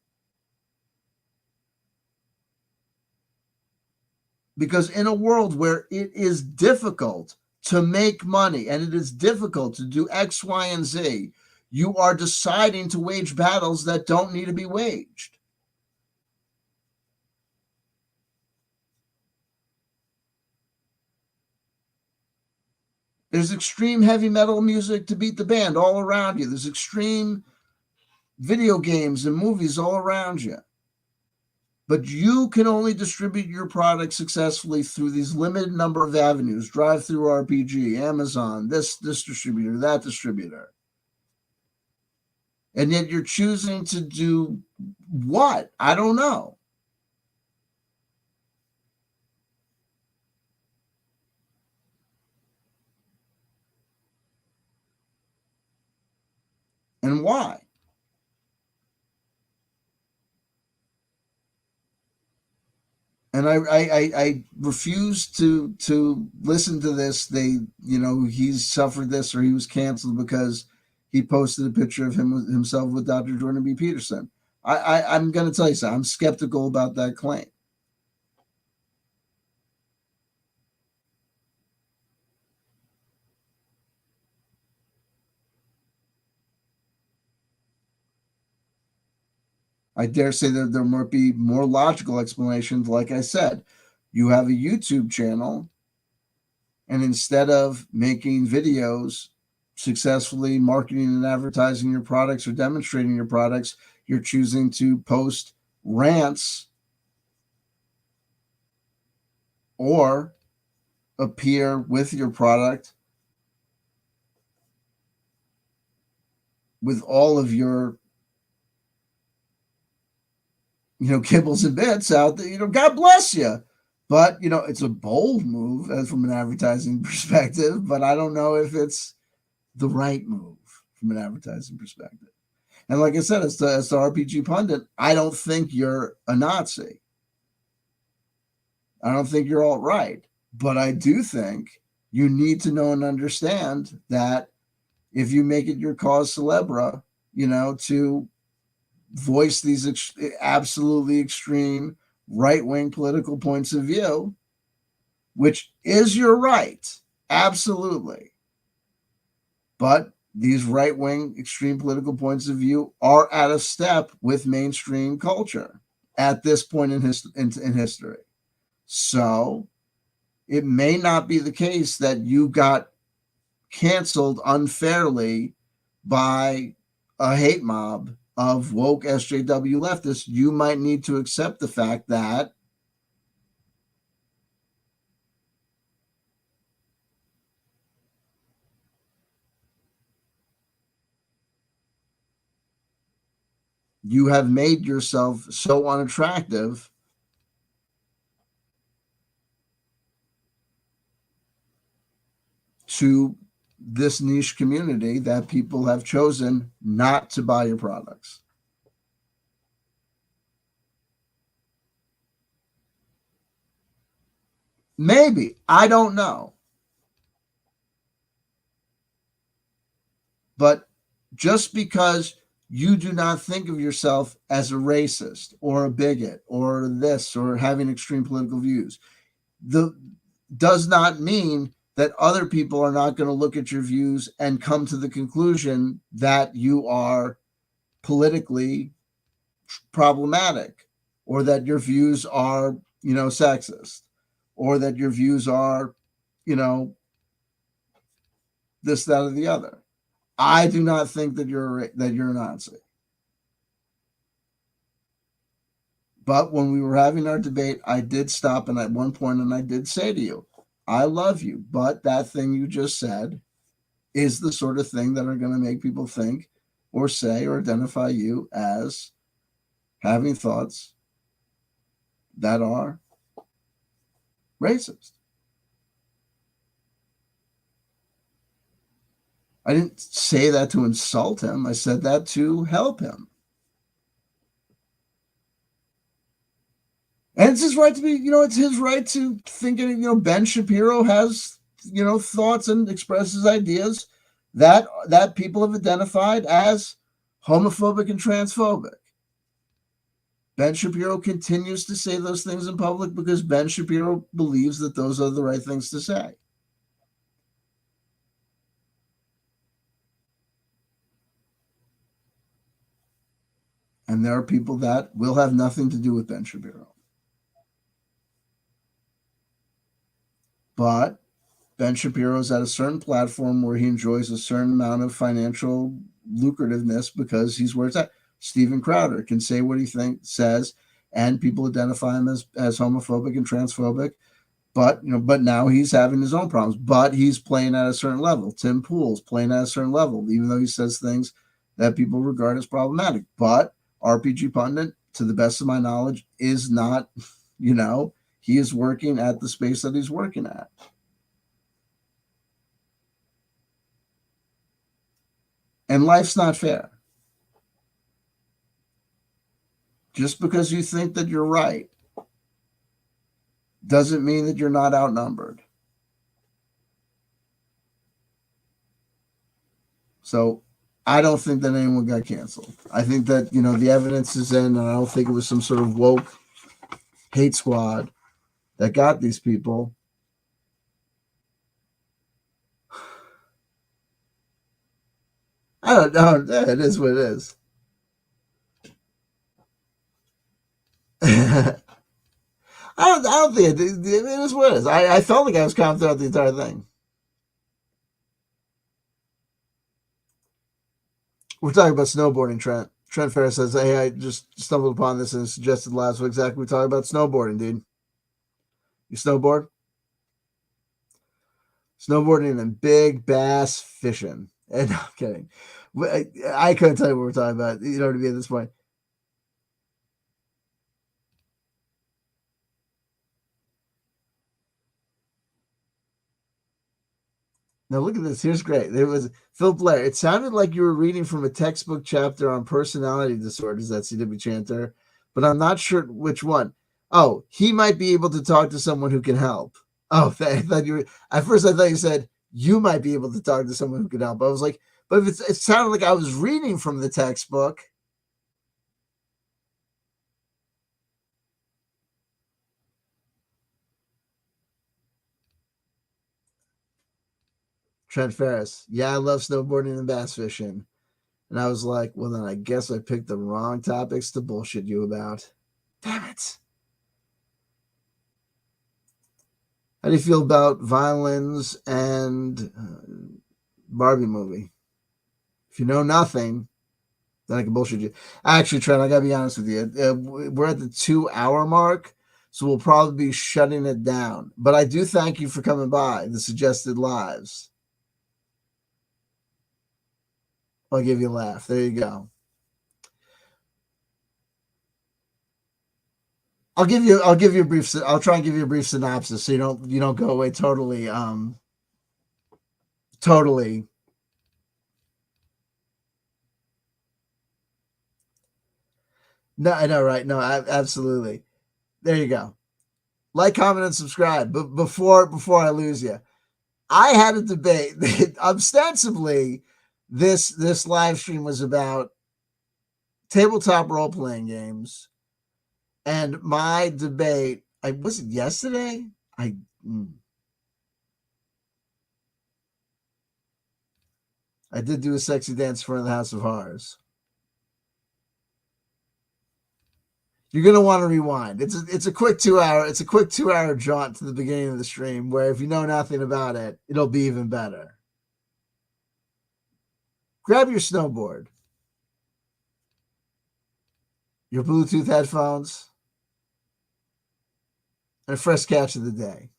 Because in a world where it is difficult to make money and it is difficult to do X, Y, and Z, you are deciding to wage battles that don't need to be waged. There's extreme heavy metal music to beat the band all around you. There's extreme video games and movies all around you. But you can only distribute your product successfully through these limited number of avenues: drive-through RPG, Amazon, this distributor, that distributor. And yet you're choosing to do what? I don't know. And why? And I refuse to listen to this. He's suffered this, or he was canceled because he posted a picture of himself with Dr. Jordan B. Peterson. I'm going to tell you something. I'm skeptical about that claim. I dare say that there might be more logical explanations. Like I said, you have a YouTube channel, and instead of making videos successfully marketing and advertising your products or demonstrating your products, you're choosing to post rants or appear with your product with all of your kibbles and bits out there. God bless you. But it's a bold move as from an advertising perspective, but I don't know if it's the right move from an advertising perspective. And like I said, as the RPG pundit, I don't think you're a Nazi. I don't think you're all right. But I do think you need to know and understand that if you make it your cause célèbre, to voice these absolutely extreme right-wing political points of view, which is your right, absolutely. But these right-wing extreme political points of view are out of step with mainstream culture at this point in history. So it may not be the case that you got canceled unfairly by a hate mob of woke SJW leftists. You might need to accept the fact that you have made yourself so unattractive to this niche community that people have chosen not to buy your products. Maybe. I don't know. But just because you do not think of yourself as a racist or a bigot or this or having extreme political views, does not mean that other people are not going to look at your views and come to the conclusion that you are politically problematic, or that your views are, sexist, or that your views are, this, that, or the other. I do not think that you're a Nazi. But when we were having our debate, I did stop and at one point and I did say to you, I love you, but that thing you just said is the sort of thing that are going to make people think or say or identify you as having thoughts that are racist. I didn't say that to insult him. I said that to help him. And it's his right to be, it's his right to think, Ben Shapiro has, thoughts and expresses ideas that people have identified as homophobic and transphobic. Ben Shapiro continues to say those things in public because Ben Shapiro believes that those are the right things to say. And there are people that will have nothing to do with Ben Shapiro. But Ben Shapiro's at a certain platform where he enjoys a certain amount of financial lucrativeness because he's where it's at. Steven Crowder can say what he says, and people identify him as homophobic and transphobic. But now he's having his own problems. But he's playing at a certain level. Tim Pool's playing at a certain level, even though he says things that people regard as problematic. But RPG Pundit, to the best of my knowledge, is not, he is working at the space that he's working at. And life's not fair. Just because you think that you're right doesn't mean that you're not outnumbered. So I don't think that anyone got canceled. I think that, the evidence is in, and I don't think it was some sort of woke hate squad that got these people. I don't know. It is what it is. I don't think it is what it is. I felt like I was calm throughout the entire thing. We're talking about snowboarding, Trent. Trent Ferris says, hey, I just stumbled upon this and suggested last week. Exactly. We're talking about snowboarding, dude. You snowboard? Snowboarding and big bass fishing. And no, I'm kidding. I couldn't tell you what we're talking about, to be at this point. Now look at this. Here's great. There was Phil Blair. It sounded like you were reading from a textbook chapter on personality disorders at CW Chanter, but I'm not sure which one. Oh, he might be able to talk to someone who can help. Oh, I thought you were. At first, I thought you said you might be able to talk to someone who can help. I was like, but if it sounded like I was reading from the textbook. Trent Ferris. Yeah, I love snowboarding and bass fishing. And I was like, well, then I guess I picked the wrong topics to bullshit you about. Damn it. How do you feel about violins and Barbie movie? If you know nothing, then I can bullshit you. Actually, Trent, I got to be honest with you. We're at the 2-hour mark, so we'll probably be shutting it down. But I do thank you for coming by the suggested lives. I'll give you a laugh. There you go. I'll give you a brief. I'll try and give you a brief synopsis so you don't go away totally. Totally. No, I know, right? No, absolutely. There you go. Like, comment, and subscribe. But before I lose you, I had a debate. Ostensibly, this live stream was about tabletop role playing games, and my debate. Was it yesterday? I did do a sexy dance in front of the House of Horrors. You're gonna want to rewind. It's a quick 2-hour. It's a quick 2-hour jaunt to the beginning of the stream, where if you know nothing about it, it'll be even better. Grab your snowboard, your Bluetooth headphones, and a fresh catch of the day.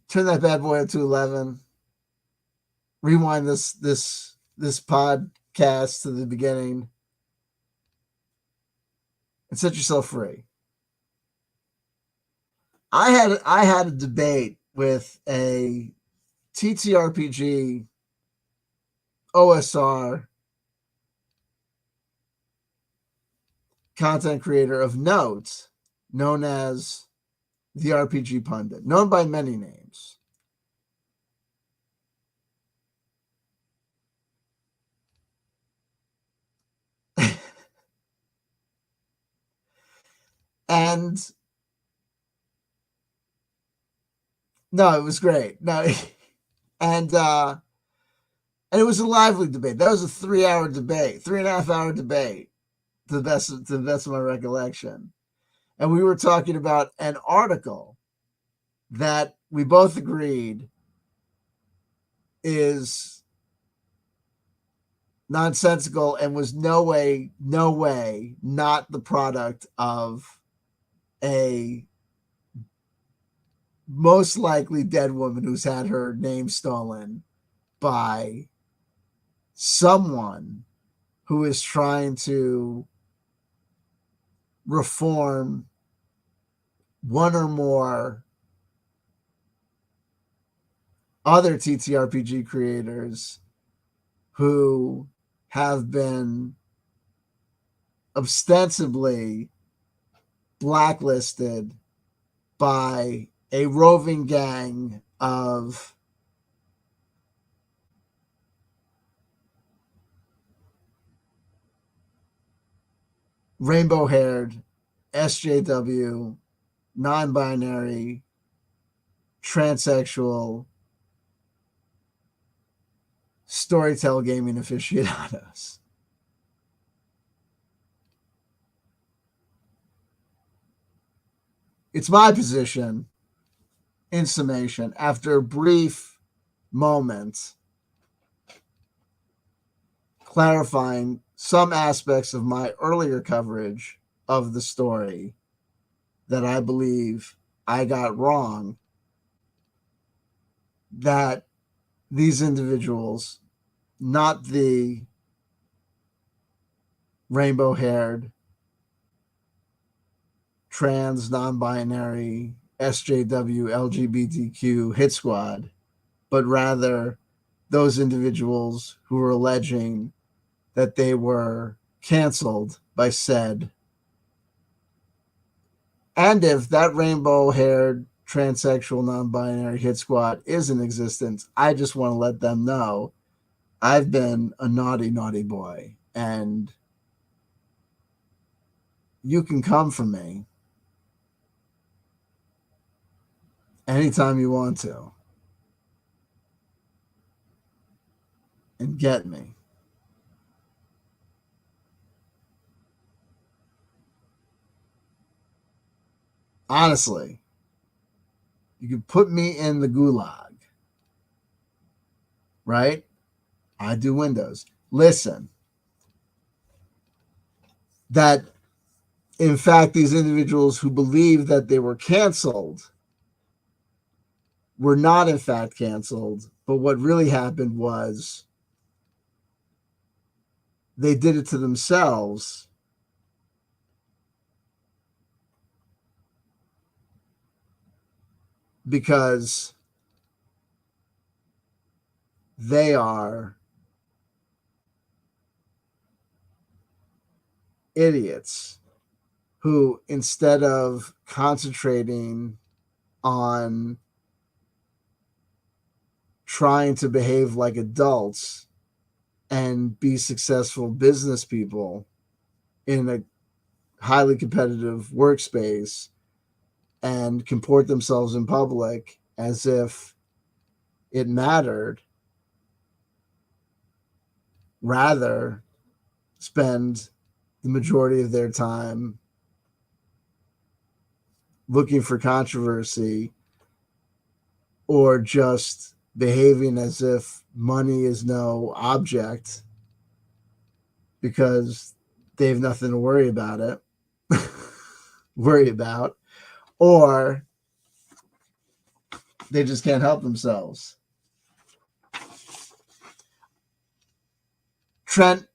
Turn that bad boy up to 11. Rewind this podcast to the beginning and set yourself free. I had a debate with a TTRPG OSR content creator of note known as the RPG Pundit, known by many names. And no, it was great. No, and it was a lively debate. That was a 3-hour debate, 3.5-hour debate, to the best of my recollection. And we were talking about an article that we both agreed is nonsensical and was no way not the product of a most likely dead woman who's had her name stolen by someone who is trying to reform one or more other TTRPG creators who have been ostensibly blacklisted by a roving gang of rainbow-haired, SJW, non-binary, transsexual, storytell gaming aficionados. It's my position, in summation, after a brief moment clarifying some aspects of my earlier coverage of the story that I believe I got wrong, that these individuals, not the rainbow-haired, trans, non-binary, SJW, LGBTQ hit squad, but rather those individuals who were alleging that they were canceled by said. And if that rainbow-haired, transsexual, non-binary hit squad is in existence, I just want to let them know I've been a naughty, naughty boy, and you can come for me anytime you want to and get me. Honestly, you can put me in the gulag, right? I do Windows. Listen, that in fact, these individuals who believe that they were canceled were not in fact canceled, but what really happened was they did it to themselves because they are idiots who, instead of concentrating on trying to behave like adults and be successful business people in a highly competitive workspace and comport themselves in public as if it mattered, rather spend the majority of their time looking for controversy or just behaving as if money is no object because they have nothing to worry about or they just can't help themselves. Trent,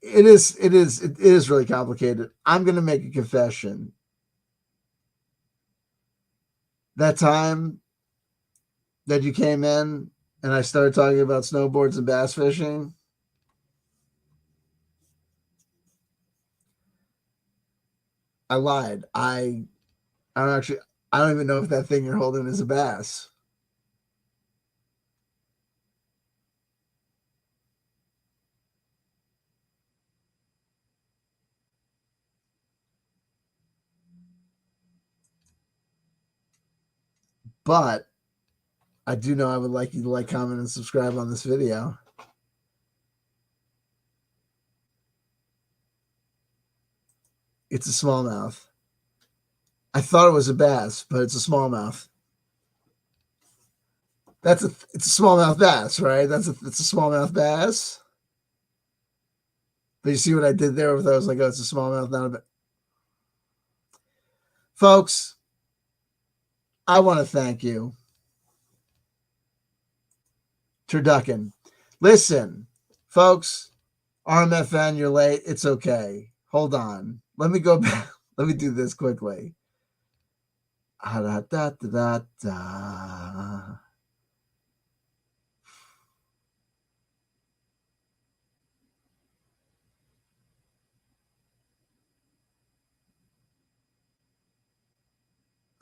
it is really complicated. I'm going to make a confession. That time that you came in and I started talking about snowboards and bass fishing, I lied. I don't even know if that thing you're holding is a bass. But I do know I would like you to like, comment, and subscribe on this video. It's a smallmouth. I thought it was a bass, but it's a smallmouth. It's a smallmouth bass, right? It's a smallmouth bass. But you see what I did there? With I was like, oh, it's a smallmouth, not a bass. Folks, I want to thank you. Turducken. Listen, folks, RMFN, you're late. It's okay. Hold on. Let me go back. Let me do this quickly. Da, da, da, da.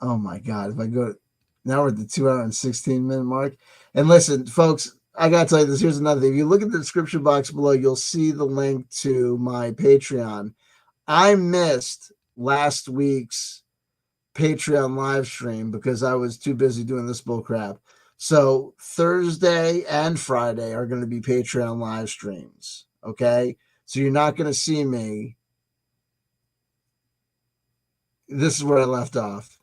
Oh my God. If I go now we're at the 2 hour and 16-minute mark. And listen, folks, I gotta tell you this. Here's another thing. If you look at the description box below, you'll see the link to my Patreon. I missed last week's Patreon live stream because I was too busy doing this bull crap. So Thursday and Friday are going to be Patreon live streams. Okay. So you're not going to see me. This is where I left off.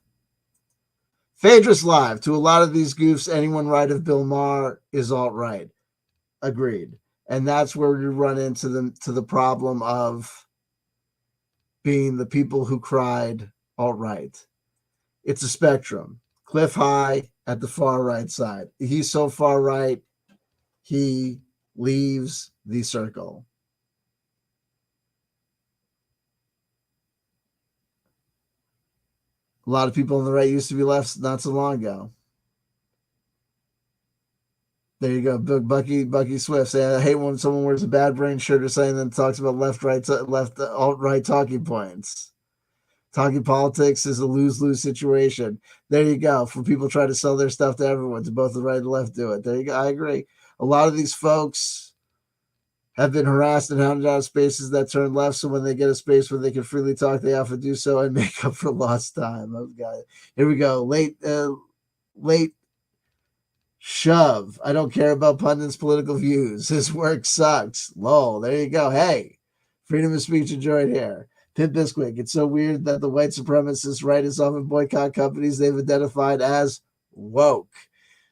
Phaedrus Live. To a lot of these goofs, anyone right of Bill Maher is alt-right. Agreed. And that's where you run into the problem of being the people who cried alt-right. It's a spectrum. Cliff High at the far right side. He's so far right, he leaves the circle. A lot of people on the right used to be left not so long ago. There you go, Bucky Swift. Say, I hate when someone wears a bad brain shirt or something that talks about left, alt right talking points. Talking politics is a lose-lose situation. There you go. For people trying to sell their stuff to everyone, to both the right and left do it. There you go. I agree. A lot of these folks have been harassed and hounded out of spaces that turn left. So when they get a space where they can freely talk, they have to do so and make up for lost time. Here we go. Late shove. I don't care about pundits' political views. His work sucks. Lol. There you go. Hey, freedom of speech enjoyed here. Pimp Bisquick. It's so weird that the white supremacist right is often boycott companies they've identified as woke.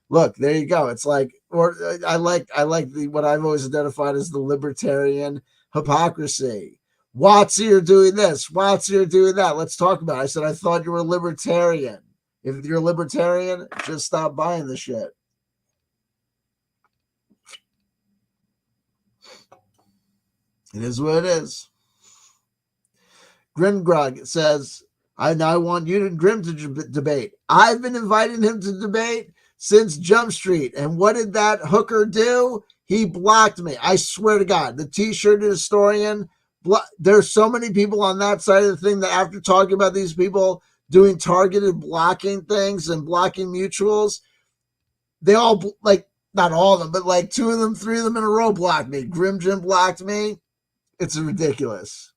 Look, there you go. It's like, or I like what I've always identified as the libertarian hypocrisy. Watsy, you're doing this. Watsy, you're doing that. Let's talk about it. I said, I thought you were a libertarian. If you're a libertarian, just stop buying the shit. It is what it is. Grimgrog says, I now want you and Grim to debate. I've been inviting him to debate since Jump Street. And what did that hooker do? He blocked me. I swear to God, the t-shirted historian, there's so many people on that side of the thing that after talking about these people doing targeted blocking things and blocking mutuals, they all, like, not all of them, but like 2 of them, 3 of them in a row blocked me. Grim Jim blocked me. It's ridiculous.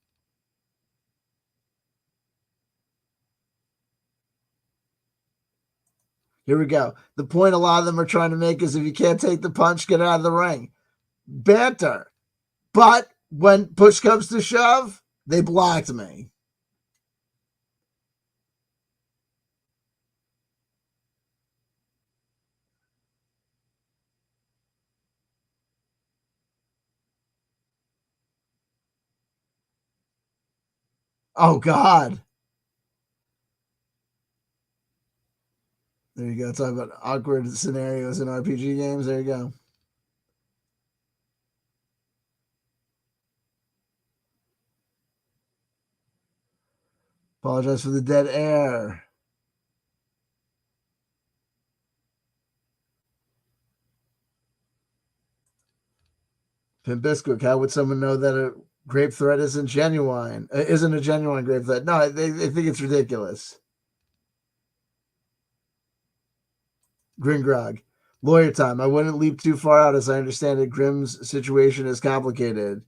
Here we go. The point a lot of them are trying to make is if you can't take the punch, get out of the ring. Banter. But when push comes to shove, they blocked me. Oh, God. There you go. Talk about awkward scenarios in RPG games. There you go. Apologize for the dead air. Pimp Bisquick, how would someone know that a grape threat isn't genuine? Isn't a genuine grape threat? No, they think it's ridiculous. Gringrog. Lawyer time. I wouldn't leap too far out as I understand it. Grimm's situation is complicated.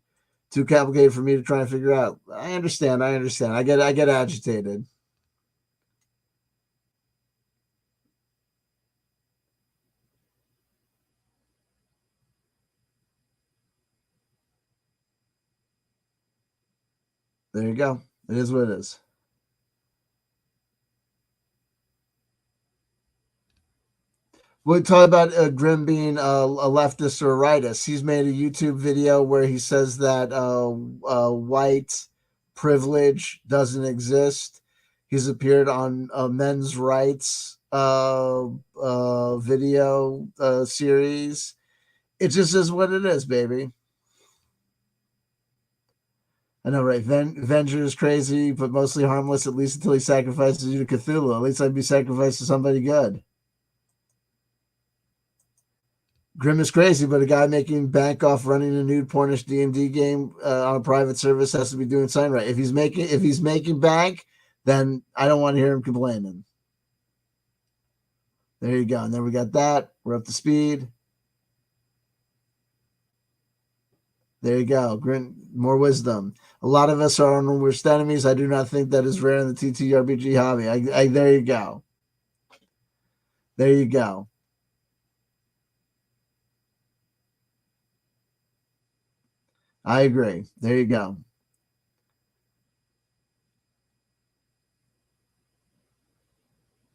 Too complicated for me to try and figure out. I understand. I get agitated. There you go. It is what it is. We'll talk about Grimm being a leftist or a rightist. He's made a YouTube video where he says that white privilege doesn't exist. He's appeared on men's rights video series. It just is what it is, baby. I know, right? Venger is crazy, but mostly harmless, at least until he sacrifices you to Cthulhu. At least I'd be sacrificed to somebody good. Grimm is crazy, but a guy making bank off running a nude pornish D&D game on a private service has to be doing something right. If he's making bank, then I don't want to hear him complaining. There you go. And then we got that. We're up to speed. There you go. More wisdom. A lot of us are our worst enemies. I do not think that is rare in the TTRPG hobby. There you go. There you go. I agree. There you go.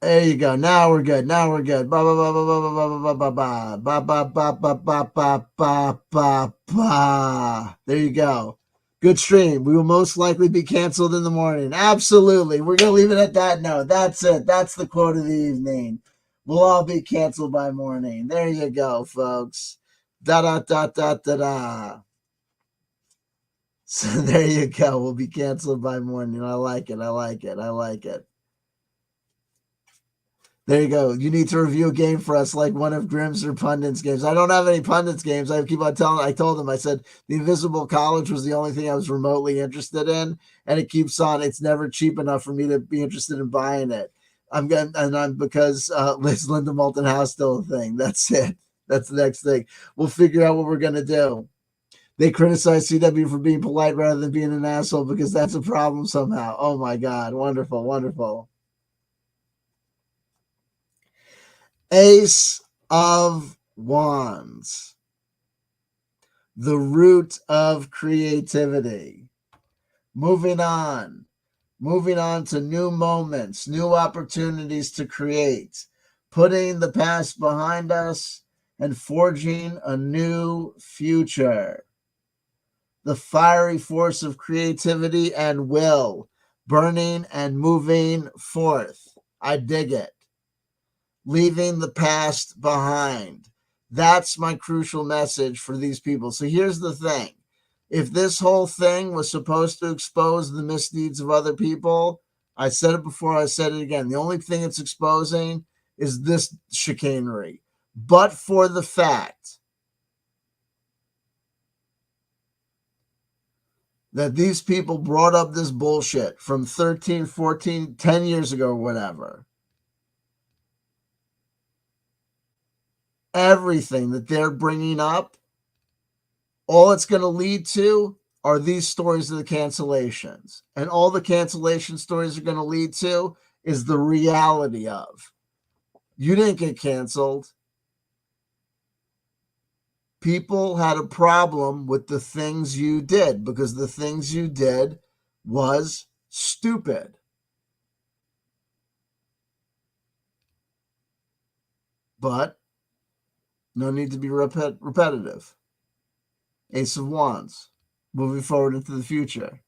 There you go. Now we're good. Now we're good. Ba ba ba ba ba ba ba ba ba ba ba ba ba ba ba ba ba ba. There you go. Good stream. We will most likely be canceled in the morning. Absolutely. We're gonna leave it at that. No, that's it. That's the quote of the evening. We'll all be canceled by morning. There you go, folks. Da da da da da da. So there you go. We'll be canceled by morning. I like it. I like it. I like it. There you go. You need to review a game for us, like one of Grimm's or Pundit's games. I don't have any Pundit's games. I told him, I said the Invisible College was the only thing I was remotely interested in, and it keeps on. It's never cheap enough for me to be interested in buying it. Because is Linda Moulton House still a thing? That's it. That's the next thing. We'll figure out what we're gonna do. They criticize CW for being polite rather than being an asshole because that's a problem somehow. Oh my God. Wonderful, wonderful. Ace of Wands. The root of creativity. Moving on. Moving on to new moments, new opportunities to create. Putting the past behind us and forging a new future. The fiery force of creativity and will, burning and moving forth. I dig it. Leaving the past behind. That's my crucial message for these people. So here's the thing. If this whole thing was supposed to expose the misdeeds of other people, I said it before, I said it again. The only thing it's exposing is this chicanery. But for the fact that these people brought up this bullshit from 13, 14, 10 years ago or whatever, everything that they're bringing up, all it's going to lead to are these stories of the cancellations. And all the cancellation stories are going to lead to is the reality of, you didn't get canceled. People had a problem with the things you did because the things you did was stupid. But no need to be repetitive. Ace of Wands, moving forward into the future.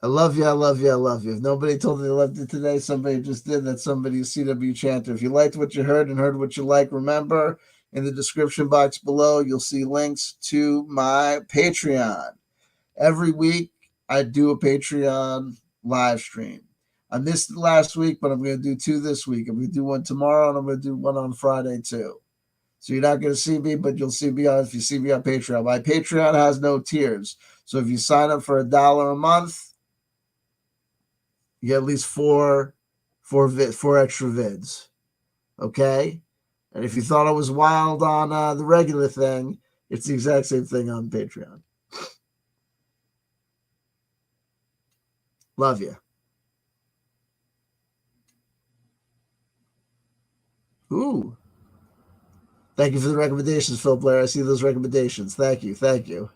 I love you, I love you, I love you. If nobody told me they loved you today, somebody just did. That's somebody's CW chanter. If you liked what you heard and heard what you like, remember, in the description box below, you'll see links to my Patreon. Every week, I do a Patreon live stream. I missed it last week, but I'm going to do 2 this week. I'm going to do one tomorrow, and I'm going to do one on Friday, too. So you're not going to see me, but you'll see me if you see me on Patreon. My Patreon has no tiers. So if you sign up for $1 a month, you get at least four extra vids. Okay? And if you thought I was wild on the regular thing, it's the exact same thing on Patreon. Love you. Ooh. Thank you for the recommendations, Phil Blair. I see those recommendations. Thank you. Thank you.